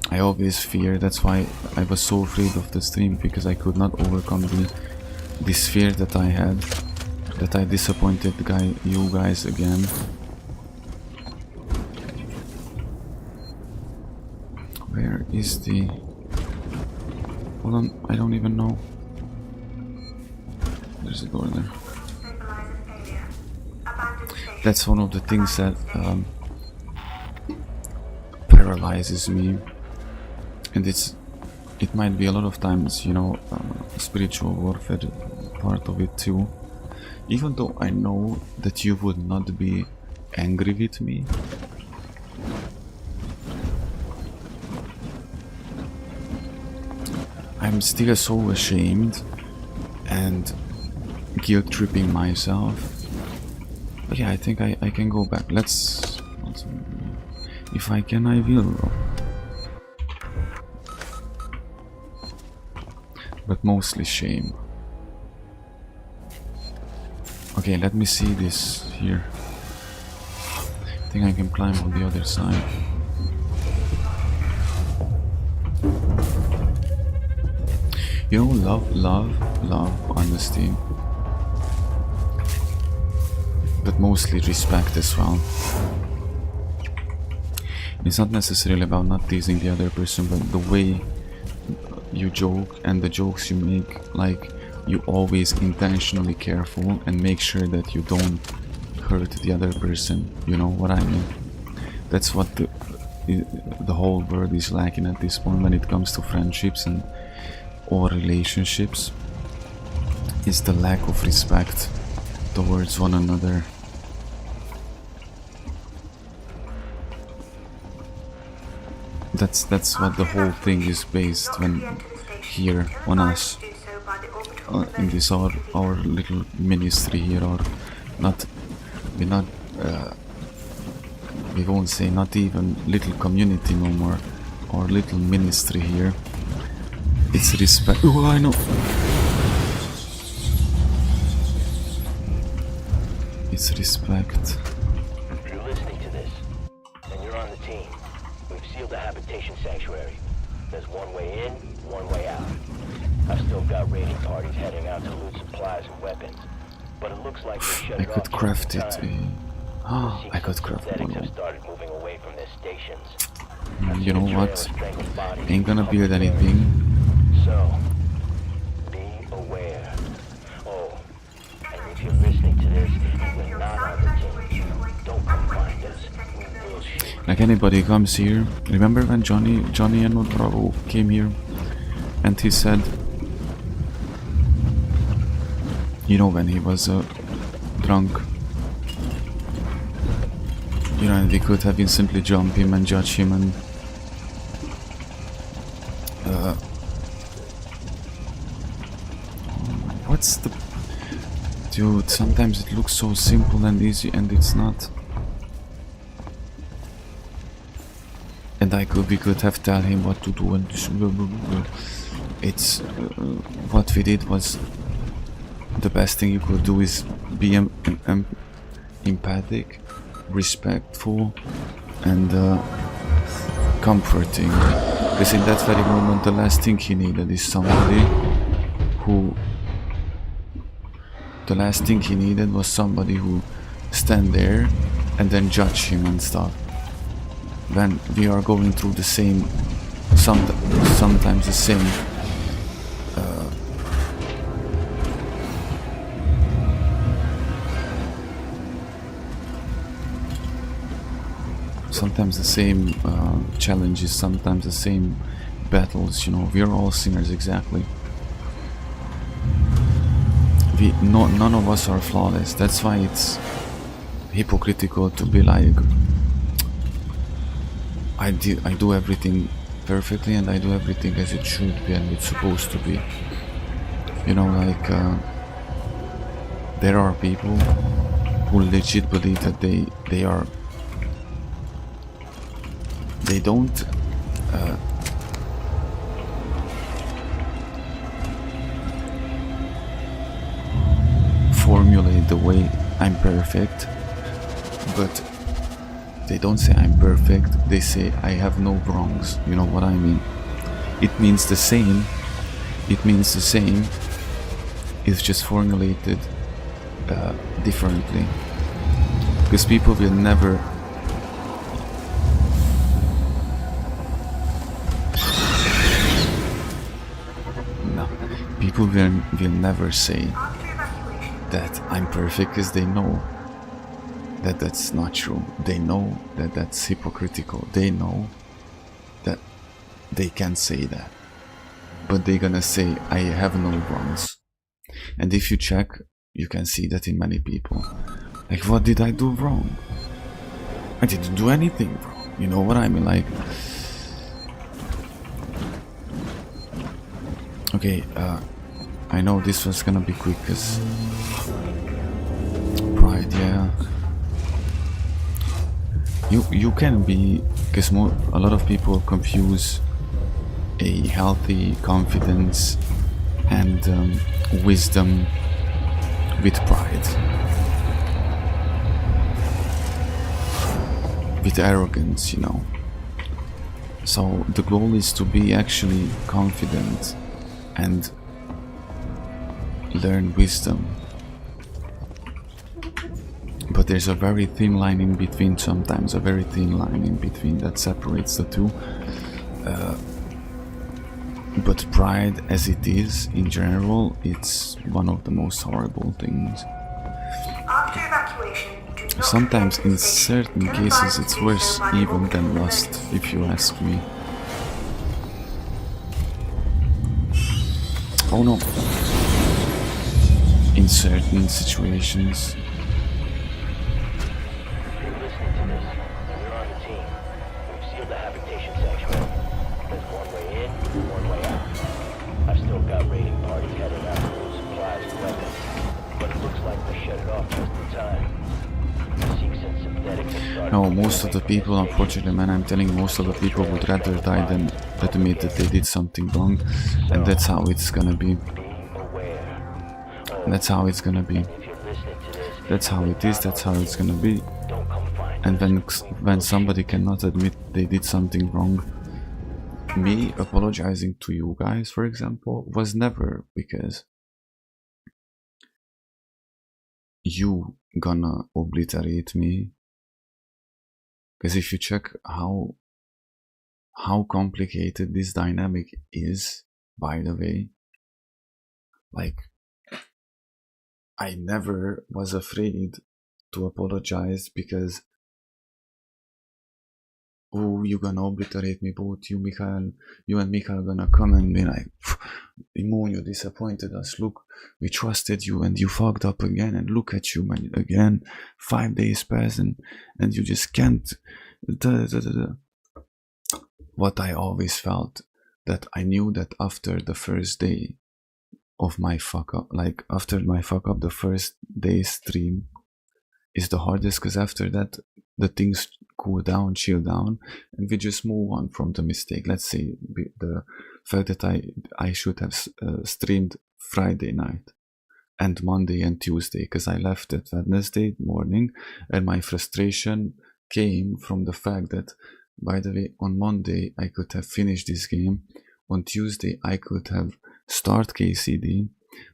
I always fear, that's why I was so afraid of the stream, because I could not overcome this fear that I had, that I disappointed you guys again. Where is the... Hold on, I don't even know. There's a door there. That's one of the things that paralyzes me. And it might be a lot of times, you know, spiritual warfare part of it too. Even though I know that you would not be angry with me, I'm still so ashamed and guilt tripping myself. But yeah, I think I can go back. Let's... If I can, I will. But mostly shame. Okay, let me see this here. I think I can climb on the other side. You know, love, honesty. But mostly respect as well. It's not necessarily about not teasing the other person, but the way you joke and the jokes you make, like you always intentionally careful and make sure that you don't hurt the other person, you know what I mean? That's what the whole world is lacking at this point when it comes to friendships and or relationships, is the lack of respect towards one another. That's what the whole thing is based when here on us in this our little ministry here, or not, we won't say not even little community no more, or little ministry here. It's respect. Oh, I know. It's respect. If you're listening to this, and you're on the team, we've sealed the habitation sanctuary. There's one way in, one way out. I've still got raiding parties heading out to loot supplies and weapons, but it looks like they shut I it could off craft just it. in time. I could craft Synthetics have one. started moving away from their stations. You know what? Ain't gonna build anything. So, be aware. Oh, and if you're listening to this and you're not on the team, don't come find us. We will shoot. Like anybody comes here. Remember when Johnny and Bravo came here and he said, you know, when he was drunk, you know, and we could have instantly jump him and judge him and what's the... Dude, sometimes it looks so simple and easy and it's not. And we could have tell him what to do and this, it's what we did was the best thing you could do is be empathic, respectful and comforting, because in that very moment the last thing he needed is somebody who... The last thing he needed was somebody who stand there and then judge him and stuff. When we are going through the same, sometimes the same challenges, sometimes the same battles, you know, we're all sinners, exactly. none of us are flawless. That's why it's hypocritical to be like, I do everything perfectly and I do everything as it should be and it's supposed to be. You know, like there are people who legit believe that they don't formulate the way I'm perfect, but they don't say I'm perfect, they say I have no wrongs. You know what I mean? It means the same. It's just formulated differently, because people will never will never say that I'm perfect, because they know that that's not true. They know that that's hypocritical. They know that they can't say that, but they're gonna say I have no wrongs. And if you check, you can see that in many people. Like, what did I do wrong? I didn't do anything wrong. You know what I mean? Like, okay, I know this was gonna be quick, cause pride, yeah. You can be, because a lot of people confuse a healthy confidence and wisdom with pride, with arrogance, you know. So the goal is to be actually confident and learn wisdom, but there's a very thin line in between, sometimes a very thin line in between that separates the two. But pride, as it is in general, it's one of the most horrible things. After evacuation, do not Sometimes enter the in station. certain Be cases advised it's to do worse so by even opening than the lust, doors. if you ask me. Oh no. In certain situations. If you're listening to this, and you're on the team, we've sealed the habitation sanctuary. There's one way in, one way out. I've still got raiding parties heading out to loot supplies and weapons, but it looks like we shut it off just in time. Sikhs and synthetics have started No, moving most of away the from people, station. unfortunately, man, I'm telling you, most of the people would rather die than admit that they did something wrong, and that's how it's gonna be. Be aware. Oh, That's how it's gonna be. if you're listening to this, That's how it is, that's how it's gonna be. don't come find And us. when somebody cannot admit they did something wrong, me apologizing to you guys, for example, was never because you gonna obliterate me. Because if you check how complicated this dynamic is, by the way, like, I never was afraid to apologize because, oh, you gonna obliterate me, both you, Mikhail, you and Mikhail gonna come and be like, Imon, you disappointed us, look, we trusted you and you fucked up again, and look at you, man, again, 5 days pass and you just can't, What I always felt, that I knew that after the first day of my fuck up, like after my fuck up, the first day stream is the hardest, because after that the things cool down, chill down, and we just move on from the mistake. Let's say the fact that I should have streamed Friday night and Monday and Tuesday, because I left at Wednesday morning, and my frustration came from the fact that, by the way, on Monday I could have finished this game, on Tuesday I could have start KCD,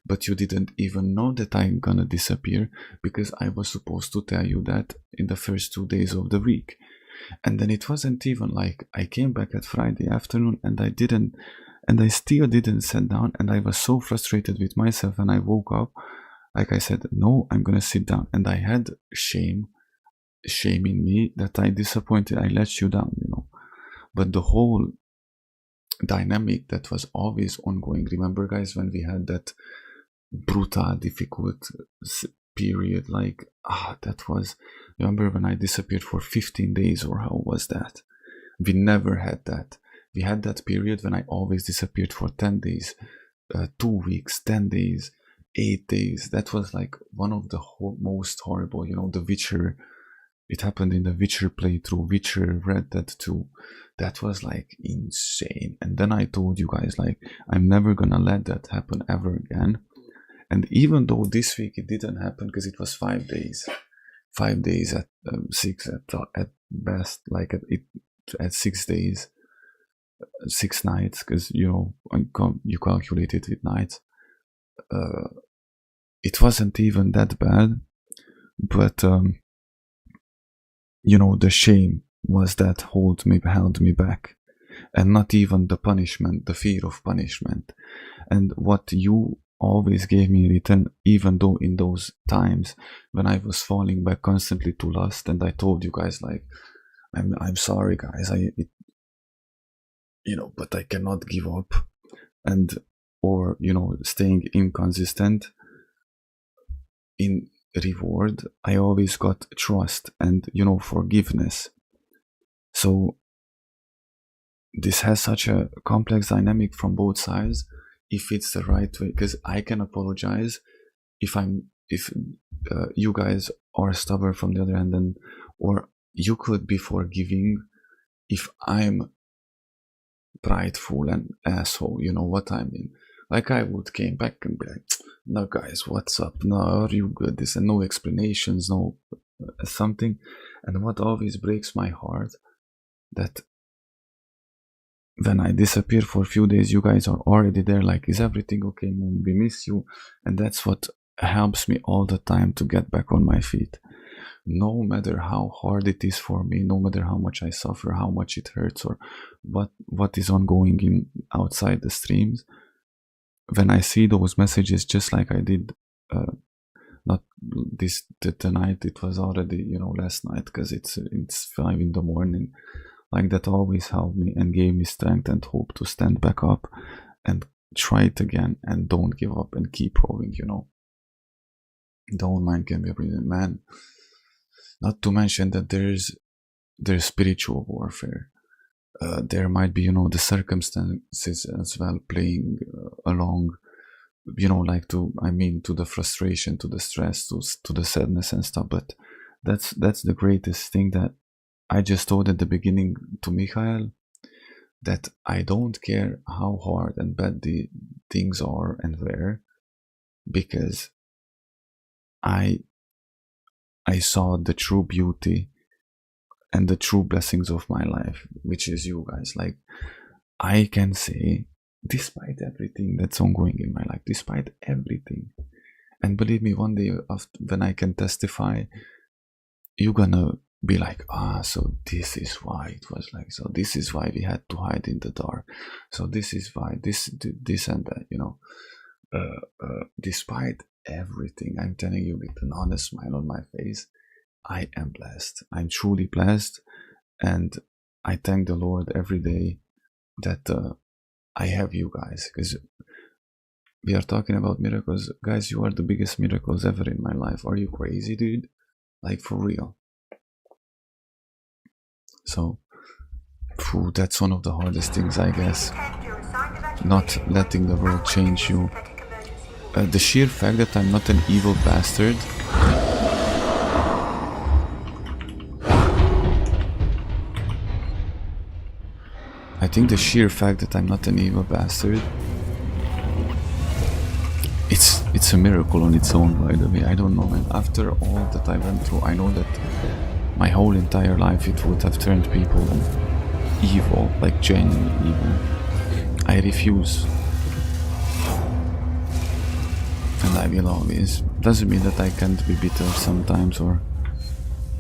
but you didn't even know that I'm gonna disappear, because I was supposed to tell you that in the first 2 days of the week. And then it wasn't even like I came back at Friday afternoon and I still didn't sit down, and I was so frustrated with myself, and I woke up, like I said, no, I'm gonna sit down, and I had shame in me that I disappointed, I let you down, you know. But the whole dynamic that was always ongoing, remember guys, when we had that brutal, difficult period. Like, that was, remember when I disappeared for 15 days, or how was that? We never had that. We had that period when I always disappeared for 10 days, 2 weeks, 10 days, 8 days. That was like one of the most horrible, you know, the Witcher. It happened in the Witcher playthrough, Witcher Red Dead 2. That was like insane. And then I told you guys, like, I'm never gonna let that happen ever again. And even though this week it didn't happen, because it was 5 days, 5 days at 6 at best, like at 6 days, 6 nights, because you know you calculate it with nights. It wasn't even that bad, but you know, the shame was that held me back, and not even the punishment, the fear of punishment. And what you always gave me in return, even though in those times when I was falling back constantly to lust, and I told you guys, like, I'm sorry guys, you know, but I cannot give up, and or you know, staying inconsistent in reward, I always got trust and, you know, forgiveness. So this has such a complex dynamic from both sides, if it's the right way, because I can apologize if you guys are stubborn from the other hand, and or you could be forgiving if I'm prideful and asshole, you know what I mean? Like, I would came back and be like, no guys, what's up? No, are you good? This, and no explanations, no something. And what always breaks my heart, that when I disappear for a few days, you guys are already there, like, is everything okay, Moon? We miss you. And that's what helps me all the time to get back on my feet. No matter how hard it is for me, no matter how much I suffer, how much it hurts, or what is ongoing in outside the streams, when I see those messages, just like I did, not this tonight, it was already, you know, last night, because it's 5 in the morning, like, that always helped me and gave me strength and hope to stand back up and try it again, and don't give up and keep going, you know. The old mind can be a brilliant man. Not to mention that there's spiritual warfare. There might be, you know, the circumstances as well playing along, you know, like to the frustration, to the stress, to the sadness and stuff. But that's the greatest thing that I just told at the beginning to Michael, that I don't care how hard and bad the things are and where, because I saw the true beauty and the true blessings of my life, which is you guys. Like, I can say, despite everything that's ongoing in my life, despite everything, and believe me, one day when I can testify, you're gonna be like, so this is why it was like, so this is why we had to hide in the dark, so this is why this and that, you know. Despite everything, I'm telling you with an honest smile on my face, I am blessed. I'm truly blessed, and I thank the Lord every day that I have you guys, because we are talking about miracles. Guys, you are the biggest miracles ever in my life. Are you crazy, dude? Like, for real. So, that's one of the hardest things, I guess. Not letting the world change you. The sheer fact that I'm not an evil bastard. I think the sheer fact that I'm not an evil bastard, it's a miracle on its own, by the way. I don't know, man. After all that I went through, I know that my whole entire life it would have turned people evil, like genuinely evil. I refuse. And I will always. Doesn't mean that I can't be bitter sometimes, or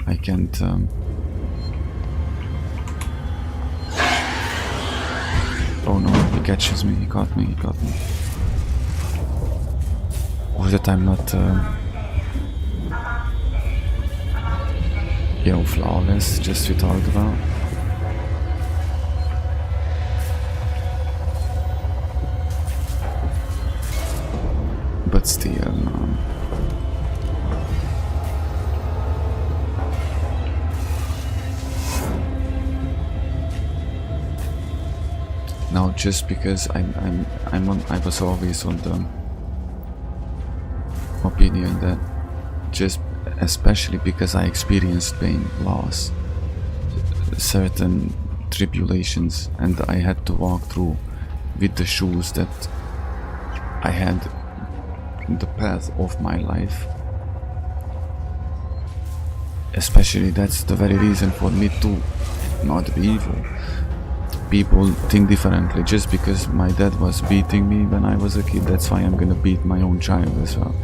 I can't oh no, he catches me, he caught me. Or that I'm not you know, flawless, just we talked about. but still, man. Now, just because I was always on the opinion that just especially because I experienced pain, loss, certain tribulations, and I had to walk through with the shoes that I had the path of my life. Especially that's the very reason for me to not be evil. People think differently. Just because my dad was beating me when I was a kid, that's why I'm gonna beat my own child as well.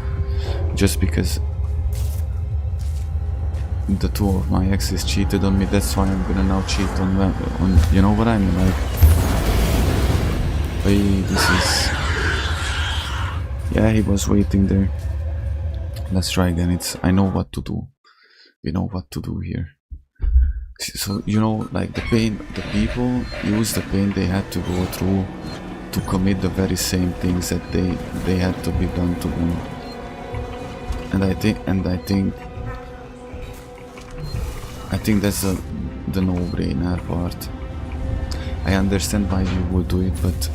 Just because the two of my exes cheated on me, that's why I'm gonna now cheat on you know what I mean? Like, hey, this is... Yeah, he was waiting there. Let's try again. I know what to do. We know what to do here. So, you know, like the pain, the people use the pain they had to go through to commit the very same things that they had to be done to them. And I think that's the no-brainer part. I understand why you would do it, but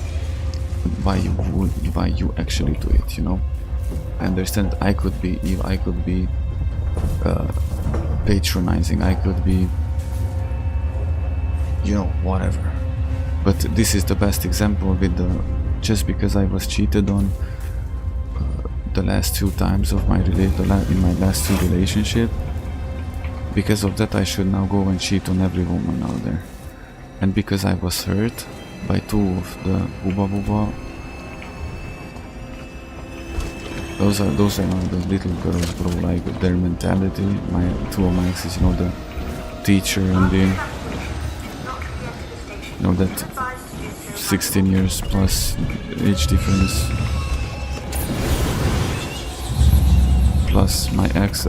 why you actually do it, you know? I understand I could be patronizing, I could be, you know, whatever. But this is the best example with just because I was cheated on the last 2 times of my in my last 2 relationship. Because of that I should now go and cheat on every woman out there. And because I was hurt by 2 of the booba, those are not the little girls, bro, like their mentality. 2 of my exes, you know, the teacher and the, you know, that 16 years plus age difference, plus my ex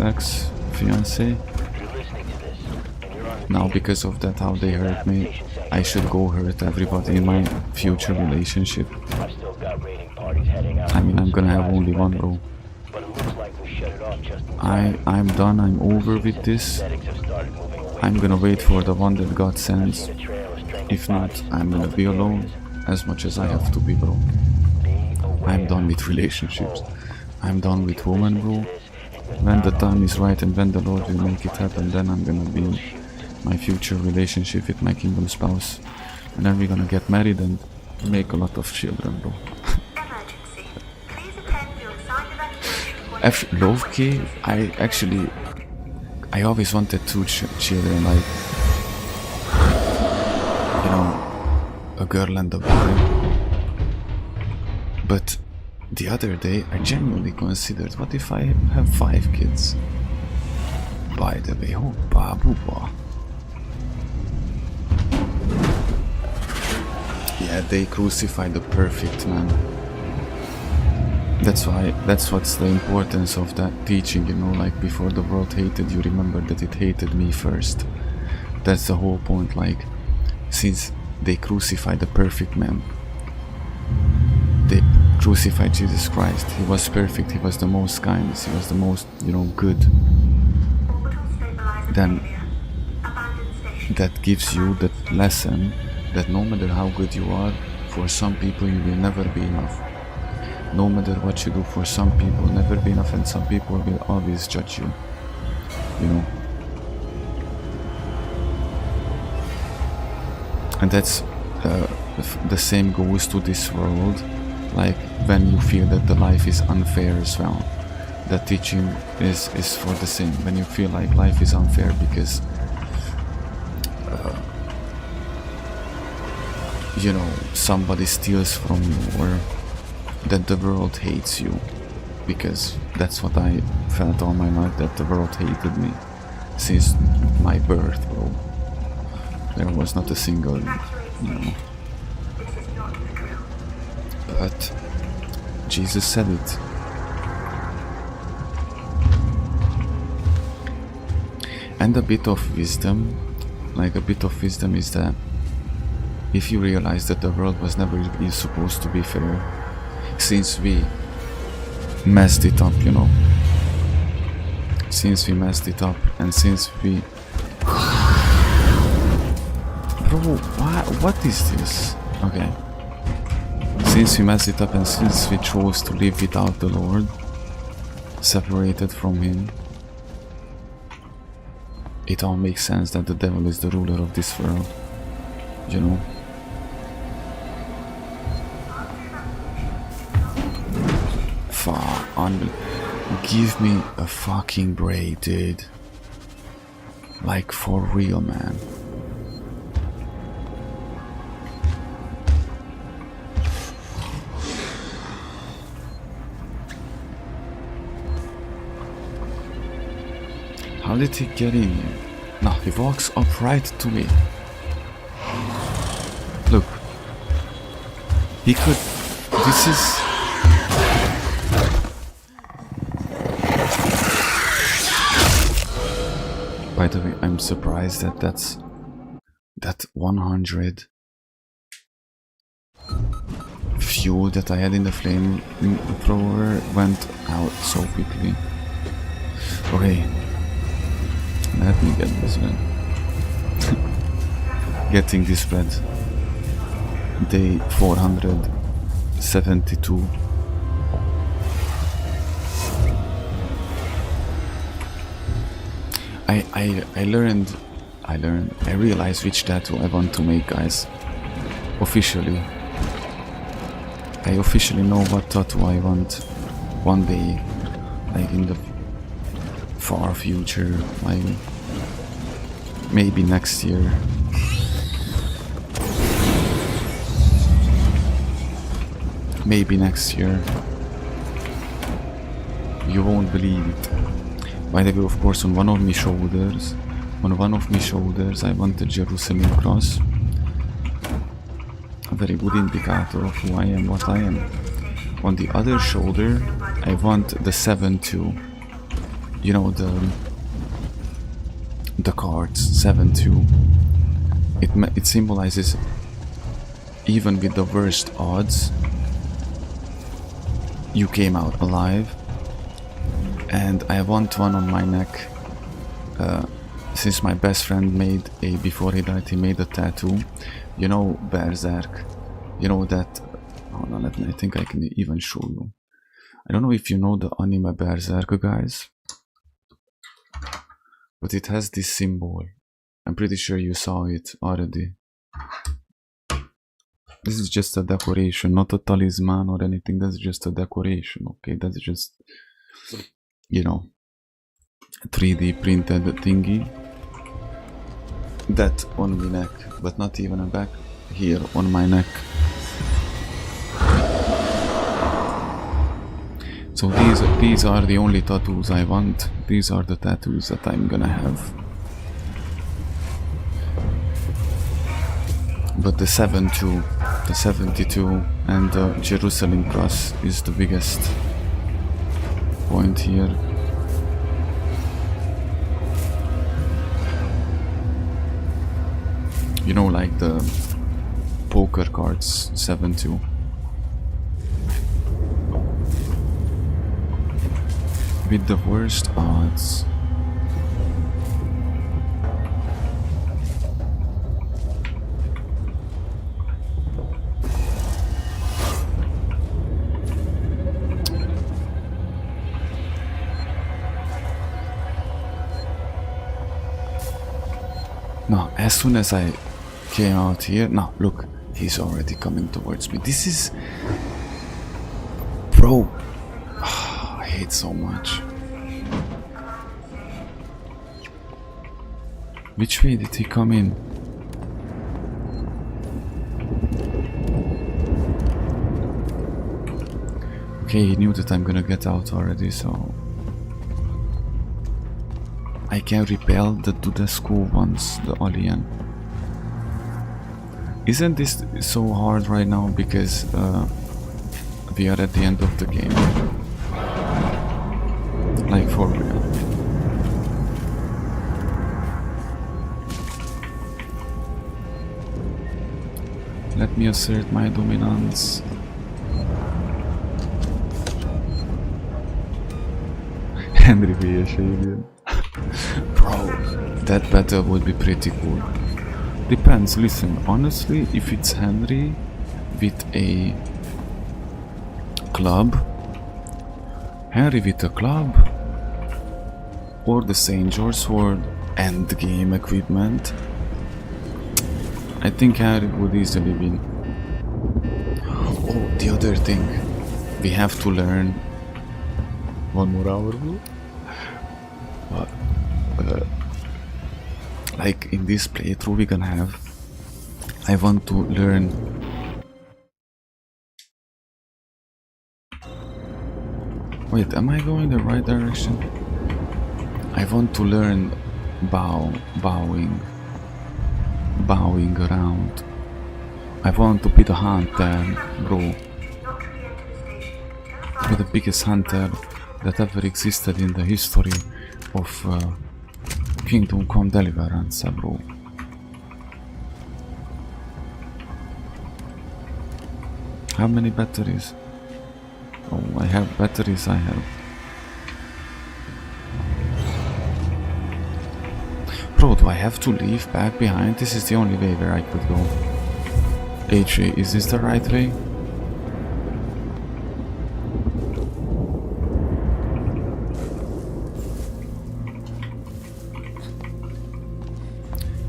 fiance. Now because of that, how they hurt me, I should go hurt everybody in my future relationship. I mean, I'm gonna have only one, bro. I'm done, I'm over with this. I'm gonna wait for the one that God sends. If not, I'm gonna be alone as much as I have to be, bro. I'm done with relationships. I'm done with women, bro. When the time is right and when the Lord will make it happen, then I'm gonna be in my future relationship with my kingdom spouse. And then we're gonna get married and make a lot of children, bro. Low-key, I always wanted 2 children, like, you know, a girl and a boy. But the other day, I genuinely considered, what if I have 5 kids? By the way, hoppa booba. Yeah, they crucified the perfect man. That's what's the importance of that teaching, you know, like before the world hated you, remember that it hated me first. That's the whole point, like, since they crucified the perfect man, they crucified Jesus Christ. He was perfect, he was the most kind, he was the most, you know, good. Then that gives you the lesson that no matter how good you are, for some people you will never be enough. No matter what you do, for some people never be enough, and some people will always judge you, you know. And that's the same goes to this world, like when you feel that the life is unfair as well. The teaching is for the same. When you feel like life is unfair because you know, somebody steals from you, or that the world hates you, because that's what I felt all my life, that the world hated me since my birth, bro. There was not a single, you know. But Jesus said it. And a bit of wisdom, is that if you realize that the world was never supposed to be fair, since we messed it up, you know. Since we messed it up, and since we... Bro, what is this? Okay. Since we messed it up and since we chose to live without the Lord, separated from Him, it all makes sense that the devil is the ruler of this world, you know. Give me a fucking break, dude. Like, for real, man. How did he get in here? No, he walks up right to me. Look. He could... This is... By the way, I'm surprised that that 100 fuel that I had in the flamethrower went out so quickly. Okay, let me get this red. Getting this red. Day 472. I realized which tattoo I want to make, guys. Officially. I officially know what tattoo I want one day, like in the far future, like maybe next year. Maybe next year. You won't believe it. By the way, of course, on one of my shoulders, I want the Jerusalem cross. A very good indicator of who I am, what I am. On the other shoulder, I want the 7-2. You know, the cards, 7-2. It symbolizes, even with the worst odds, you came out alive. And I want one on my neck, since my best friend made before he died, he made a tattoo, you know, Berserk, you know that, hold on, I think I can even show you. I don't know if you know the anime Berserk, guys, but it has this symbol. I'm pretty sure you saw it already. This is just a decoration, not a talisman or anything, that's just a decoration, okay, that's just... You know, 3D printed thingy. That on my neck, but not even a back. Here on my neck. So these are the only tattoos I want. These are the tattoos that I'm gonna have. But the 7-2, the 72, and the Jerusalem cross is the biggest point here. You know, like the poker cards, 7-2. With the worst odds. Now, as soon as I came out here, now look, he's already coming towards me. This is... Bro, I hate so much. Which way did he come in? Okay, he knew that I'm gonna get out already, so... I can repel the Dudescu ones, the alien. Isn't this so hard right now because we are at the end of the game? Like, for real. Let me assert my dominance. Henry vs. Alien. Bro, that battle would be pretty cool. Depends, listen, honestly, if it's Henry with a club, or the St. George Sword and game equipment, I think Henry would easily win. Oh, the other thing, we have to learn 1 more hour, bro. Like in this playthrough we're gonna have, I want to learn wait, am I going the right direction? I want to learn bowing around. I want to be the hunter, bro. Be the biggest hunter that ever existed in the history of Kingdom Come Deliverance, bro. How many batteries? Oh, I have batteries, I have. Bro, do I have to leave back behind? This is the only way where I could go. HA, is this the right way?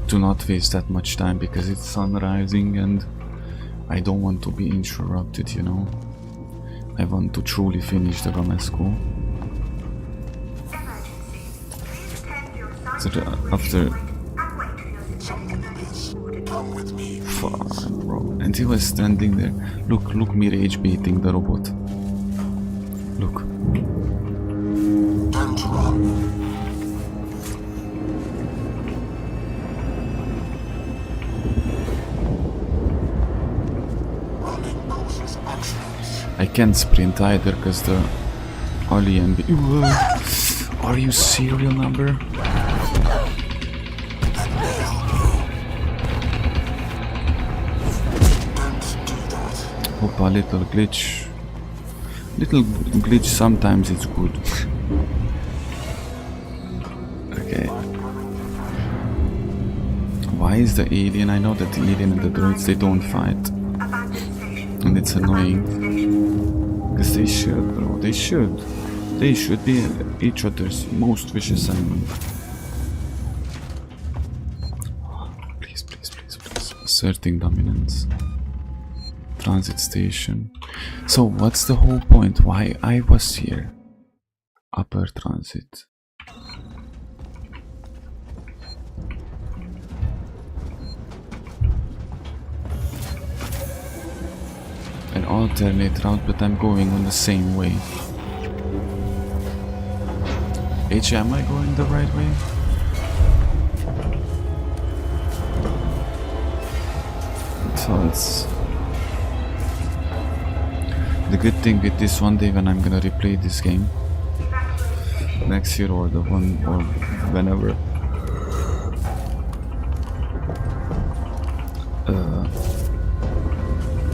Do not waste that much time because it's sun rising and I don't want to be interrupted, you know. I want to truly finish the Gamesco. So after... Fuck, bro. And he was standing there. Look me rage baiting the robot. Look. Don't run. I can't sprint either because the alien. Are you serial number? Hope a little glitch. Little glitch sometimes it's good. Okay. Why is the alien? I know that the alien and the droids, they don't fight. And it's annoying. Because they should, bro. They should. They should be each other's most vicious enemy. Please, please, please, please. Asserting dominance. Transit station. So what's the whole point? Why I was here? Upper transit. An alternate route, but I'm going on the same way. H, am I going the right way? So it's... The good thing with this one day when I'm gonna replay this game next year or the one or whenever,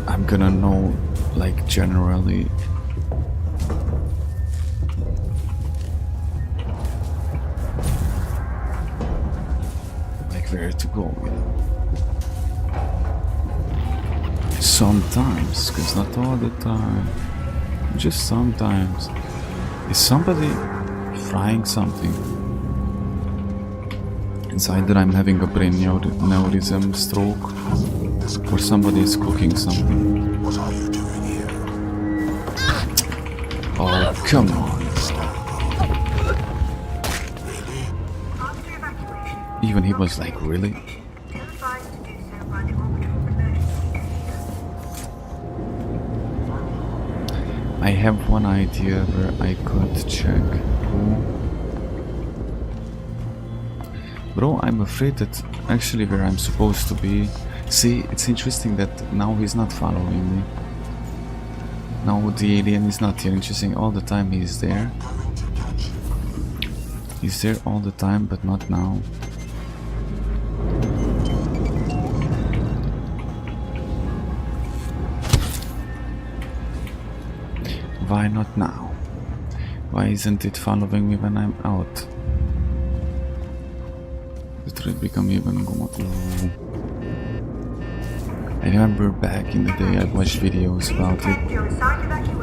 I'm gonna know like generally like where to go, you know. Sometimes, because not all the time, just sometimes. Is somebody frying something? It's either I'm having a brain neurism stroke or somebody is cooking something. What are you doing here? Oh, come on. Even he was like, really? I have one idea where I could check who... Bro, I'm afraid that actually where I'm supposed to be... See, it's interesting that now he's not following me. Now the alien is not here. Interesting, all the time he's there. He's there all the time, but not now. Why not now? Why isn't it following me when I'm out? It will become even more. I remember back in the day I watched videos about it,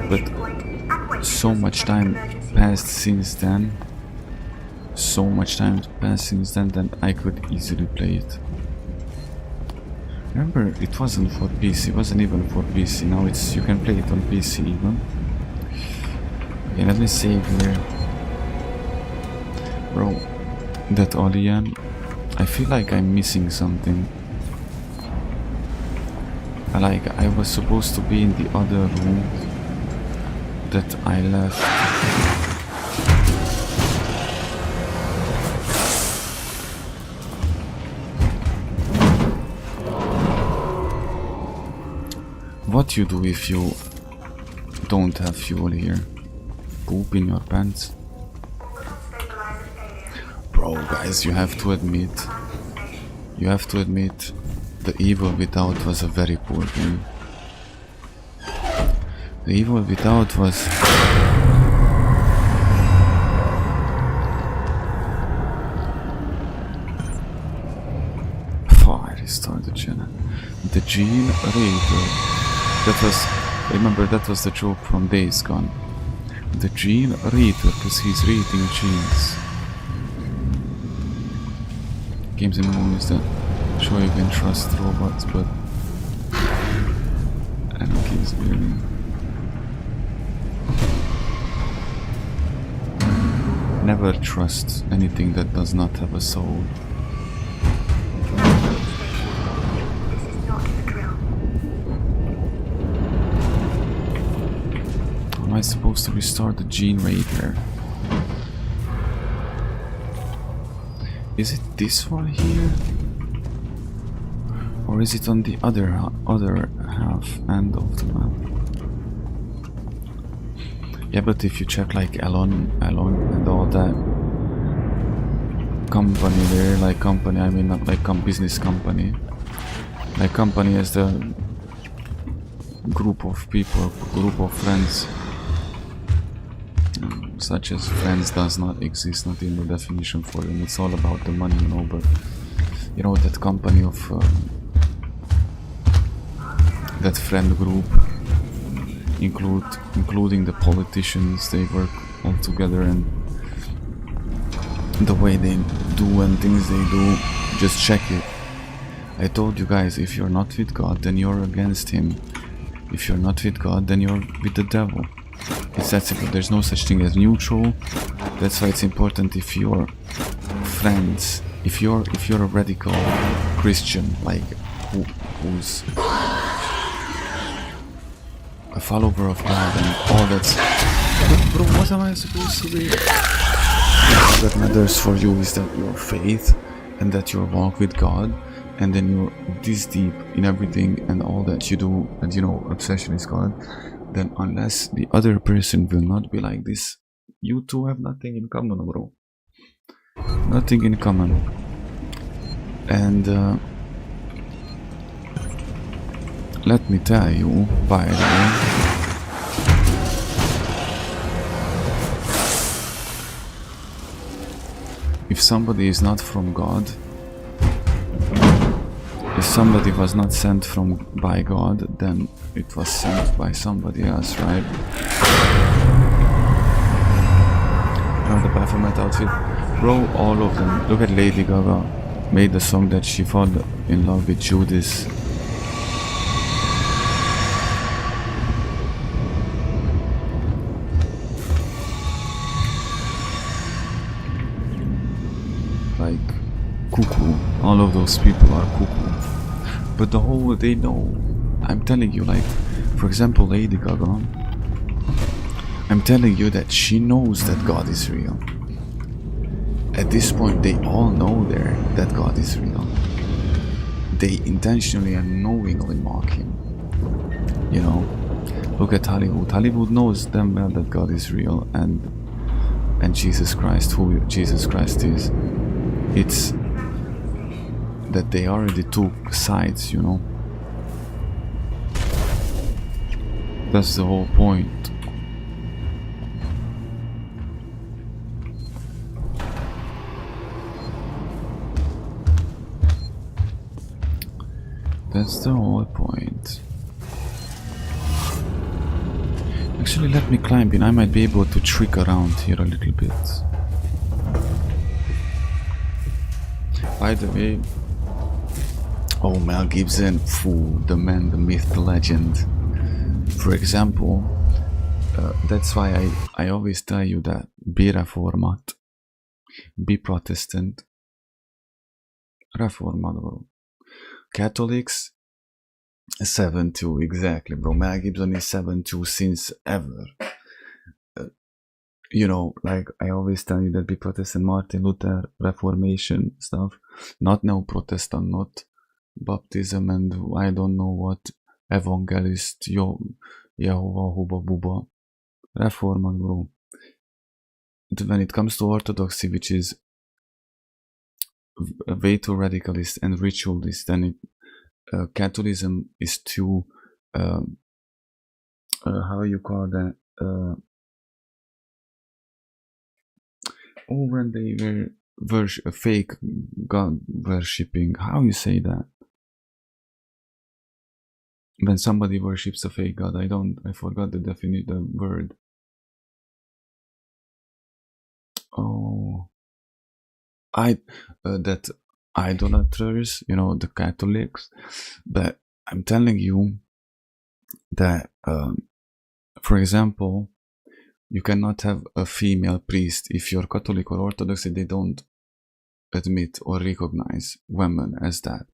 but so much time passed since then. So much time passed since then that I could easily play it. Remember, it wasn't for PC, it wasn't even for PC. Now it's, you can play it on PC even. Okay, let me save here. Bro, that alien, I feel like I'm missing something. Like, I was supposed to be in the other room that I left. What you do if you don't have fuel here? Poop in your pants? Bro, guys, you have to admit, the Evil Without was a very poor game. The Evil Without was... Oh, I restarted the channel. The Gene Rater. That was... Remember, that was the joke from Days Gone. The Gene Rater, because he's rating genes. Games in movies that show you can trust robots, but Anarchy's really... Never trust anything that does not have a soul. Am I supposed to restart the generator? Is it this one here? Or is it on the other half end of the map? Yeah, but if you check like Elon and all that company there, like company, I mean not like business company. Like company as the group of people, group of friends. Such as friends does not exist, not in the definition for them. It's all about the money, you know, but you know, that company of that friend group, including the politicians, they work all together, and the way they do and things they do, just check it. I told you guys, if you're not with God, then you're against him. If you're not with God, then you're with the devil. It's that simple. There's no such thing as neutral. That's why it's important, if you're friends, if you're a radical Christian, like who's a follower of God and all that. Bro, what am I supposed to be? All that matters for you is that your faith and that your walk with God, and then you're this deep in everything and all that you do, and you know, obsession is God. Then unless the other person will not be like this, you two have nothing in common, bro. Nothing in common. And let me tell you, by the way, if somebody is not from God, if somebody was not sent by God, then it was sent by somebody else, right? You know, the Baphomet outfit, bro, all of them. Look at Lady Gaga, made the song that she fell in love with Judas. Like, cuckoo. All of those people are cuckoo. But the whole, they know. I'm telling you, like, for example, Lady Gaga, I'm telling you that she knows that God is real. At this point, they all know that God is real. They intentionally and knowingly mock him. You know, look at Hollywood. Hollywood knows damn well that God is real, and Jesus Christ, who Jesus Christ is. It's that they already took sides, you know. That's the whole point. That's the whole point. Actually, let me climb in. I might be able to trick around here a little bit. By the way, oh, Mel Gibson, phew, the man, the myth, the legend. For example, that's why I always tell you that be Reformat, be Protestant, Reformat, bro. Catholics, 7-2, exactly, bro. Mel Gibson is 7-2 since ever. You know, like I always tell you that be Protestant, Martin Luther, Reformation stuff, not Neo-Protestant, not Baptism and I don't know what, Evangelist, Jehovah, Huba, Buba, Reformat, bro. When it comes to Orthodoxy, which is way too radicalist and ritualist, then Catholicism is too, how you call that, when they were fake god worshipping, how you say that? When somebody worships a fake god, I forgot the definition, the word. Oh, that idolaters, you know, the Catholics. But I'm telling you that, for example, you cannot have a female priest if you're Catholic or Orthodox. They don't admit or recognize women as that.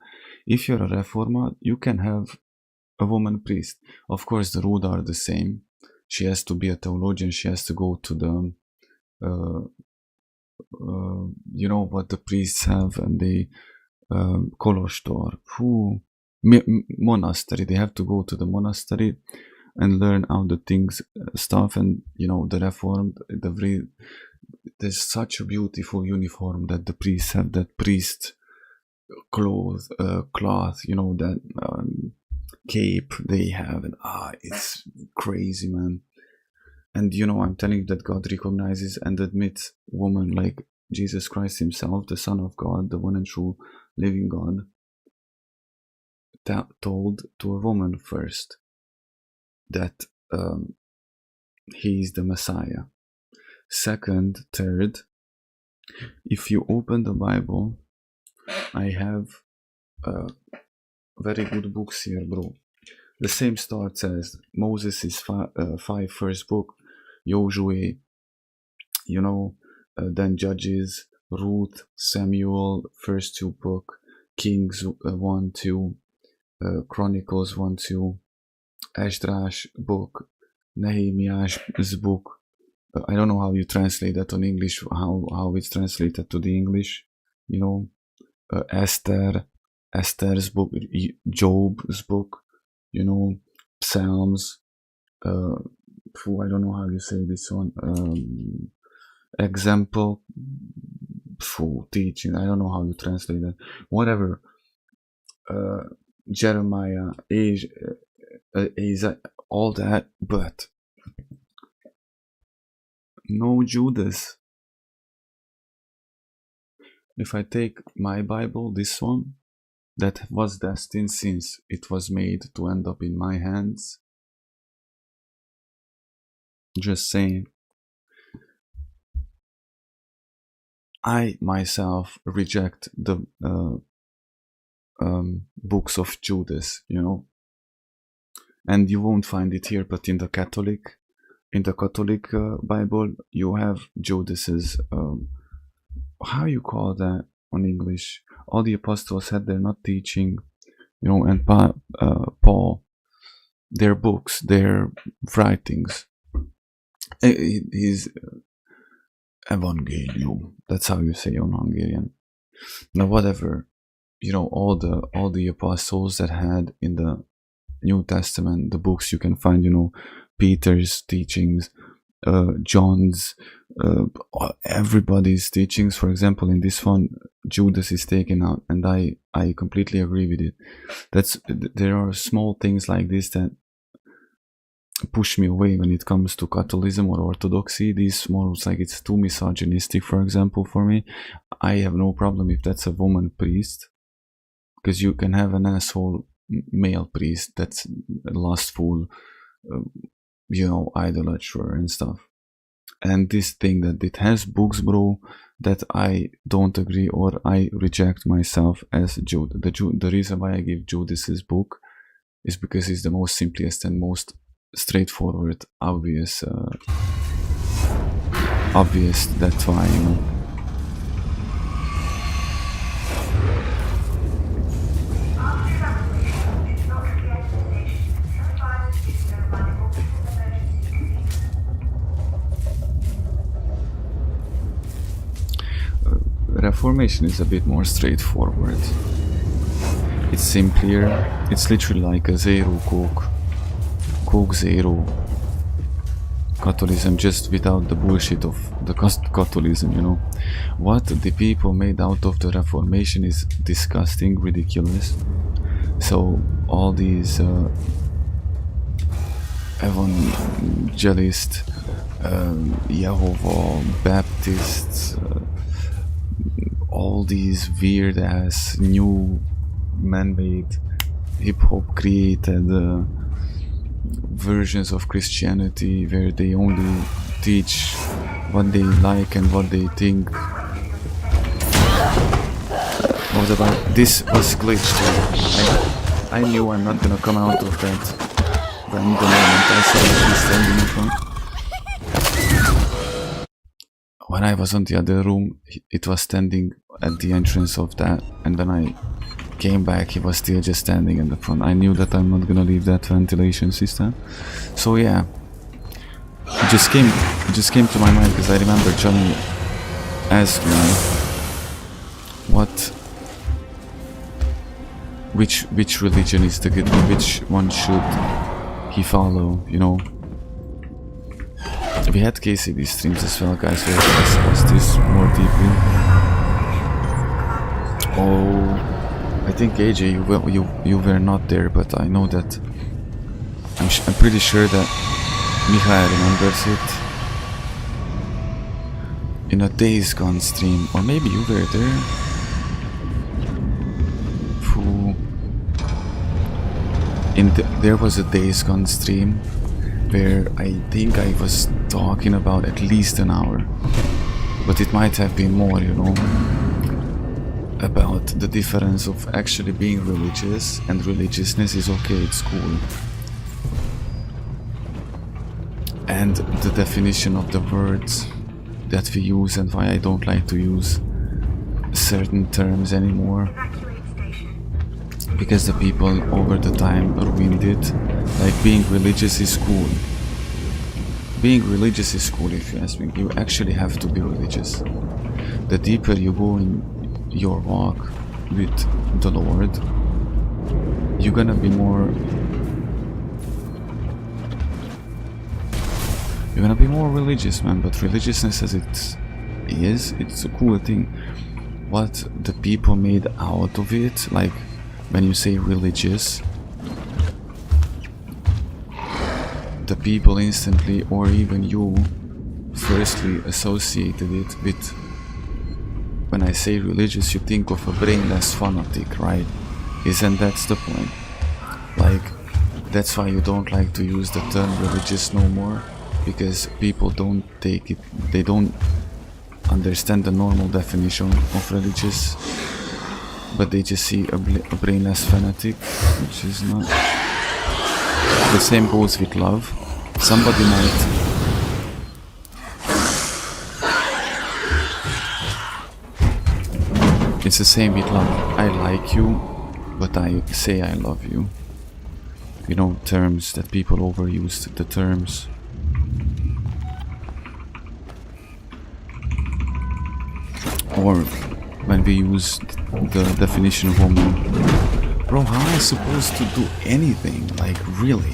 If you're a Reformer, you can have a woman priest. Of course, the rules are the same. She has to be a theologian. She has to go to the, you know what the priests have, and the kolostor, monastery. They have to go to the monastery and learn how the things stuff, and you know, the Reformed, there's such a beautiful uniform that the priests have, that priest cloth, you know, that cape they have, and it's crazy, man. And you know, I'm telling you that God recognizes and admits woman, like Jesus Christ himself, the Son of God, the one and true living God, that told to a woman first that he is the Messiah. Second, third, if you open the Bible, I have very good books here, bro. The same starts as Moses' five first book, Joshua, you know, then Judges, Ruth, Samuel, first two book, Kings 1, 2, Chronicles 1, 2, Esdras book, Nehemiah's book. I don't know how you translate that on English, how it's translated to the English, you know, Esther's book, Job's book, you know, Psalms, I don't know how you say this one, example, teaching, I don't know how you translate that, whatever, Jeremiah, Isaiah, all that, but no Judas. If I take my Bible, this one, that was destined since it was made to end up in my hands, just saying, I myself reject the books of Judas, you know, and you won't find it here, but in the Catholic Bible, you have Judas's, how you call that on English? All the apostles had their not teaching, you know, and Paul, their books, their writings, his Evangelium. That's how you say on Hungarian. Now, whatever, you know, all the apostles that had in the New Testament, the books you can find, you know, Peter's teachings, John's, everybody's teachings. For example, in this one, Judas is taken out, and I completely agree with it. There are small things like this that push me away when it comes to Catholicism or Orthodoxy. These small, like it's too misogynistic, for example, for me. I have no problem if that's a woman priest, because you can have an asshole male priest that's lustful, idolater and stuff. And this thing that it has books, bro, that I don't agree or I reject myself as Jude. The reason why I give Jude this book is because it's the most simplest and most straightforward, obvious. That's why, Reformation is a bit more straightforward. It's simpler. It's literally like a zero Coke zero Catholicism, just without the bullshit of the Catholicism, What the people made out of the Reformation is disgusting, ridiculous. So all these evangelist, Jehovah, Baptists, all these weird ass new man-made hip-hop created versions of Christianity where they only teach what they like and what they think. This was glitched. I knew I'm not gonna come out of that. But in the moment I saw it standing in front. When I was on the other room, it was standing at the entrance of that, and when I came back, he was still just standing in the front. I knew that I'm not gonna leave that ventilation system. So yeah, it just came to my mind because I remember Johnny asked me which religion is the good one, which one should he follow, We had KCD streams as well, guys. We have to discuss this more deeply. Oh, I think AJ, you were not there, but I know that I'm pretty sure that Mikhail remembers it in a Days Gone stream, or maybe you were there. There was a Days Gone stream where I think I was talking about at least an hour, but it might have been more, about the difference of actually being religious, and religiousness is okay, it's cool, and the definition of the words that we use and why I don't like to use certain terms anymore, because the people over the time ruined it. Like, being religious is cool. Being religious is cool, if you ask me. You actually have to be religious. The deeper you go in your walk with the Lord, you're gonna be more religious, man. But religiousness as it is, it's a cool thing. What the people made out of it, like when you say religious, the people instantly, or even you, firstly associated it with, when I say religious, you think of a brainless fanatic, right? Isn't that the point? Like, that's why you don't like to use the term religious no more, because people don't take it, they don't understand the normal definition of religious, but they just see a brainless fanatic, which is not. The same goes with love. Somebody might it's the same with love. I like you, but I say I love you. Terms that people overuse, the terms. Or when we use the definition of woman. Bro, how am I supposed to do anything? Like, really?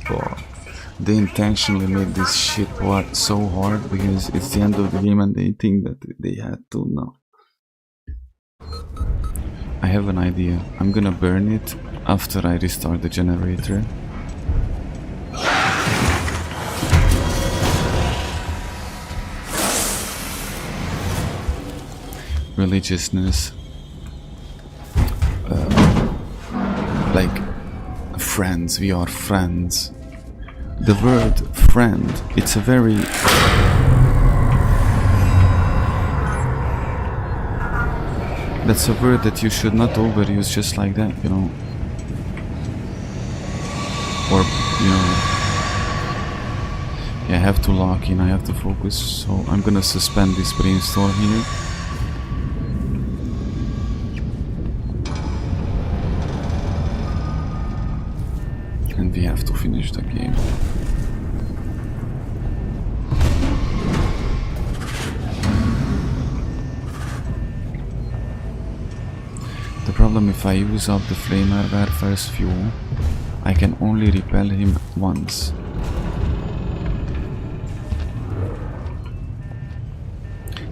Bro, they intentionally made this shit part so hard because it's the end of the game and they think that they had to. No. I have an idea. I'm gonna burn it after I restart the generator. religiousness, like friends. We are friends. The word friend, it's a very that's a word that you should not overuse just like that, you know. Or, you know, yeah, I have to lock in, I have to focus, so I'm gonna suspend this brainstorm here. And we have to finish the game. The problem, if I use up the flamer warfare's fuel, I can only repel him once.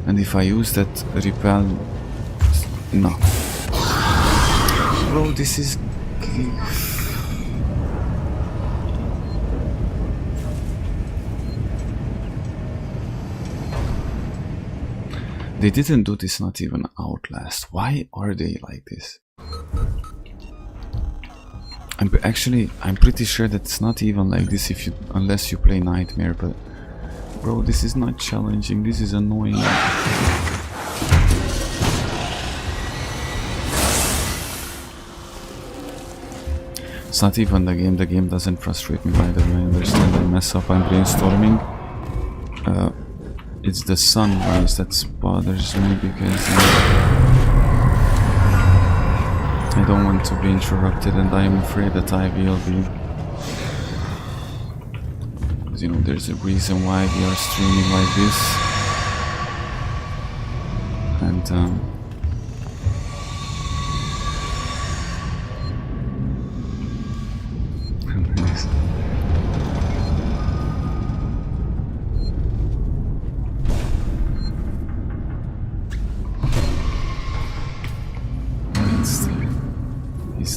And if I use that repel... No. Bro, this is... They didn't do this, not even Outlast. Why are they like this? I'm pretty sure that it's not even like this if you, unless you play Nightmare, but bro, this is not challenging, this is annoying. It's not even the game doesn't frustrate me, by the way. I understand I mess up, I'm brainstorming. It's the sunrise that bothers me because I don't want to be interrupted, and I am afraid that I will be. Because, you know, there's a reason why we are streaming like this. And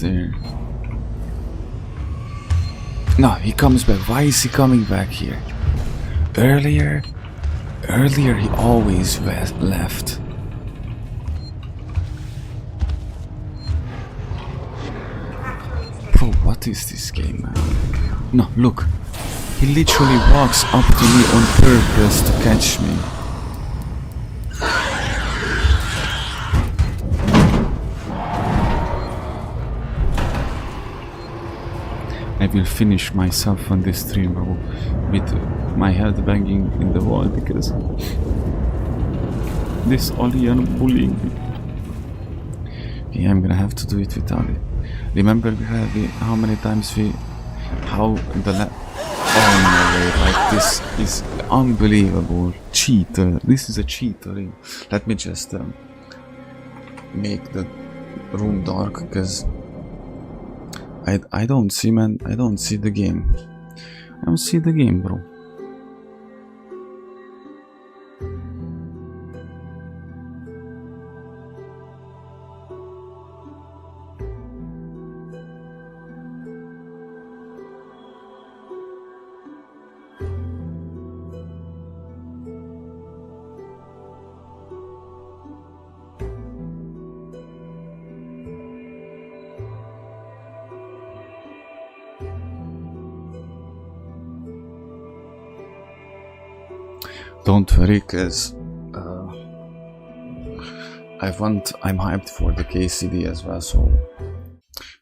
there. No, he comes back. Why is he coming back here? Earlier he always left. Bro, what is this game, man? No, look. He literally walks up to me on purpose to catch me. I will finish myself on this stream, bro, with my head banging in the wall because this alien bullying me. Yeah, I'm gonna have to do it without it. Remember how many times oh no way, like this is unbelievable. Cheater, this is a cheater. Let me just make the room dark because I don't see, man. I don't see the game. I don't see the game, bro. Don't worry, cause I'm hyped for the KCD as well, so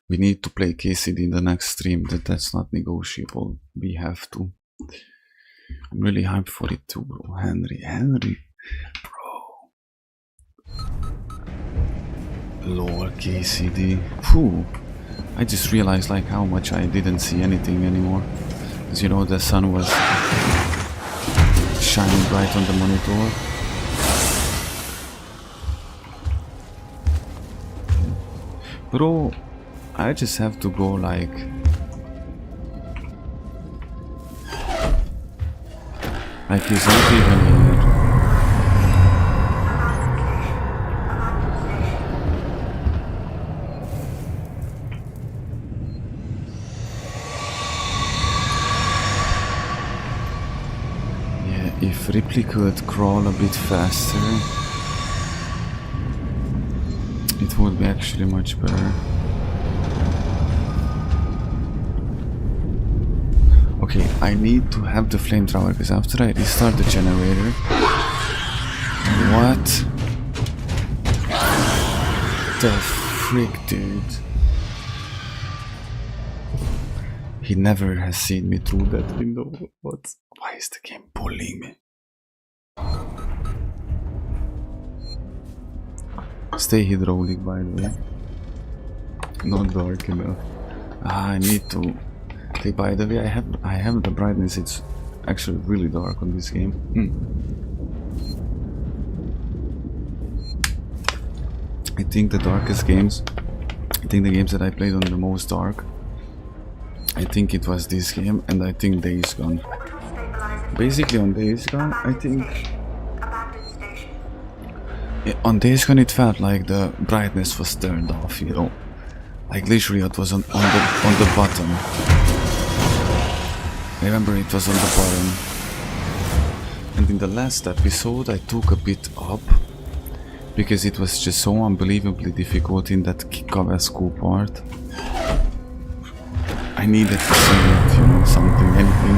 we need to play KCD in the next stream. That's not negotiable. We have to. I'm really hyped for it too, bro. Henry, bro. Lord, KCD. Phew. I just realized like how much I didn't see anything anymore. Cause you know the sun was shining bright on the monitor. Bro, I just have to go like he's not even here. If Ripley could crawl a bit faster. it would be actually much better. Okay, I need to have the flamethrower because after I restart the generator... What? The frick, dude? He never has seen me through that window. What? Why is the game bullying me? Stay hydraulic, by the way. Not dark enough. I need to. Okay, by the way, I have the brightness. It's actually really dark on this game. I think the darkest games. I think the games that I played on the most dark. I think it was this game, and I think Days Gone. Basically, on Days Gone, I think. On Days Gone, it felt like the brightness was turned off, you know. Like literally, it was on the bottom. I remember it was on the bottom. And in the last episode, I took a bit up because it was just so unbelievably difficult in that Kavesco part. I needed to see it, you know, something, anything.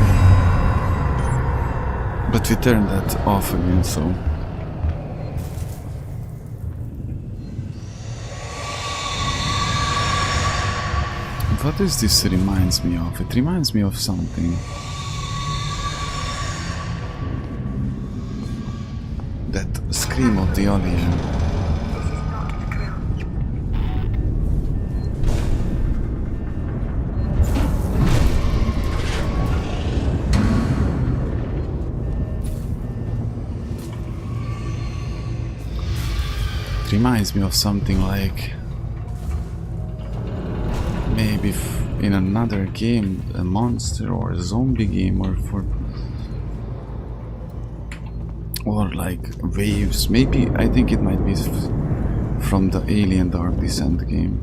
But we turned that off again, so. What does this reminds me of? It reminds me of something. That scream of the alien. It reminds me of something like maybe in another game, a monster or a zombie game, or like waves. Maybe I think it might be from the Alien Dark Descent game.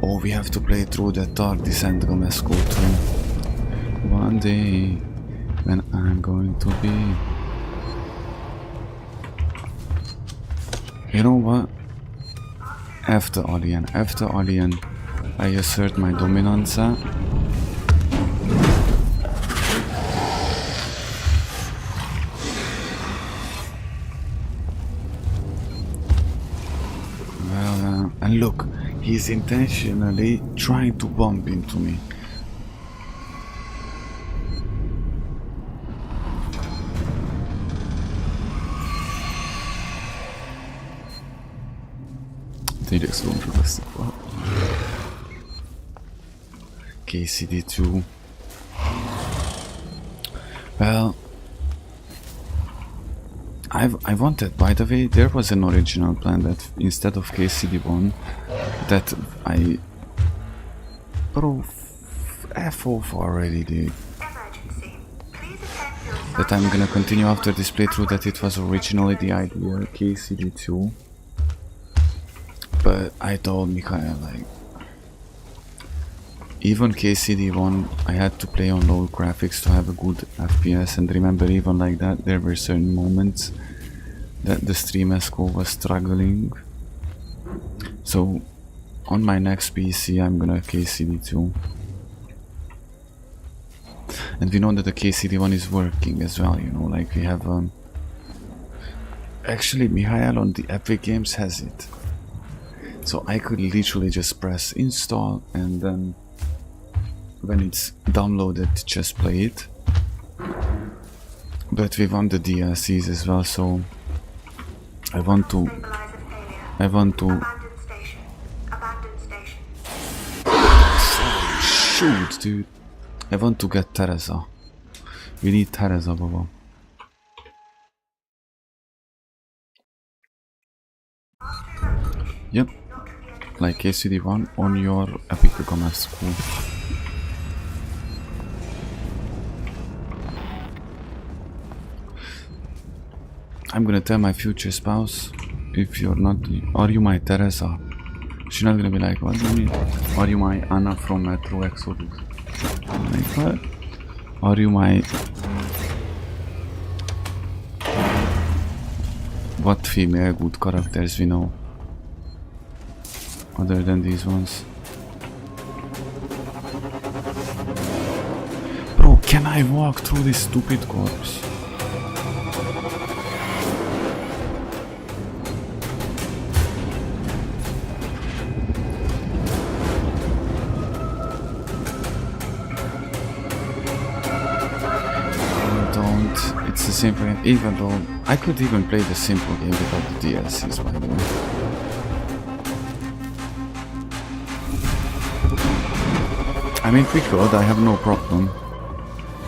Oh, we have to play through that Dark Descent Gomesco too. One day when I'm going to be. You know what? After Alien, I assert my dominance. Well, and look, he's intentionally trying to bump into me. Direkt så fantastiskt bra. KCD2. Well, I wanted, by the way, there was an original plan that instead of KCD1 that I F off already, dude. That I'm gonna continue after this playthrough, that it was originally the idea KCD2. But I told Mikhail, like, even KCD1 I had to play on low graphics to have a good FPS, and remember, even like that there were certain moments that the stream ESCO was struggling. So on my next PC I'm gonna KCD2. And we know that the KCD1 is working as well, you know, like we have actually Mikhail on the Epic Games has it. So I could literally just press install and then when it's downloaded just play it. But we want the DLCs as well, so I want to shoot, dude. I want to get Teresa. We need Teresa, Baba. Yep. Like KCD1 on your Epic Commerce School. I'm gonna tell my future spouse, if you're not, are you my Teresa? She's not gonna be like, what do you mean? Are you my Anna from Metro Exodus? Like, what? Are you my... What female good characters we know? other than these ones. Bro, can I walk through this stupid corpse? It's the same thing, even though I could even play the simple game without the DLCs, by the way. I mean, we could, I have no problem.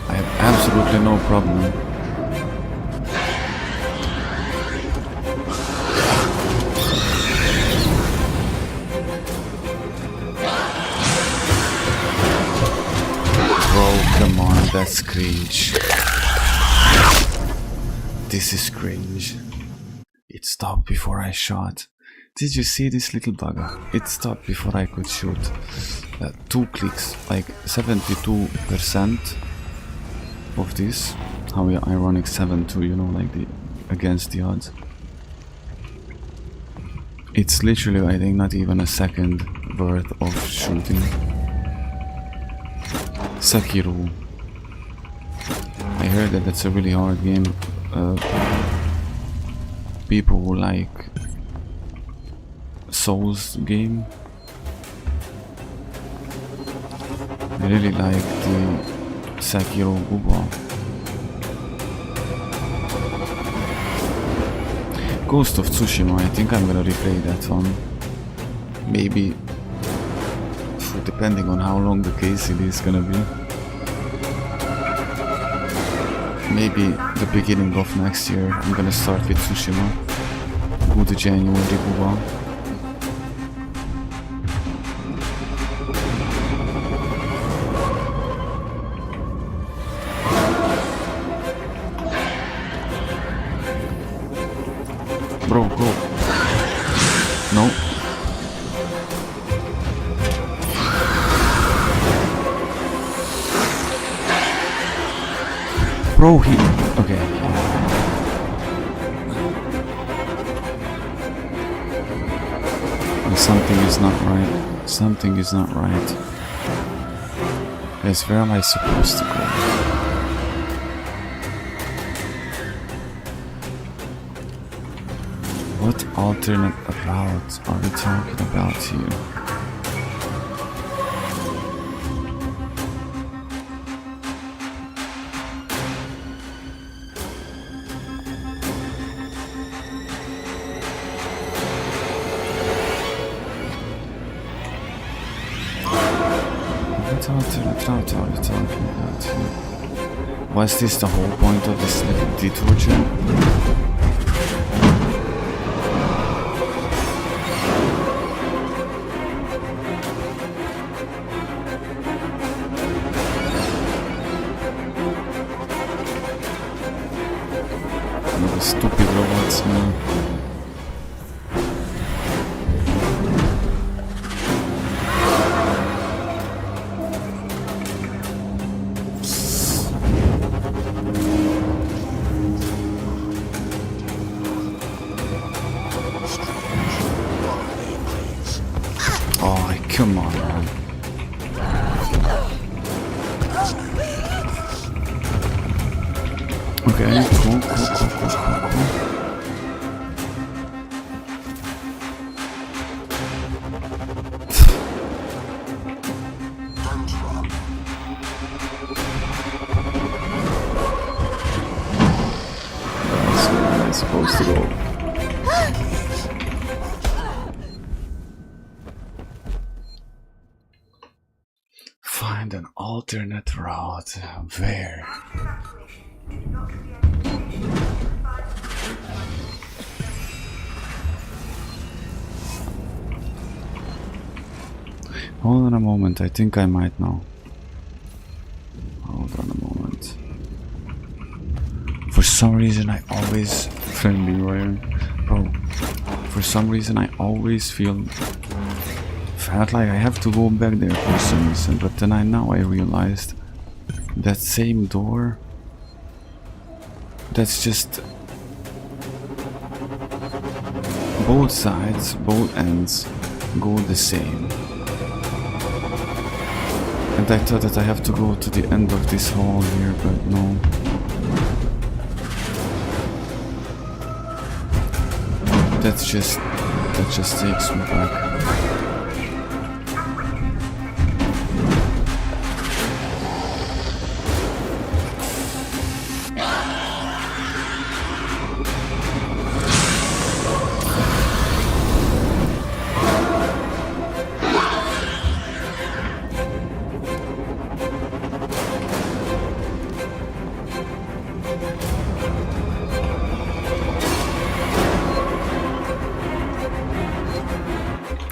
I have absolutely no problem. Bro, come on, that's cringe. This is cringe. It stopped before I shot. Did you see this little bugger? It stopped before I could shoot. 2 clicks, like 72% of this. How ironic 7-2, you know, like the against the odds. It's literally, I think, not even a second worth of shooting. Sekiro. I heard that it's a really hard game. People who like Souls game, I really like the Sekiro Uba. Ghost of Tsushima, I think I'm gonna replay that one. Maybe, depending on how long the case it is gonna be. Maybe the beginning of next year I'm gonna start with Tsushima. Good January Buba. Bro, go. No. Bro, he... okay. Something is not right. Something is not right. Guys, where am I supposed to go? What alternate route are we talking about here? What alternate route are we talking about here? Was this the whole point of this little detour journey? Stupid robots, man. Oh, come on, man. Okay, cool. That's where I'm supposed to go. Find an alternate route. Where? Hold on a moment, I think I might know. Hold on a moment. For some reason I always... friendly wire. Bro, for some reason I always felt like I have to go back there for some reason, but then now I realized that same door, that's just both sides, both ends go the same. And I thought that I have to go to the end of this hall here, but no. That just takes me back.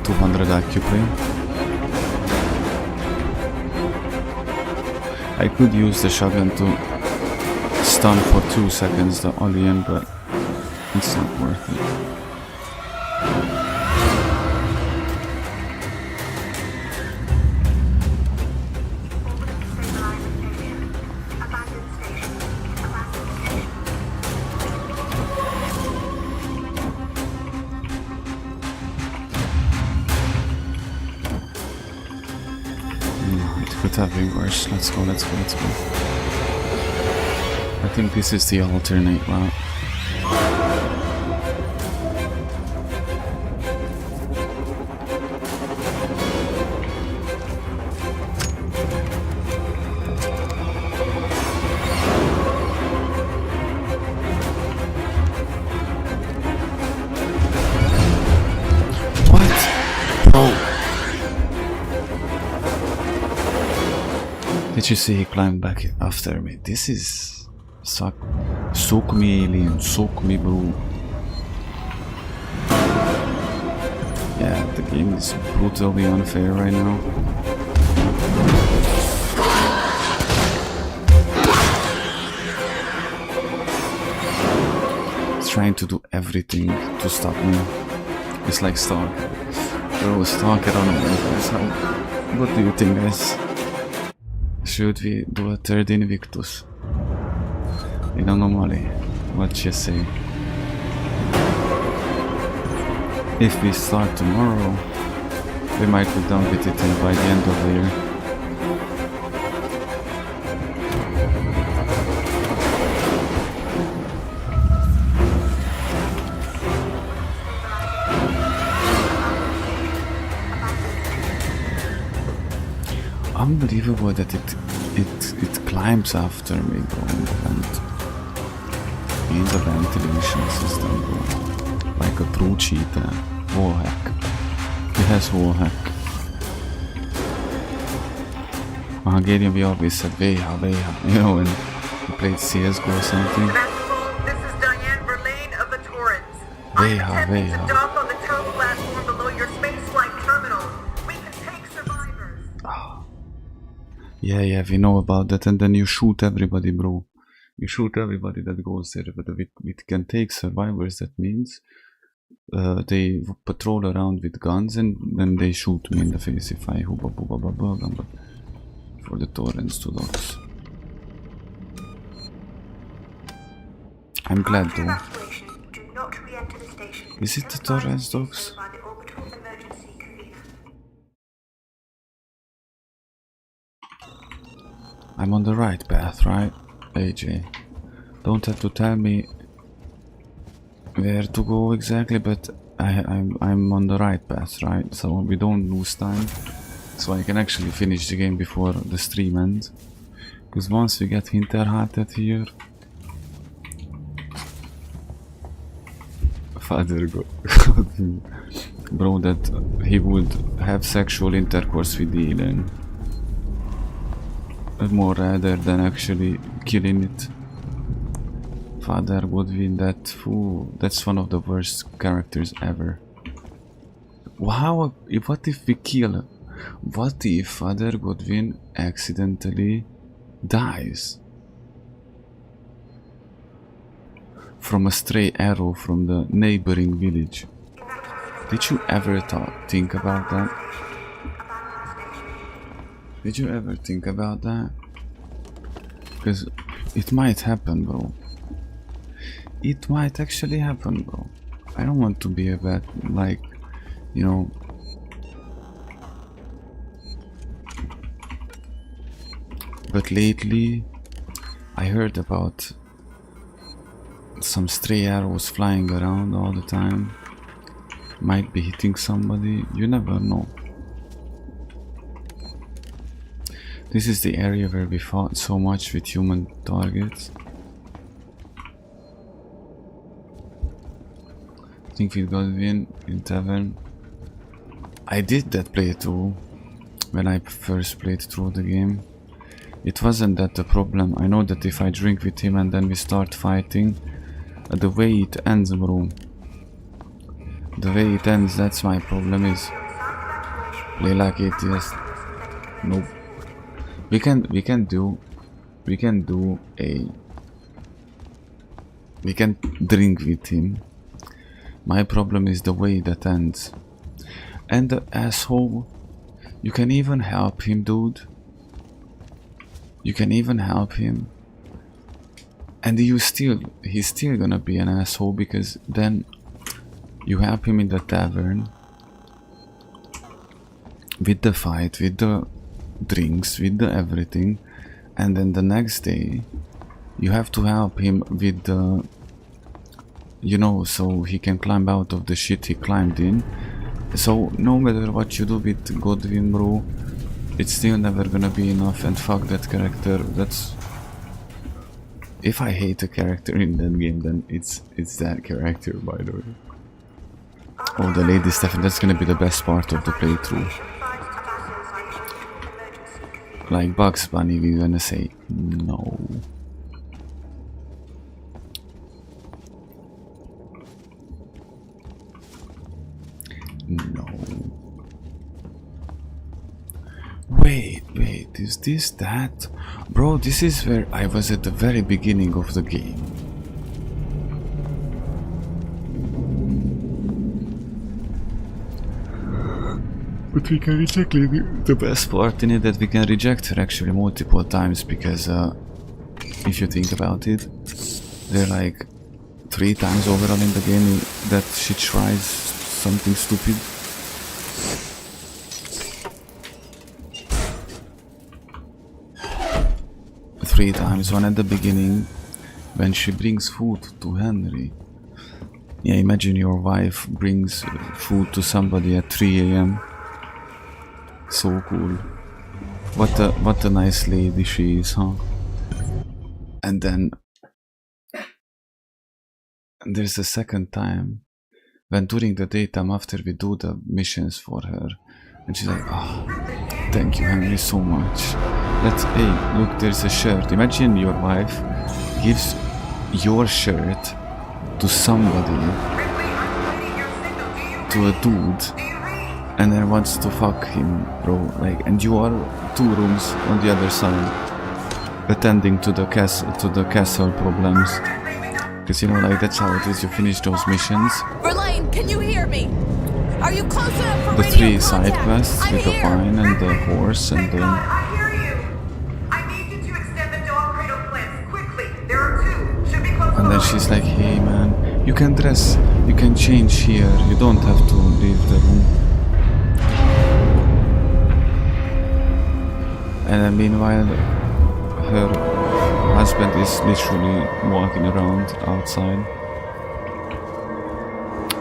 200 occupy. I could use the shotgun to stun for 2 seconds the alien, but it's not worth it. Could have been worse. Let's go. I think this is the alternate route. What? Bro. Did you see he climbed back after me? This is... Soak me, alien. Soak me, bro. Yeah, the game is brutally unfair right now. It's trying to do everything to stop me. It's like Stalker. Bro, Stalker on a guys. What do you think, guys? Should we do a third Invictus? In Anomaly, what you say? If we start tomorrow, we might be done with it by the end of the year. Unbelievable that it climbs after me, bro, and in the ventilation system, bro, like a true cheater. Wall hack. He has wall hack. Hungarian, we always said Veha, you know, when we played CSGO or something. This is Diane Verlaine of the Torrens. Veha. To dock on the tow platform below your spaceflight terminal. We can take survivors. Yeah, we know about that, and then you shoot everybody, bro. You shoot everybody that goes there, but we can take survivors. That means they patrol around with guns, and then they shoot me in the face if I hooba booba baba. But for the Torrens to dogs. I'm glad though. Is it the Torrens dogs? I'm on the right path, right? AJ. Don't have to tell me where to go exactly, but I'm on the right path, right? So we don't lose time. So I can actually finish the game before the stream ends. Because once we get Hinterhalted here... Father God. Bro, that he would have sexual intercourse with the alien. More rather than actually killing it. Father Godwin, that's one of the worst characters ever. Wow, what if we kill? What if Father Godwin accidentally dies? From a stray arrow from the neighboring village. Did you ever think about that? Did you ever think about that? Because it might happen, bro. It might actually happen, bro. I don't want to be a bad, like, you know, But lately, I heard about some stray arrows flying around all the time. Might be hitting somebody, you never know. This is the area where we fought so much with human targets. I think we got win in tavern. I did that playthrough when I first played through the game. It wasn't that the problem. I know that if I drink with him and then we start fighting, the way it ends, bro. The way it ends, that's my problem is. Play like atheist. Nope. We can drink with him. My problem is the way that ends. And the asshole, you can even help him, dude. You can even help him. And he's still gonna be an asshole, because then you help him in the tavern with the fight, with the drinks, with the everything, and then the next day you have to help him with the, you know, so he can climb out of the shit he climbed in. So no matter what you do with Godwin, bro, it's still never gonna be enough. And fuck that character. That's, if I hate a character in that game, then it's that character, by the way. Oh, the lady stuff, that's gonna be the best part of the playthrough. Like Bugs Bunny, we're gonna say no. No. Wait, is this that? Bro, this is where I was at the very beginning of the game. But we can reject the best part in it, that we can reject her actually multiple times, because if you think about it, they're like 3 times overall in the game that she tries something stupid. Three times, one at the beginning when she brings food to Henry. Yeah, imagine your wife brings food to somebody at 3 AM. So cool. What a nice lady she is, huh? And then there's a second time when during the daytime after we do the missions for her, and she's like, oh, thank you Henry so much. Hey, look, there's a shirt. Imagine your wife gives your shirt to somebody, to a dude, and then wants to fuck him, bro. Like, and you are 2 rooms on the other side, attending to the castle problems. Because you know, like, that's how it is. You finish those missions. Verlaine, can you hear me? Are you close enough for The radio 3 side contact? quests I'm with the here. vine and the horse and the. I hear you. I need you to extend the dog cradle plants quickly. There are 2. Should be close. And then she's like, hey man, you can dress, you can change here, you don't have to leave the room. And then meanwhile, her husband is literally walking around outside.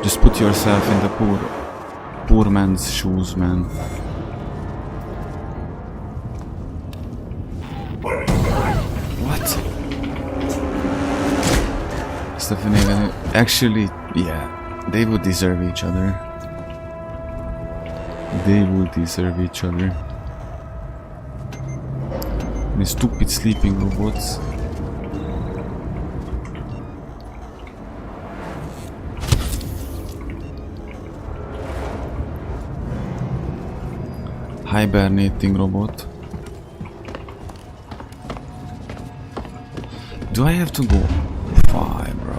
Just put yourself in the poor man's shoes, man. What? Stephanie, actually, yeah, they would deserve each other. They would deserve each other. The stupid sleeping robots. Hibernating robot. Do I have to go? Fine, bro.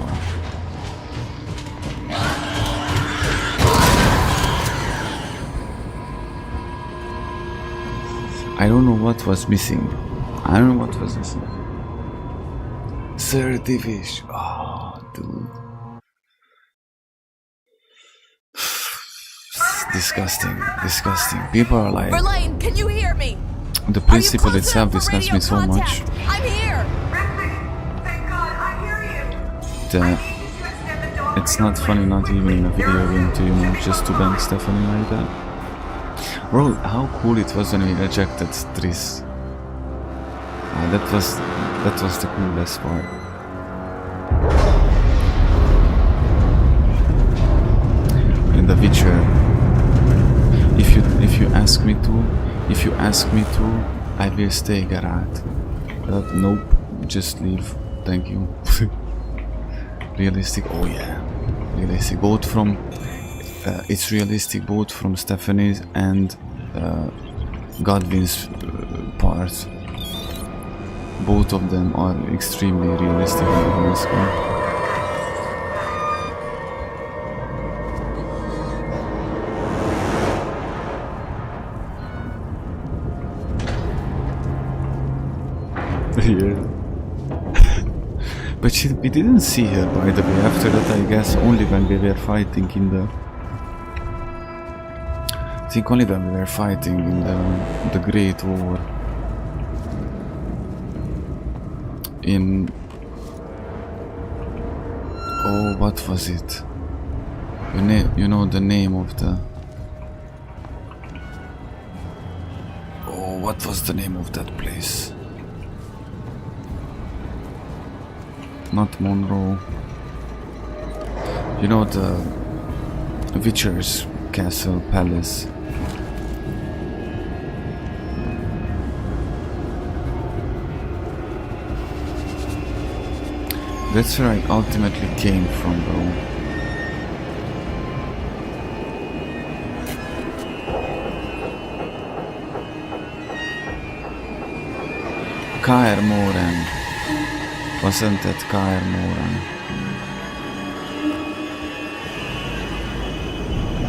I don't know what was missing. I don't know what was missing. 30 fish. Oh, dude. Disgusting. Disgusting. People are like, Verlaine, can you hear me? The Are you principle close itself enough for disgusts radio me so much. contact? I'm here. Ripley, thank God, I hear you. That I need you to extend the dog it's not funny, not even in a video game, to, you know, just to bang Stephanie like that. Bro, how cool it was when he ejected Triss. That was the coolest part. And the Witcher. If you ask me to, I will stay, Geralt. Nope, just leave. Thank you. Realistic, oh yeah. Realistic, both from it's realistic both from Stephanie's and Godwin's part. Both of them are extremely realistic and honest. Yeah. But we didn't see her, by the way, after that, I guess, only when we were fighting in the... I think only when we were fighting in the Great War. In... Oh, what was it? You know the name of the... Oh, what was the name of that place? Not Monroe. You know the Witcher's castle, palace. That's where I ultimately came from, bro. Kaer Morhen. Wasn't it Kaer Morhen?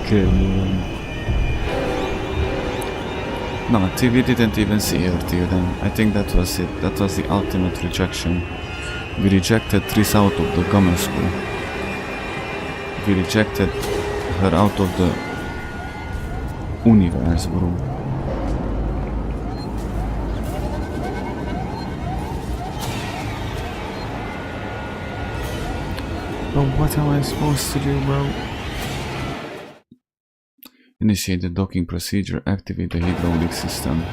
Kaer Morhen. No, we didn't even see her till then. I think that was it. That was the ultimate rejection. We rejected Triss out of the Gamma School. We rejected her out of the universe, bro. But what am I supposed to do, bro? Initiate the docking procedure, activate the hydraulic system.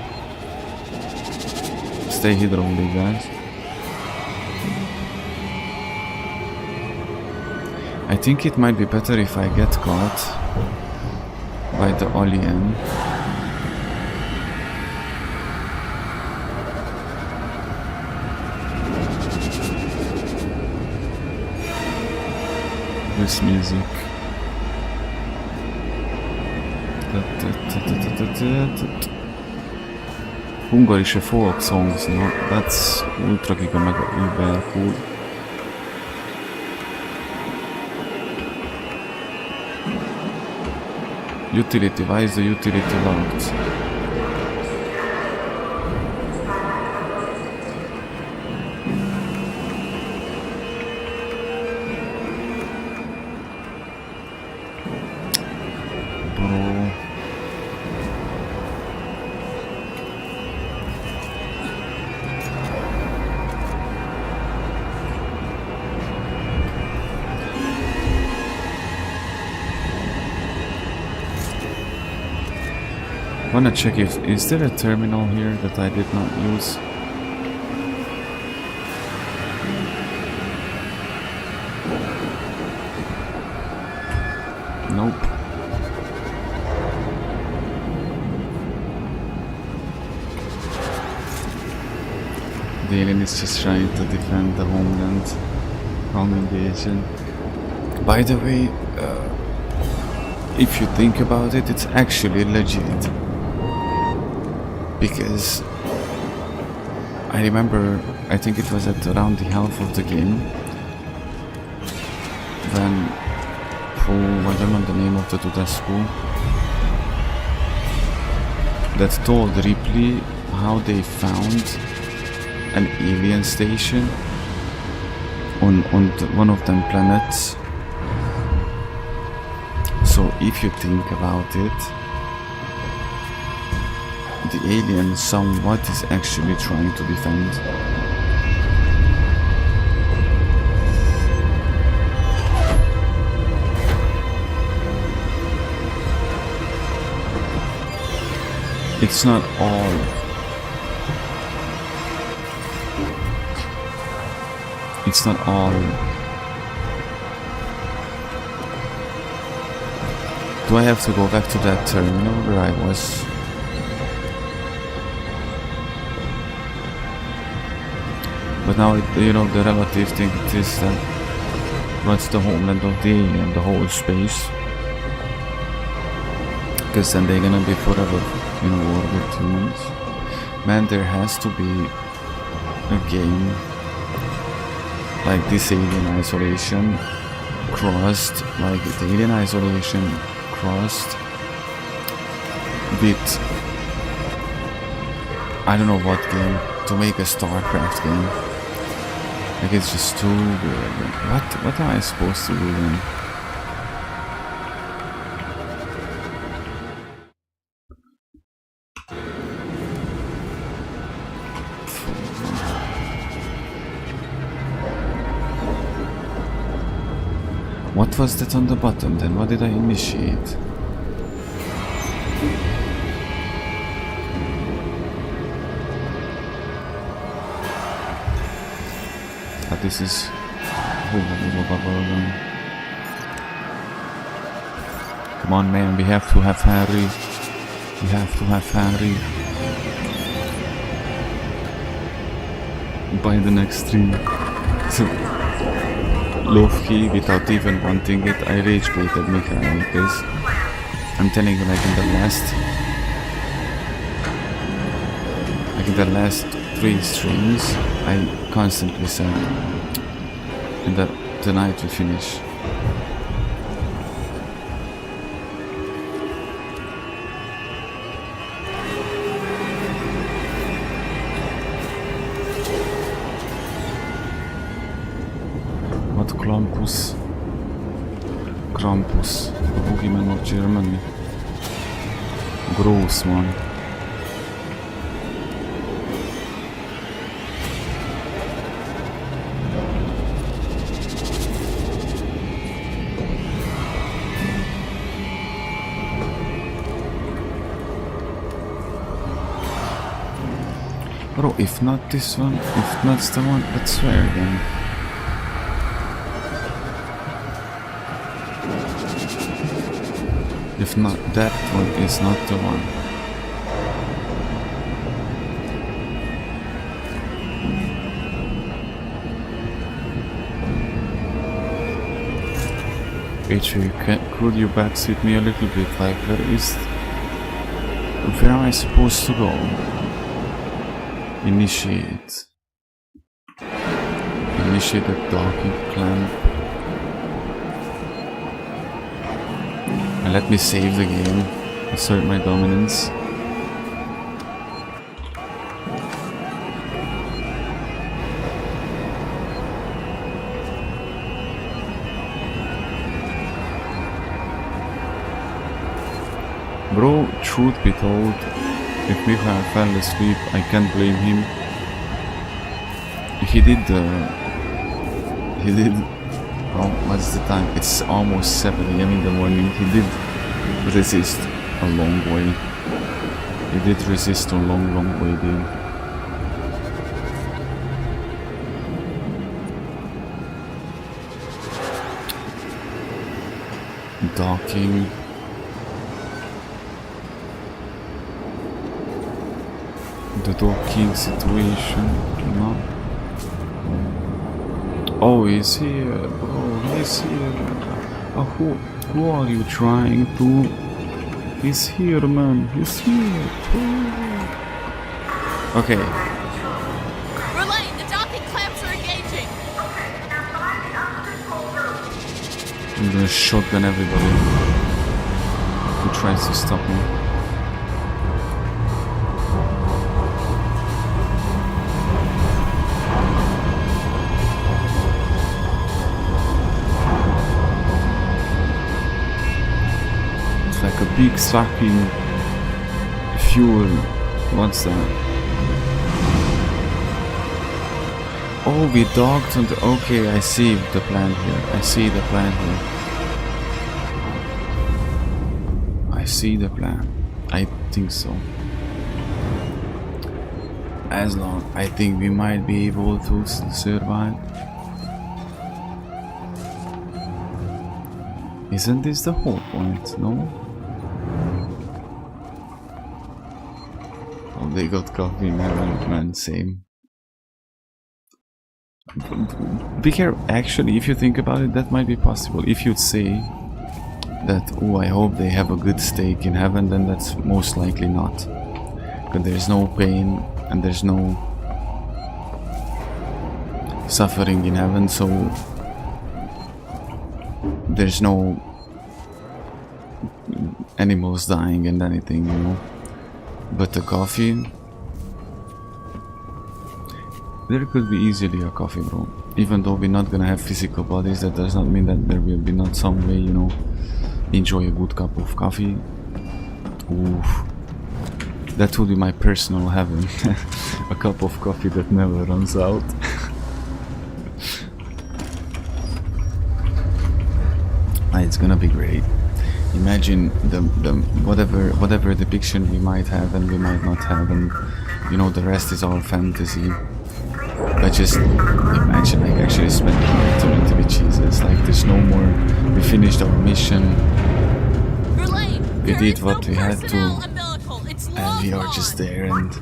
Stay hydraulic, guys. I think it might be better if I get caught by the alien. This music. Hungarish folk songs, no? That's ultra giga mega uber cool. Utility, why is the utility locked? Wanna check if is there a terminal here that I did not use? Nope. The alien is just trying to defend the homeland from invasion. By the way, if you think about it, it's actually legit. Because I remember, I think it was at around the half of the game when, I don't know the name of the Tudescu, that told Ripley how they found an alien station on one of them planets. So if you think about it, the alien somewhat is actually trying to defend. It's not all. It's not all. Do I have to go back to that terminal where I was? But now, you know, the relative thing it is that what's the homeland of the alien, the whole space? Because then they're gonna be forever, you know, war with humans. Man, there has to be a game like this Alien Isolation crossed, like the Alien Isolation crossed with, I don't know what game, to make a StarCraft game. Like, it's just too good. What am I supposed to do then? What was that on the bottom then? What did I initiate? This is... Come on, man, we have to have Harry. We have to have Harry. By the next stream. So, low-key, without even wanting it, I rage-baited Mikhail because I'm telling you, like in the last 3 streams, I constantly said, and that tonight we finish. What Krampus? Krampus, the boogeyman of Germany. Gross one. Bro, if not this one, if not the one, let's swear again. If not, that one is not the one. HV, could you backseat me a little bit? Like, where am I supposed to go? Initiate. Initiate the docking clamp. And let me save the game. Assert my dominance. Bro, truth be told, if Mikhail fell asleep, I can't blame him. He did, oh, what's the time? It's almost 7 AM in the morning. He did resist a long way. He did resist a long way, dude. Docking. The docking situation, no? Oh, he's here, bro, he's here. Oh, who are you trying to? He's here, man, he's here. Oh. Okay. Relay, the docking clamps are engaging. I'm gonna shotgun everybody who tries to stop me. Big sucking fuel What's that? Oh, we docked on the... Okay, I see the plan here. I see the plan here. I see the plan. I think so. As long... I think we might be able to survive. Isn't this the whole point? No? Oh, they got coffee in heaven, man. Same. Be careful. Actually, if you think about it, that might be possible. If you'd say that, oh, I hope they have a good steak in heaven, then that's most likely not. Because there's no pain and there's no suffering in heaven, so there's no animals dying and anything, you know. But the coffee, there could be easily a coffee, bro. Even though we're not gonna have physical bodies, that does not mean that there will be not some way, you know, enjoy a good cup of coffee. Oof. That would be my personal heaven. A cup of coffee that never runs out. It's gonna be great. Imagine the whatever depiction we might have and we might not have, and you know, the rest is all fantasy. But just imagine, like, actually spending an eternity with Jesus. Like, there's no more. We finished our mission. We did what we had to, and we are just there, and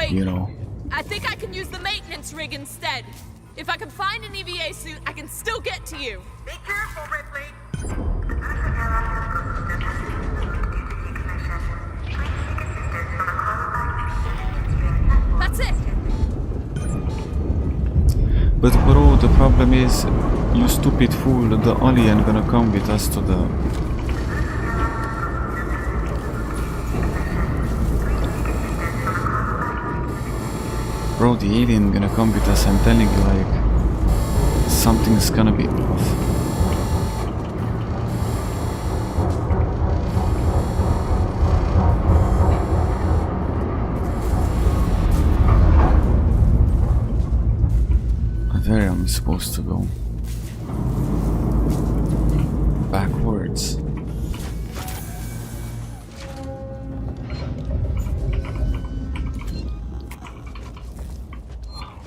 you know. I think I can use the maintenance rig instead. If I can find an EVA suit, I can still get to you. Be careful, Ripley. That's it. But bro, the problem is, you stupid fool, the alien gonna come with us to the... Bro, the alien gonna come with us, I'm telling you, like, something's gonna be off. Where am I supposed to go? Backwards.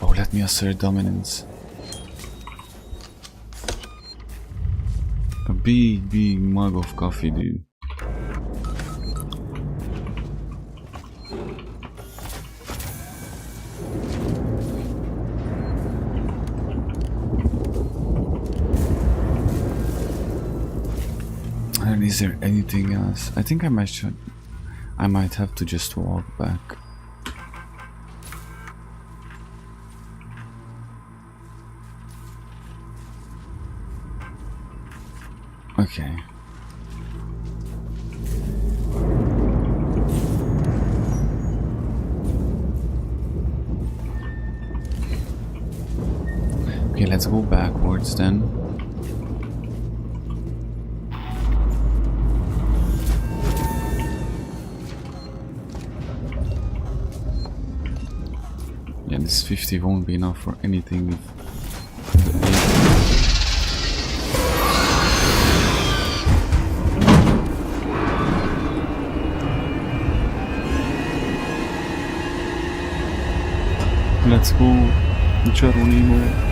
Oh, let me assert dominance. A big mug of coffee, dude. And is there anything else? I think I might have to just walk back. Okay. Okay, let's go backwards then. Yeah, this 50 won't be enough for anything with Let's go, Geronimo.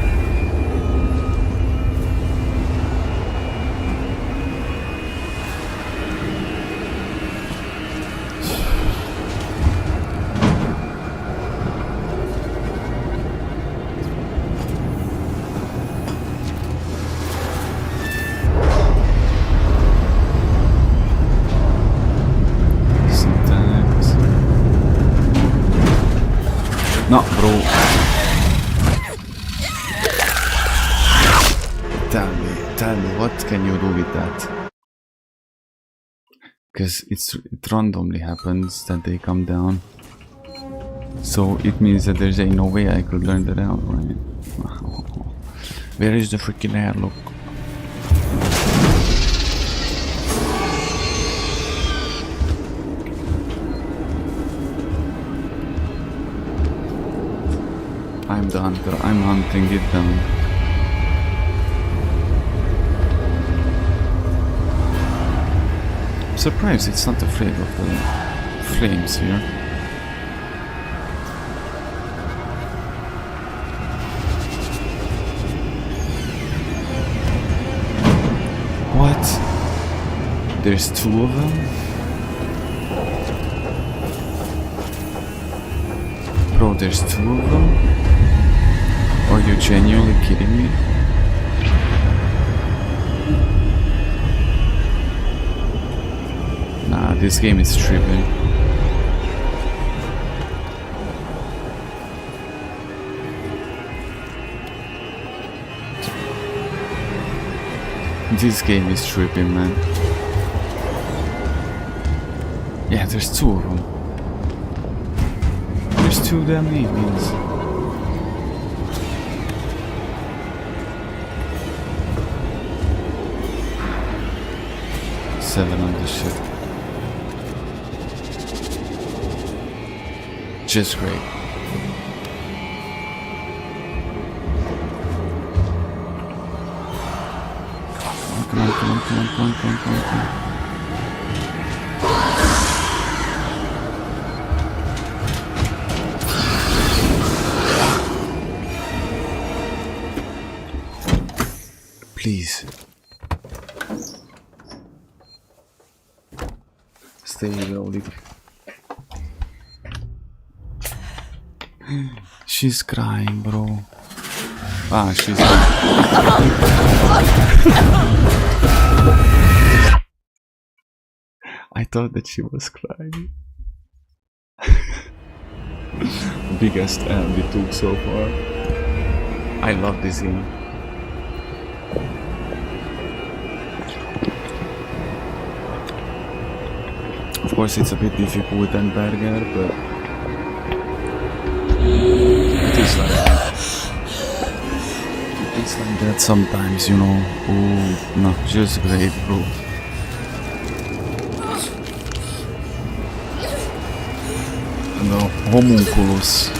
No, bro. Tell me, what can you do with that? Because it randomly happens that they come down. So it means that there's no way I could learn that out, right? Where is the freaking airlock? I'm the hunter. I'm hunting it down. I'm surprised it's not afraid of the flames here. What? There's two of them? Bro, there's two of them? Are you genuinely kidding me? Nah, this game is tripping. This game is tripping, man. Yeah, there's two of them. There's two damn aliens. Seven on this shit. Just great. Come on, come on, come on, come on, come on, come on, come on. Please. Stay loaded. She's crying, bro. Ah, she's I thought that she was crying. Biggest L we took so far. I love this game. Of course it's a bit difficult than Burger, but it is like that. It's like that sometimes, you know. Oh, no, just great, bro. The homunculus.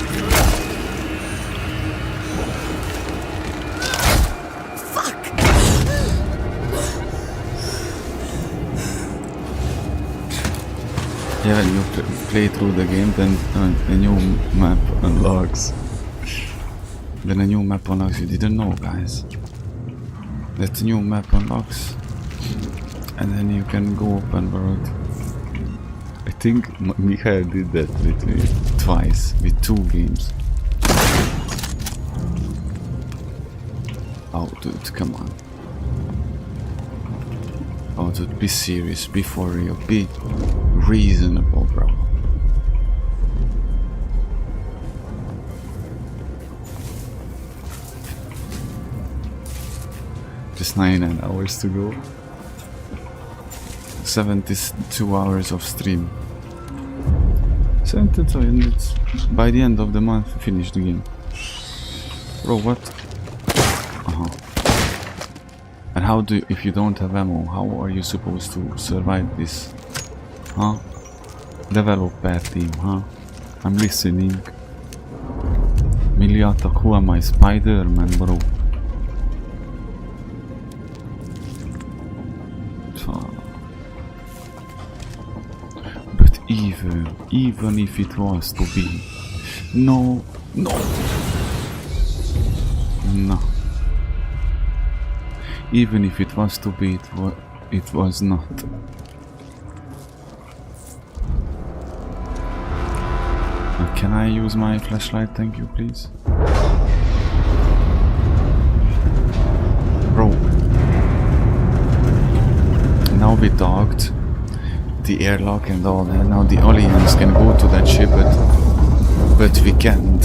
Yeah, when you play through the game, then a new map unlocks. Then a new map unlocks. You didn't know, guys. That new map unlocks, and then you can go open world. I think Mikhail did that with me twice, with 2 games. Oh, dude, come on. Oh, dude, be serious, be for real, be reasonable, bro. Just 99 hours to go. 72 hours of stream. 72, and it's by the end of the month finish the game. Bro, what? And how do you, if you don't have ammo, how are you supposed to survive this? Huh? Developer team, huh? I'm listening. Milliatak, who am I? Spider-Man, bro. But even if it was to be, no. Even if it was to be, it was not. Can I use my flashlight? Thank you, please. Bro. Now we docked the airlock and all that. Now the aliens can go to that ship, but we can't.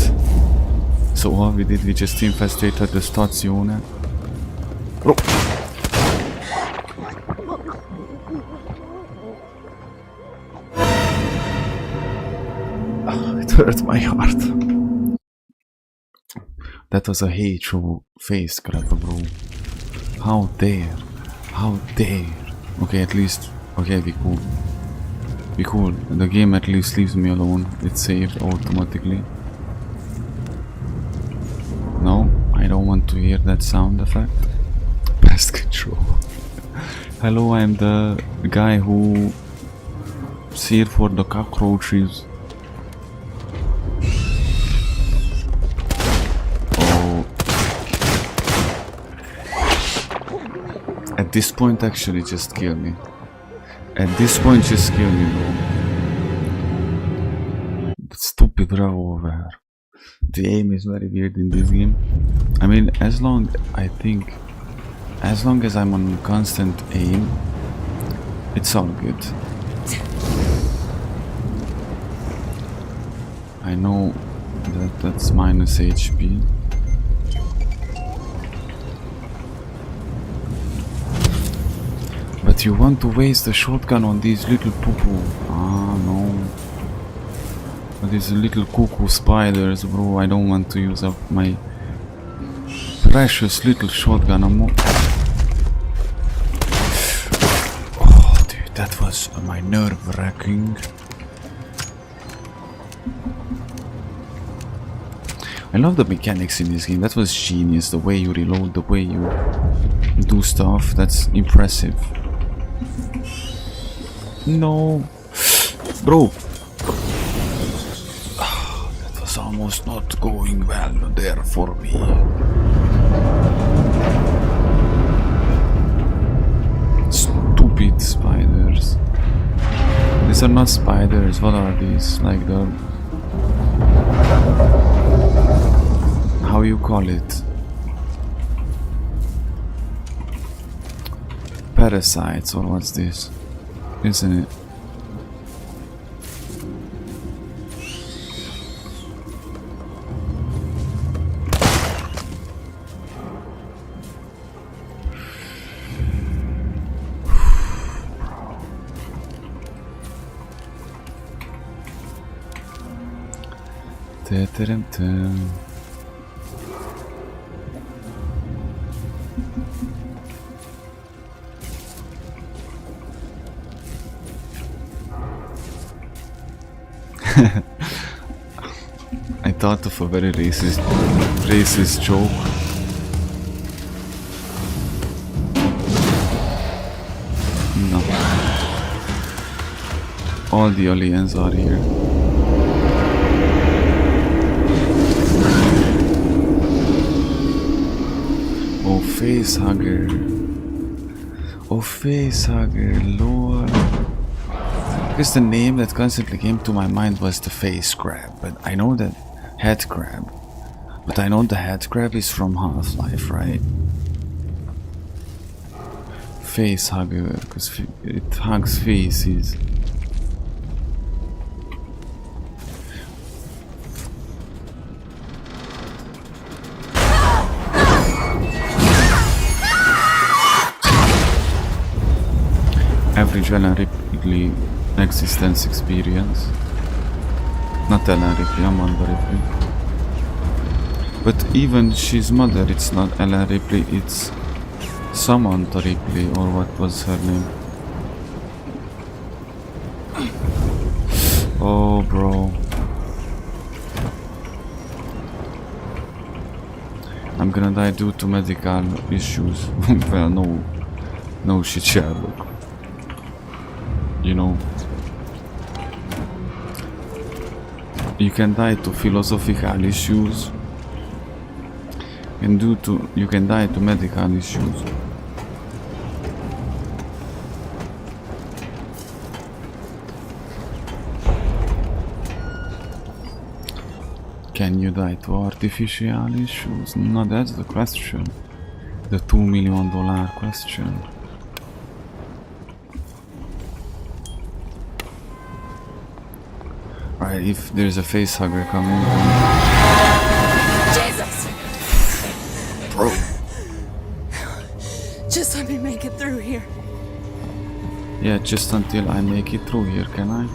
So all we did, we just infiltrated the station. Bro. It hurt my heart. That was a hateful face grabber, bro. How dare? How dare? Okay, at least. Okay, we cool. We cool. The game at least leaves me alone. It's saved automatically. I don't want to hear that sound effect. Pest control. Hello, I'm the guy who's here for the cockroaches. Oh. At this point, actually, just kill me. At this point, just kill me, bro. Stupid revolver. The aim is very weird in this game. I mean, as long as I'm on constant aim, it's all good. I know that that's minus HP. But you want to waste a shotgun on these little poo-poo. Ah, no. These little cuckoo spiders, bro. I don't want to use up my precious little shotgun ammo. Oh, dude, that was my nerve-wracking. I love the mechanics in this game. That was genius. The way you reload, the way you do stuff. That's impressive. No, bro. That was almost not going well there for me. Stupid spiders. These are not spiders. What are these? Like the... how you call it? Parasites, or what's this? Isn't it? I thought of a very racist joke. No. All the aliens are here. Oh, facehugger. Oh, facehugger, lord. Because the name that constantly came to my mind was the face crab, but I know that head crab. But I know the head crab is from Half-Life, right? Face hugger, because it hugs faces. Average Ellen Ripley existence experience. Not Ellen Ripley, Amanda Ripley. But even she's mother, it's not Ellen Ripley, it's Samantha Ripley, or what was her name? Oh, bro. I'm gonna die due to medical issues. Well, no shit, Sherlock. You know, you can die to philosophical issues, and you can die to medical issues. Can you die to artificial issues? No, that's the question. The $2 million question. Right, if there's a facehugger coming. Jesus! Bro. Just let me make it through here. Yeah, just until I make it through here, can I?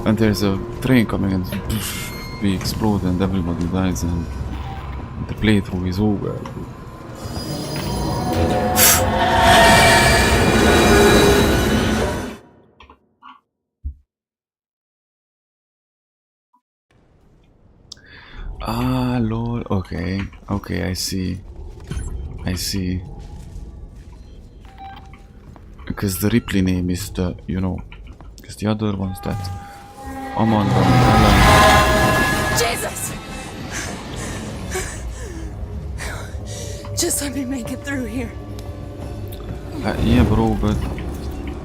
And there's a train coming and we explode and everybody dies and the playthrough is over. Ah, lol. Okay. Okay, I see. I see. Because the Ripley name is the, you know, because the other one's that Amanda and Ellen. Jesus! Just let me make it through here. Yeah, bro, but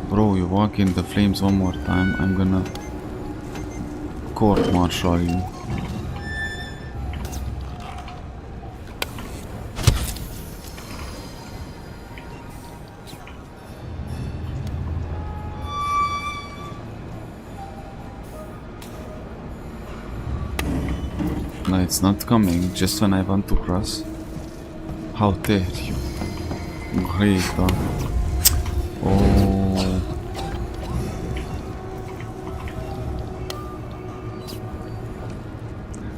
bro, you walk in the flames one more time, I'm gonna court-martial you. No, it's not coming, just when I want to cross. How dare you? Great, oh.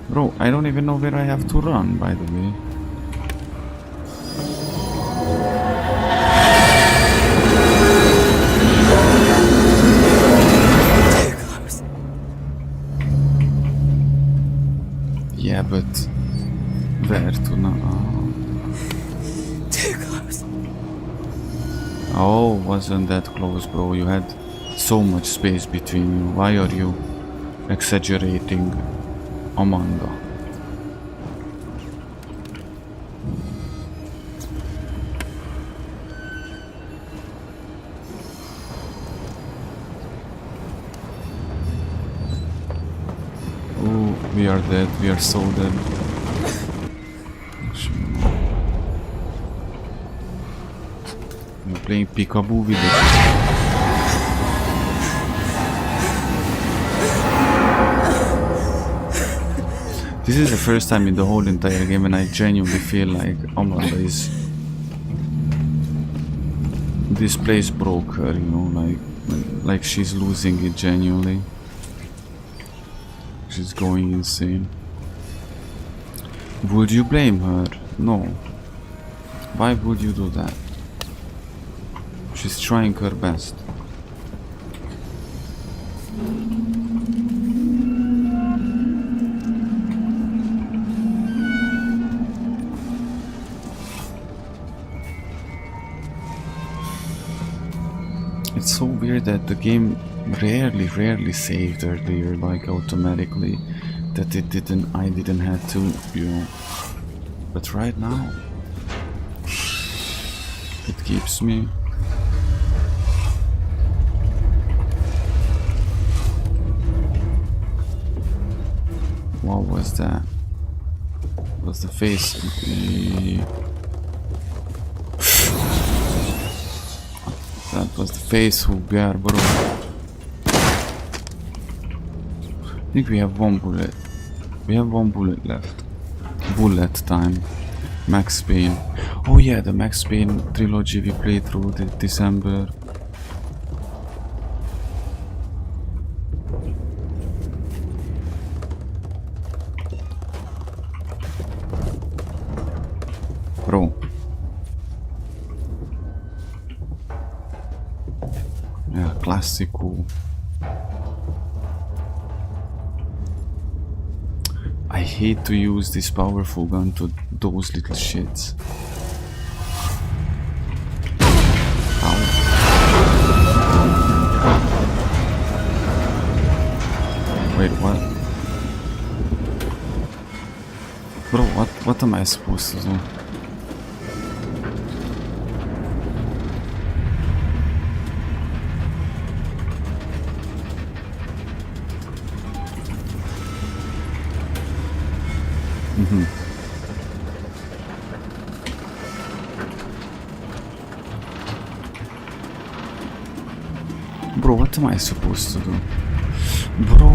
Bro, I don't even know where I have to run, by the way. Too close. Yeah, but where to now? Too close. Oh, wasn't that close, bro? You had so much space between you. Why are you exaggerating, Amanda? Oh, we are dead. We are so dead. You're playing peekaboo with it. This is the first time in the whole entire game and I genuinely feel like Amanda is... This place broke her, you know, like she's losing it genuinely. She's going insane. Would you blame her? No. Why would you do that? She's trying her best. It's so weird that the game rarely saved earlier, like automatically, that I didn't have to, you know. But right now, it keeps me. What was that? Was the face? That was the face who got, bro. I think we have one bullet. We have one bullet left. Bullet time. Max Payne. Oh yeah, the Max Payne trilogy we played through December. Bro. Yeah, classical. I hate to use this powerful gun to those little shits. Ow. Wait, what? Bro, what am I supposed to do? Bro, what am I supposed to do? Bro.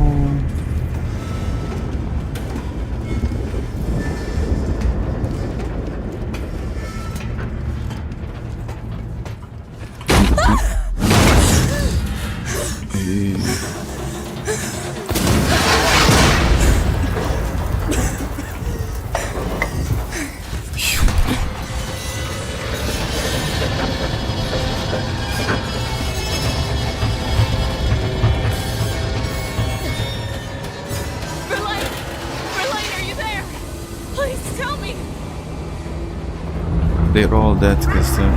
they're all dead because I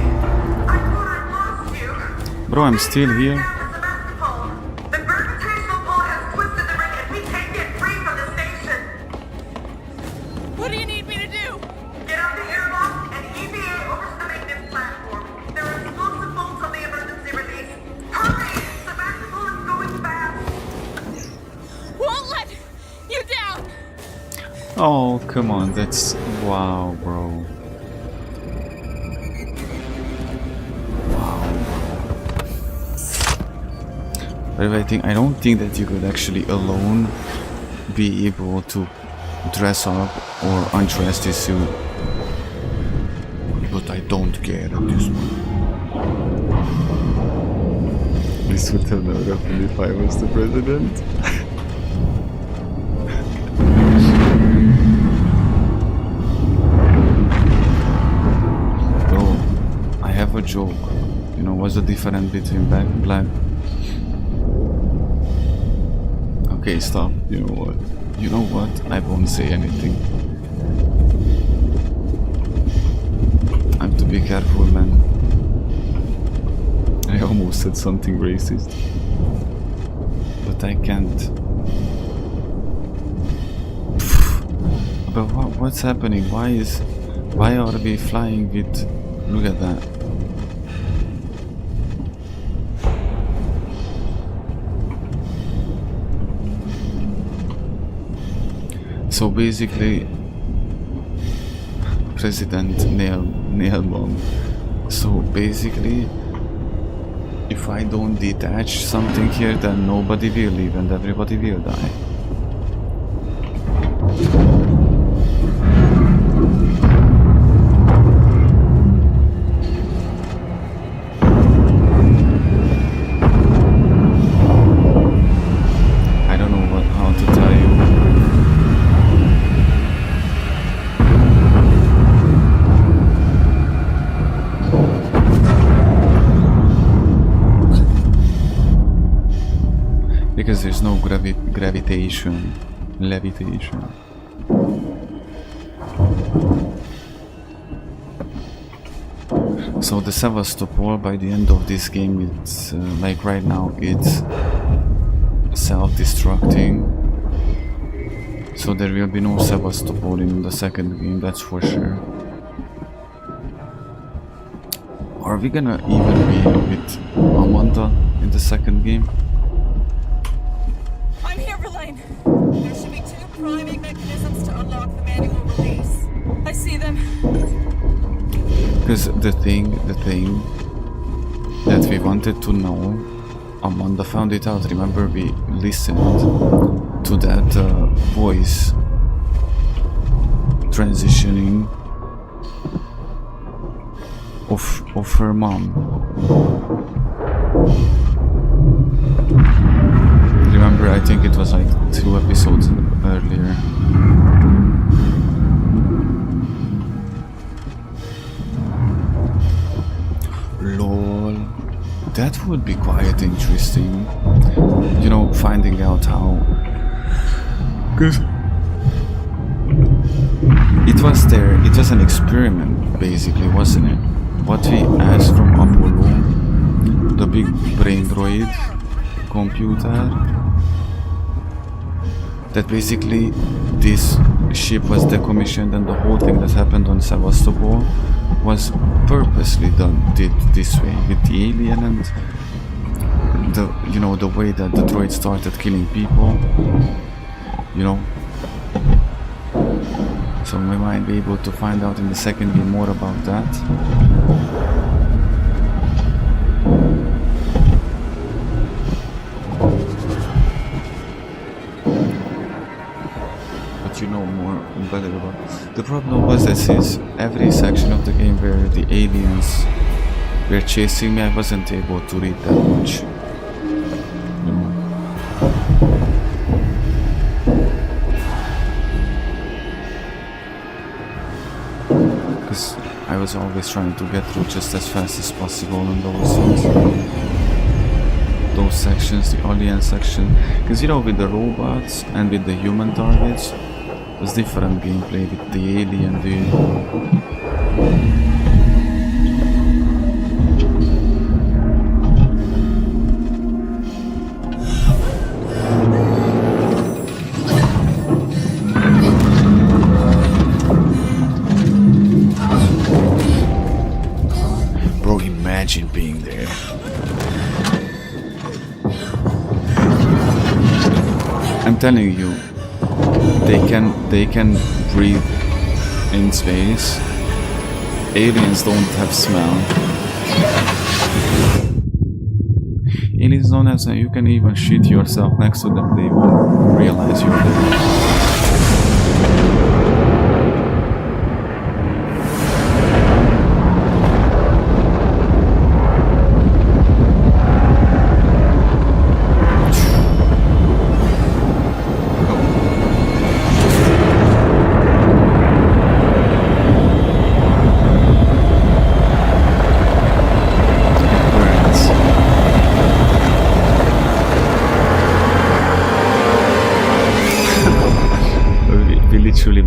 thought I lost you. bro, I'm still here. The gravitational pull has twisted the ring and we can't get free from the station. What do you need me to do? Get out the airlock and EVA over to the maintenance platform. There are explosive bolts on the emergency release. Hurry! Sebastopol is going fast. Won't let you down. Oh, come on, that's wow, bro. Wow, bro. But I don't think that you could actually alone be able to dress up or undress this suit. But I don't care at this point. This would have never happened if I was the president. A joke, you know, what's the difference between black? Okay, stop. You know what? I won't say anything. I have to be careful, man. I almost said something racist, but I can't. But what's happening? Why are we flying with? Look at that. So basically, President nail bomb. So basically, if I don't detach something here, then nobody will live and everybody will die. Because there's no levitation. So the Sevastopol, by the end of this game, it's like right now, it's self-destructing. So there will be no Sevastopol in the second game, that's for sure. Are we gonna even be with Amanda in the second game? There should be 2 priming mechanisms to unlock the manual release. I see them. Because the thing that we wanted to know, Amanda found it out. Remember, we listened to that voice transitioning of her mom. Remember, I think it was like 2 episodes earlier. Lol. That would be quite interesting. You know, finding out how... Cause it was an experiment, basically, wasn't it? What we asked from Apollo, the big brain droid computer, that basically this ship was decommissioned and the whole thing that happened on Sevastopol was purposely did this way with the alien and the way that the droid started killing people, you know. So we might be able to find out in the second game more about that. You know more better about. The problem was that since every section of the game where the aliens were chasing me, I wasn't able to read that much. You know. Because I was always trying to get through just as fast as possible in those sections, the alien section. Because you know, with the robots and with the human targets, there's different gameplay with the alien, telling you, they can breathe in space. Aliens don't have smell. Aliens don't have smell. You can even shit yourself next to them. They won't realize you're there.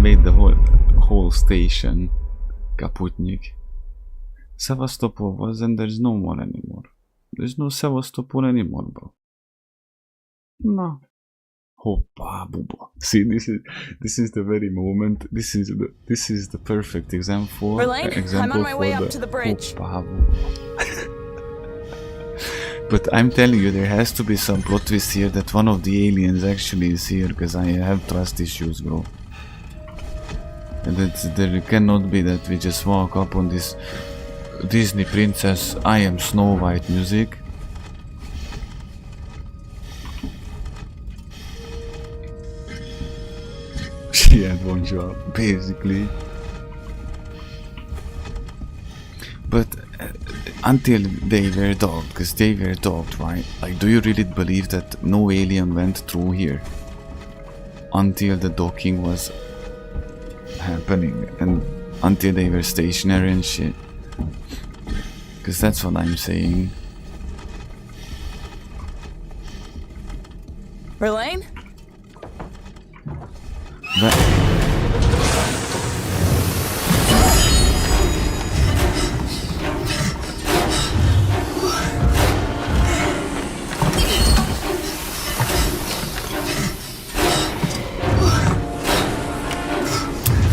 Made the whole station Kaputnik. Sevastopol was, and there's no more anymore. There's no Sevastopol anymore, bro. No. Hoppa buba. See, this is the very moment. This is the perfect example. I'm on my way up to the bridge. But I'm telling you, there has to be some plot twist here that one of the aliens actually is here, because I have trust issues, bro. And there cannot be that we just walk up on this Disney princess I am Snow White music. She had one job, basically. But until they were docked, because they were docked, right? Like, do you really believe that no alien went through here until the docking was happening and until they were stationary and shit? Because that's what I'm saying. Verlaine?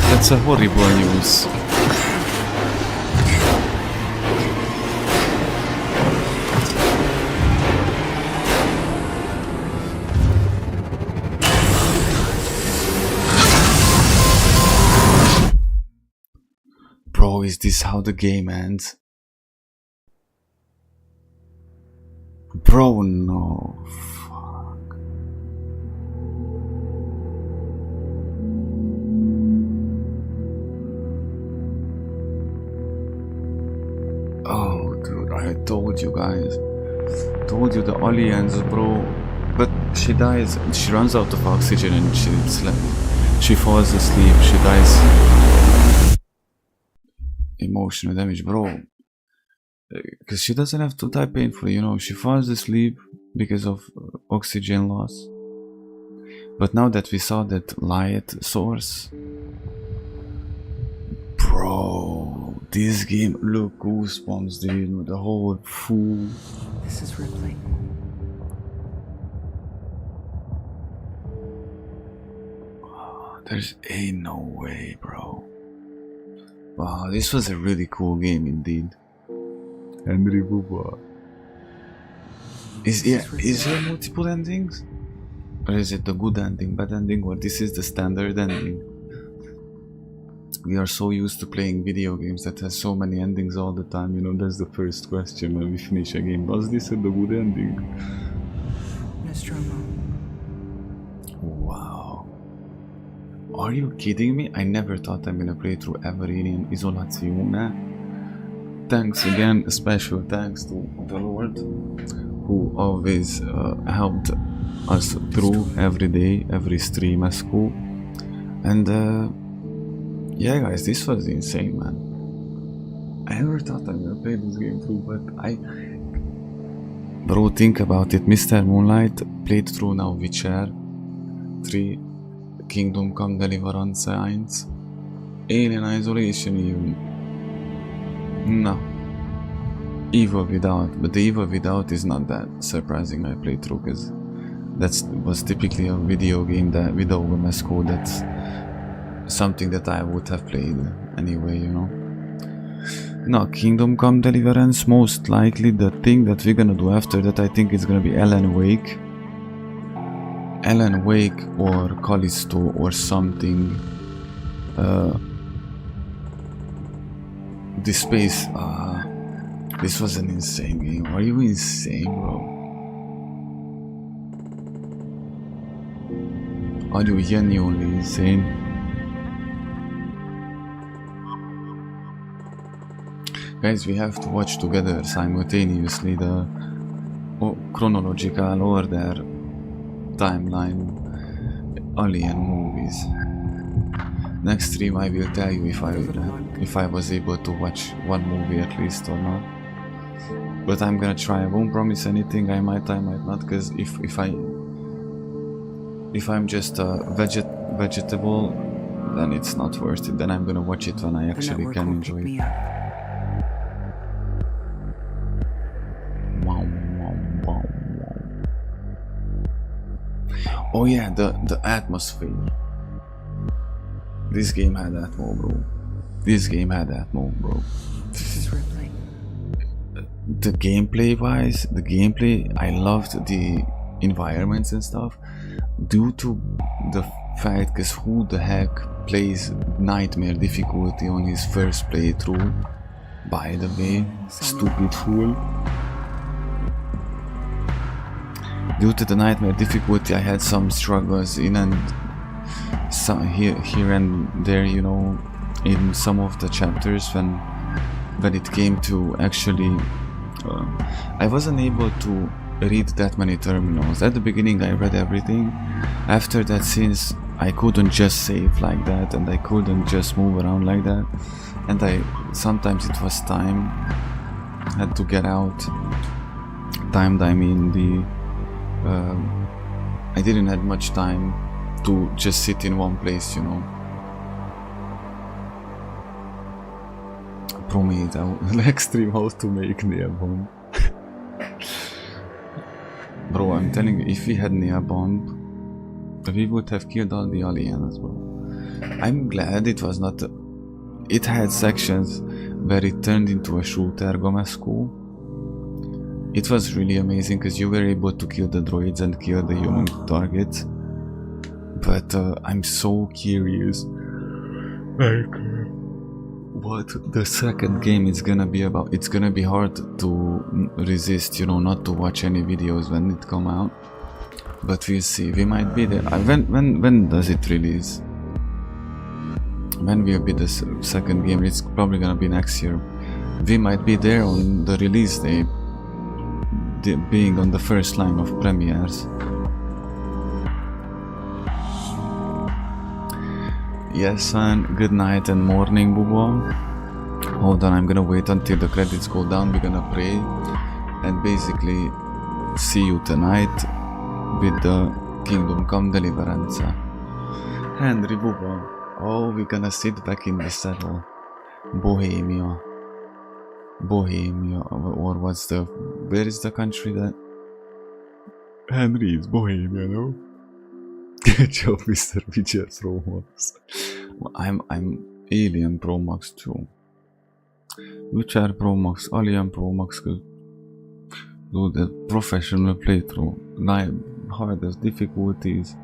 That's a horrible news. Bro, is this how the game ends? Bro, no. Fuck. Oh, dude, I told you guys. Told you the aliens, bro. But she dies. She runs out of oxygen and she falls asleep. She dies. Emotional damage, bro. Because she doesn't have to die painfully, you know. She falls asleep because of oxygen loss. But now that we saw that light source, bro, this game, look, goosebumps, dude, the whole fool. This is Ripley. There's ain't no way, bro. Wow, this was a really cool game indeed. Henry Buba. Is there multiple endings? Or is it the good ending, bad ending, or this is the standard ending? We are so used to playing video games that has so many endings all the time, you know. That's the first question when we finish a game. Was this the good ending? Nostromo. Wow. Are you kidding me? I never thought I'm gonna play through Alien Isolation. Thanks again, a special thanks to the Lord, who always helped us through every day, every stream as cool. And yeah, guys, this was insane, man. I never thought I'm gonna play this game through, but Bro, think about it. Mr. Moonlight played through now Witcher 3, Kingdom Come Deliverance 1, Alien Isolation even. No. Evil Without, but the Evil Without is not that surprising I played through, because that was typically a video game that with OMS code. That's something that I would have played anyway, you know. No, Kingdom Come Deliverance, most likely the thing that we're gonna do after that, I think it's gonna be Alan Wake. Alan Wake or Callisto or something. This space, this was an insane game. Are you insane, bro? Are you genuinely insane? Guys, we have to watch together simultaneously the chronological order timeline Alien movies. Next stream I will tell you if I was able to watch one movie at least or not. But I'm gonna try. I won't promise anything. I might not, because if I'm just a vegetable, then it's not worth it. Then I'm gonna watch it when I actually can enjoy it. Oh yeah, the atmosphere. This game had atmo, bro. This game had atmo, bro. This is Ripley. The gameplay wise, I loved the environments and stuff. Due to the fact, cause who the heck plays Nightmare difficulty on his first playthrough? By the way, stupid fool. Due to the Nightmare difficulty, I had some struggles in and some here and there, you know, in some of the chapters when it came to actually I wasn't able to read that many terminals. At the beginning I read everything. After that, since I couldn't just save like that and I couldn't just move around like that, and sometimes it was time, had to get out. Timed, I mean I didn't have much time to just sit in one place, you know. Prometheus, extreme how to make nail bomb. Bro, I'm telling you, if we had nail bomb, we would have killed all the aliens, bro. I'm glad it was not. It had sections where it turned into a shooter, Gomescu. It was really amazing because you were able to kill the droids and kill the human targets. But I'm so curious, like, what the second game is gonna be about. It's gonna be hard to resist, you know, not to watch any videos when it come out. But we'll see. We might be there. When does it release? When will be the second game? It's probably gonna be next year. We might be there on the release day, being on the first line of premieres. Yes, son. Good night and morning, Bubo. Hold on, I'm gonna wait until the credits go down. We're gonna pray and basically see you tonight with the Kingdom Come Deliverance. Henry, Bubo. Oh, we're gonna sit back in the saddle. Bohemia. Or what's the... Where is the country that... Henry is Bohemia, no? Good job, Mr. Vijay Pro Max. I'm Alien Pro Max too. Witcher Pro Max, Alien Pro Max. Do the professional playthrough. Hardest difficulties.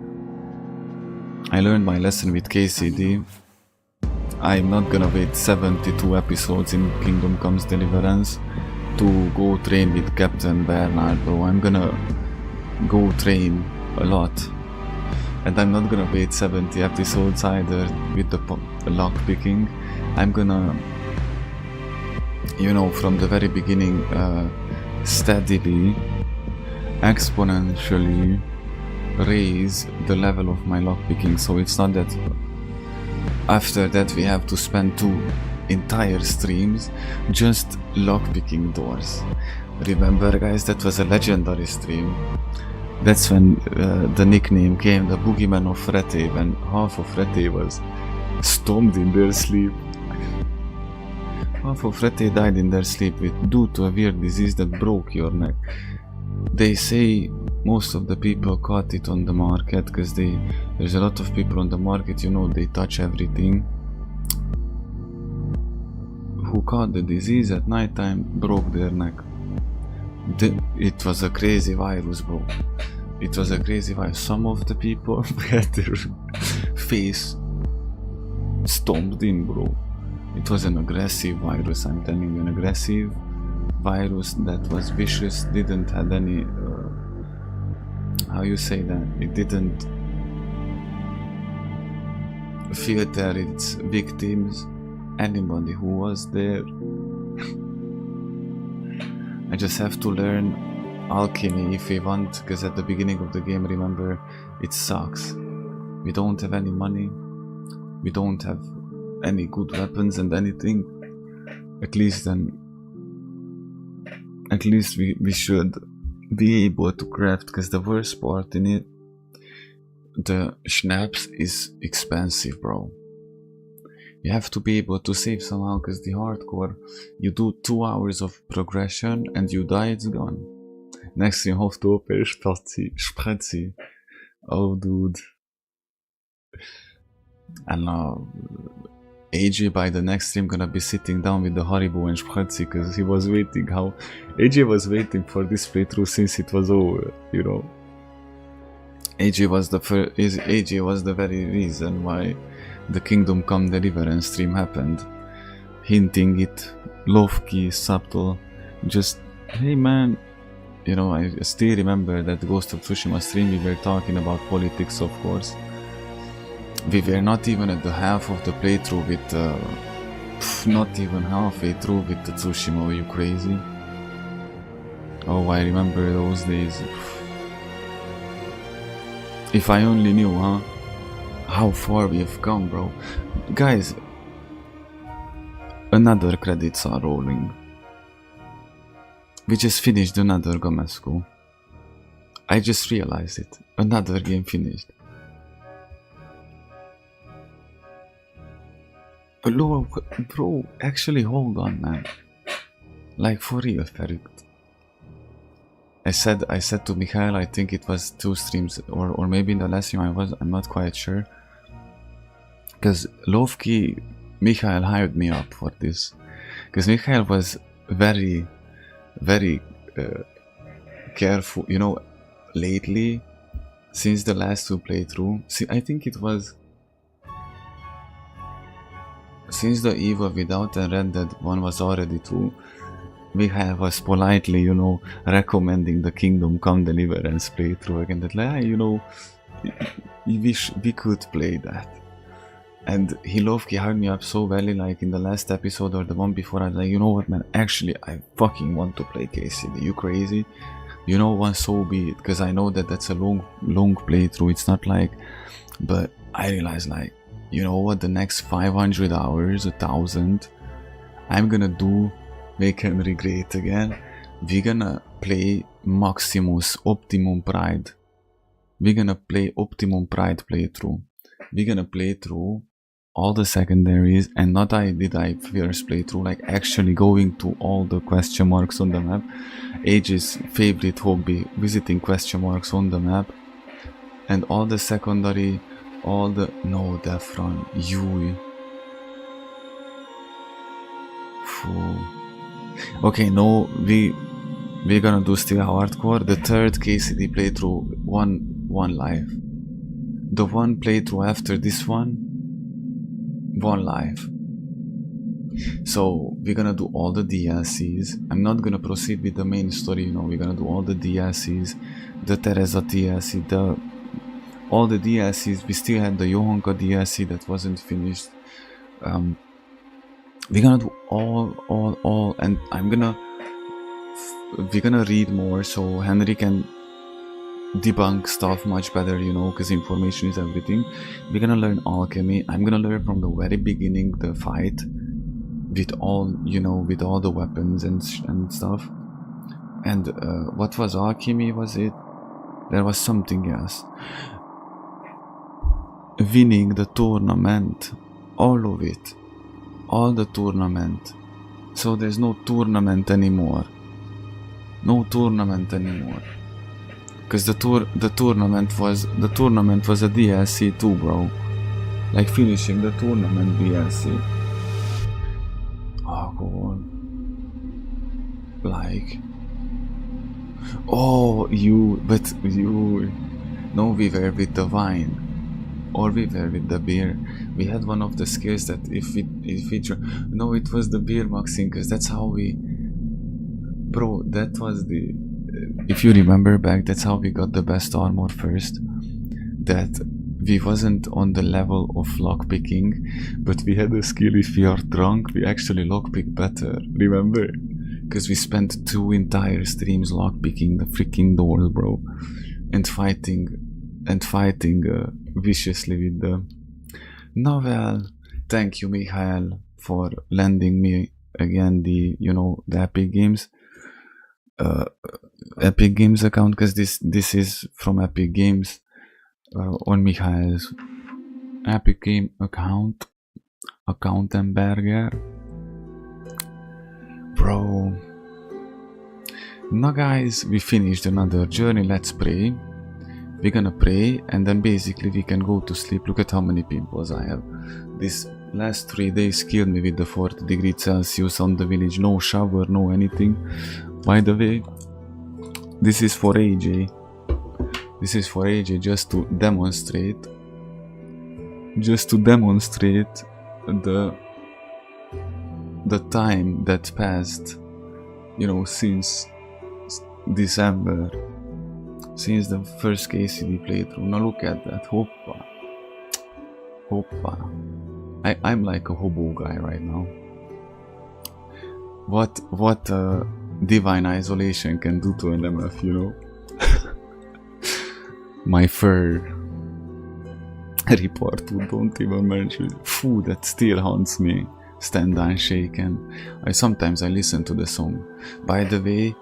I learned my lesson with KCD. I'm not gonna wait 72 episodes in Kingdom Comes Deliverance to go train with Captain Bernard, bro. I'm gonna go train a lot. And I'm not gonna wait 70 episodes either with the lock picking. I'm gonna, you know, from the very beginning, steadily, exponentially raise the level of my lock picking. So it's not that after that we have to spend 2 entire streams just lock picking doors. Remember, guys, that was a legendary stream. That's when the nickname came, the Boogeyman of Rete, when half of Rete was stomped in their sleep. Half of Rete died in their sleep due to a weird disease that broke your neck. They say most of the people caught it on the market, because there's a lot of people on the market, you know, they touch everything, who caught the disease at night time, broke their neck. It was a crazy virus, bro. it was a crazy vibe. Some of the people had their face stomped in, bro. It was an aggressive virus, I'm telling you, an aggressive virus that was vicious, didn't have any, how you say that, it didn't filter its victims, anybody who was there. I just have to learn alchemy if we want, because at the beginning of the game, remember, it sucks. We don't have any money, we don't have any good weapons and anything. At least we should be able to craft, because the worst part in it, the schnapps is expensive, bro. You have to be able to save somehow, because the hardcore, you do 2 hours of progression and you die, it's gone. Next thing you have to open Spretzi. Oh dude. And now AJ by the next stream gonna be sitting down with the Haribo and Spretzi, because he was waiting. How AJ was waiting for this playthrough since it was over, you know. AJ was the very reason why the Kingdom Come Deliverance stream happened. Hinting it, low-key, subtle, just, hey man, you know, I still remember that Ghost of Tsushima stream, we were talking about politics, of course. We were not even at the half of the playthrough with, not even halfway through with the Tsushima, are you crazy? Oh, I remember those days. If I only knew, huh? How far we have come, bro. Guys, another credits are rolling. We just finished another Gamesco. I just realized it. Another game finished. Bro, actually hold on, man. Like for real, Ferit. I said to Mikhail, I think it was 2 streams, or maybe in the last stream I'm not quite sure. Because Lovki, Mikhail hired me up for this. Because Mikhail was very, very careful, you know, lately, since the last 2 playthrough. See, I think it was since the Eva Without and Red Dead one was already 2. Mikhail was politely, you know, recommending the Kingdom Come Deliverance playthrough again. That, like, you know, we could play that. And he hired me up so well, like in the last episode or the one before. I was like, you know what, man, actually I fucking want to play KCD. You crazy? You know what, so be it. Because I know that that's a long playthrough. It's not like, but I realized, like, you know what, the next 500 hours, 1000, I'm gonna do Make Henry Great Again. We're gonna play Maximus Optimum Pride. We're gonna play Optimum Pride playthrough. We're gonna play through all the secondaries, and not I first playthrough, like actually going to all the question marks on the map. Age's favorite hobby, visiting question marks on the map, and all the secondary, all the no Defron, Yui. Okay, no, we're gonna do still hardcore. The 3rd KCD playthrough, one life. The one playthrough after this one life. So we're gonna do all the DLCs. I'm not gonna proceed with the main story, you know. We're gonna do all the DLCs, the Teresa DLC, all the DLCs. We still had the Johanka DLC that wasn't finished. We're gonna do all, and we're gonna read more so Henry can debunk stuff much better, you know, because information is everything. We're gonna learn alchemy. I'm gonna learn from the very beginning the fight with all, you know, with all the weapons and stuff. And what was alchemy? Was it? There was something else. Winning the tournament, all of it, all the tournament. So there's no tournament anymore. No tournament anymore. Because the tournament was a DLC too, bro. Like finishing the tournament DLC. Oh god. Like, Oh, but you, no, we were with the wine. Or we were with the beer. We had one of the skills that if it no, it was the beer maxing, because that's how we, bro, that was the, if you remember back, that's how we got the best armor first. That we wasn't on the level of lockpicking, but we had a skill if we are drunk, we actually lockpick better, remember? Because we spent 2 entire streams lockpicking the freaking doors, bro, and fighting viciously with the novel. Thank you, Michael, for lending me again the, you know, the Epic Games account, because this is from Epic Games on Michael's Epic Game account Emberger, bro. Now guys, we finished another journey. Let's pray. We're gonna pray and then basically we can go to sleep. Look at how many pimples I have. This last 3 days killed me with the 40 degrees Celsius on the village. No shower, no anything. By the way, this is for AJ. This is for AJ, just to demonstrate the time that passed, you know, since December. Since the first KCD playthrough. Now look at that. Hoppa. I'm like a hobo guy right now. What divine isolation can do to an MF, you know? My fur report, don't even mention it. Phew, that still haunts me. Stand Unshaken. Sometimes I listen to the song. By the way,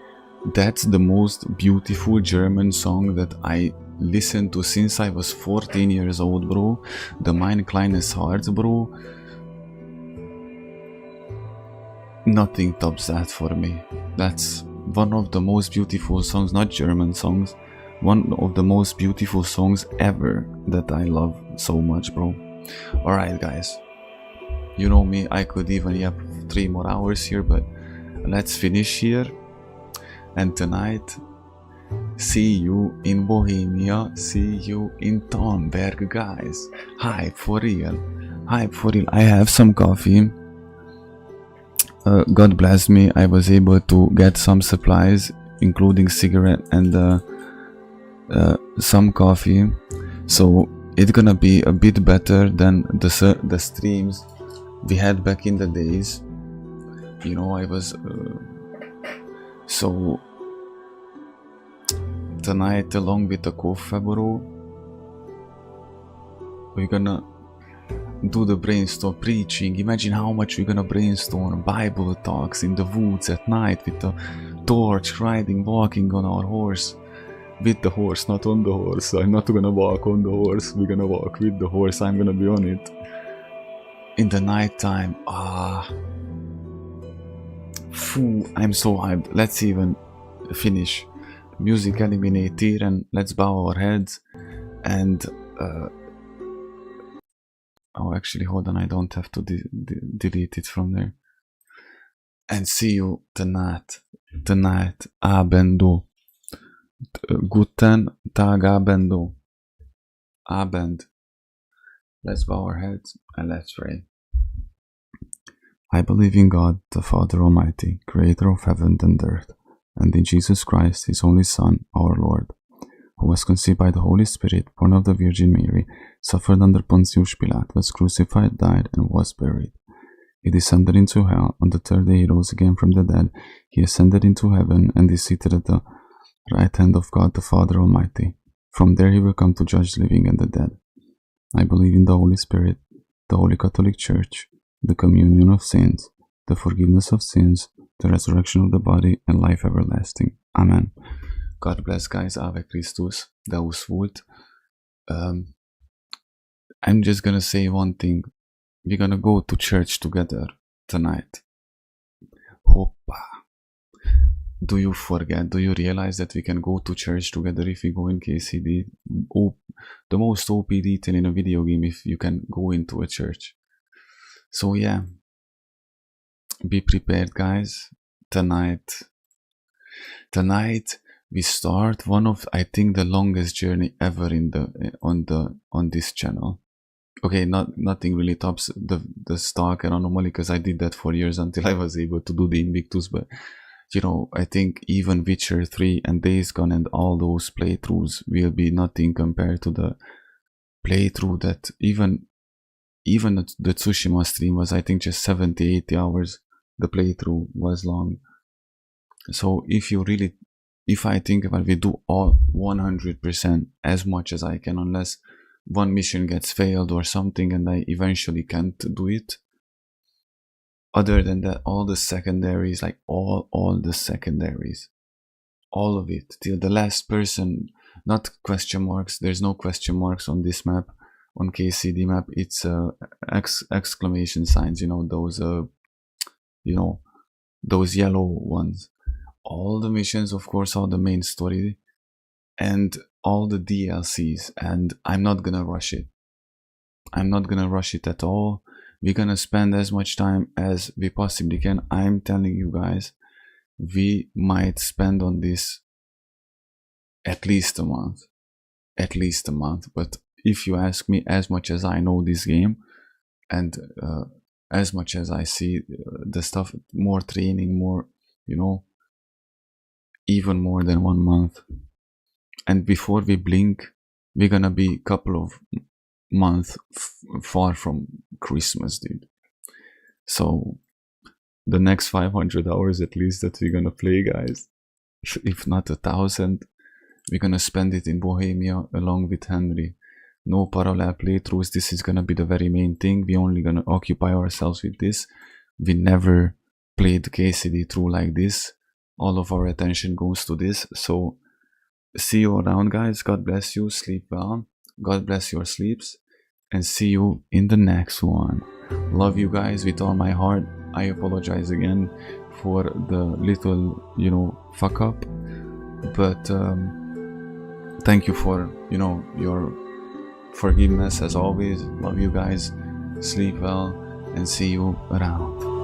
that's the most beautiful German song that I listened to since I was 14 years old, bro. The Mein kleines Herz, bro. Nothing tops that for me. That's one of the most beautiful songs, not German songs. One of the most beautiful songs ever that I love so much, bro. Alright, guys. You know me, I could even yap 3 more hours here, but let's finish here. And tonight, see you in Bohemia, see you in Thornberg, guys. Hype for real. I have some coffee. God bless me, I was able to get some supplies, including cigarette and some coffee. So it's gonna be a bit better than the streams we had back in the days. You know, I was... so tonight, along with the coffee, bro, we're gonna do the brainstorm preaching. Imagine how much we're gonna brainstorm Bible talks in the woods at night with the torch, riding, walking on our horse. With the horse, not on the horse. I'm not gonna walk on the horse, we're gonna walk with the horse, I'm gonna be on it. In the night time, phew, I'm so hyped. Let's even finish. Music eliminate here and let's bow our heads and oh, actually, hold on, I don't have to delete it from there. And see you tonight, Abendo. Guten Tag, Abendo. Abend. Let's bow our heads and let's pray. I believe in God, the Father Almighty, creator of heaven and earth, and in Jesus Christ, his only Son, our Lord, who was conceived by the Holy Spirit, born of the Virgin Mary, suffered under Pontius Pilate, was crucified, died, and was buried. He descended into hell. On the 3rd day he rose again from the dead. He ascended into heaven and is seated at the right hand of God the Father Almighty. From there he will come to judge the living and the dead. I believe in the Holy Spirit, the Holy Catholic Church, the communion of saints, the forgiveness of sins, the resurrection of the body, and life everlasting. Amen. God bless, guys. Ave Christus, Deus vult. I'm just gonna say one thing. We're gonna go to church together tonight. Hoppa. Do you forget? Do you realize that we can go to church together if we go in KCD? The most OP detail in a video game if you can go into a church. So yeah, be prepared, guys. Tonight we start one of, I think, the longest journey ever in the on this channel. Okay, nothing really tops the Stalker anomaly, because I did that for years until I was able to do the Invictus. But you know, I think even Witcher 3 and Days Gone and all those playthroughs will be nothing compared to the playthrough that even the Tsushima stream was, I think, just 70-80 hours. The playthrough was long. So if I think about it, we do all 100% as much as I can, unless one mission gets failed or something and I eventually can't do it. Other than that, all the secondaries, like all the secondaries, all of it, till the last person, not question marks, there's no question marks on this map, on KCD map, it's exclamation signs, you know, those yellow ones. All the missions, of course, all the main story, and all the DLCs, and I'm not gonna rush it. I'm not gonna rush it at all. We're gonna spend as much time as we possibly can. I'm telling you guys, we might spend on this at least a month. But if you ask me, as much as I know this game, and as much as I see the stuff, more training, more, you know, even more than 1 month. And before we blink, we're gonna be a couple of months far from Christmas, dude. So the next 500 hours at least that we're gonna play, guys, if not 1,000, we're gonna spend it in Bohemia along with Henry. No parallel playthroughs. This is gonna be the very main thing. We're only gonna occupy ourselves with this. We never played KCD through like this. All of our attention goes to this. So see you around, guys. God bless you. Sleep well. God bless your sleeps. And see you in the next one. Love you guys with all my heart. I apologize again for the little, you know, fuck up. But thank you for, you know, your forgiveness as always. Love you guys. Sleep well and see you around.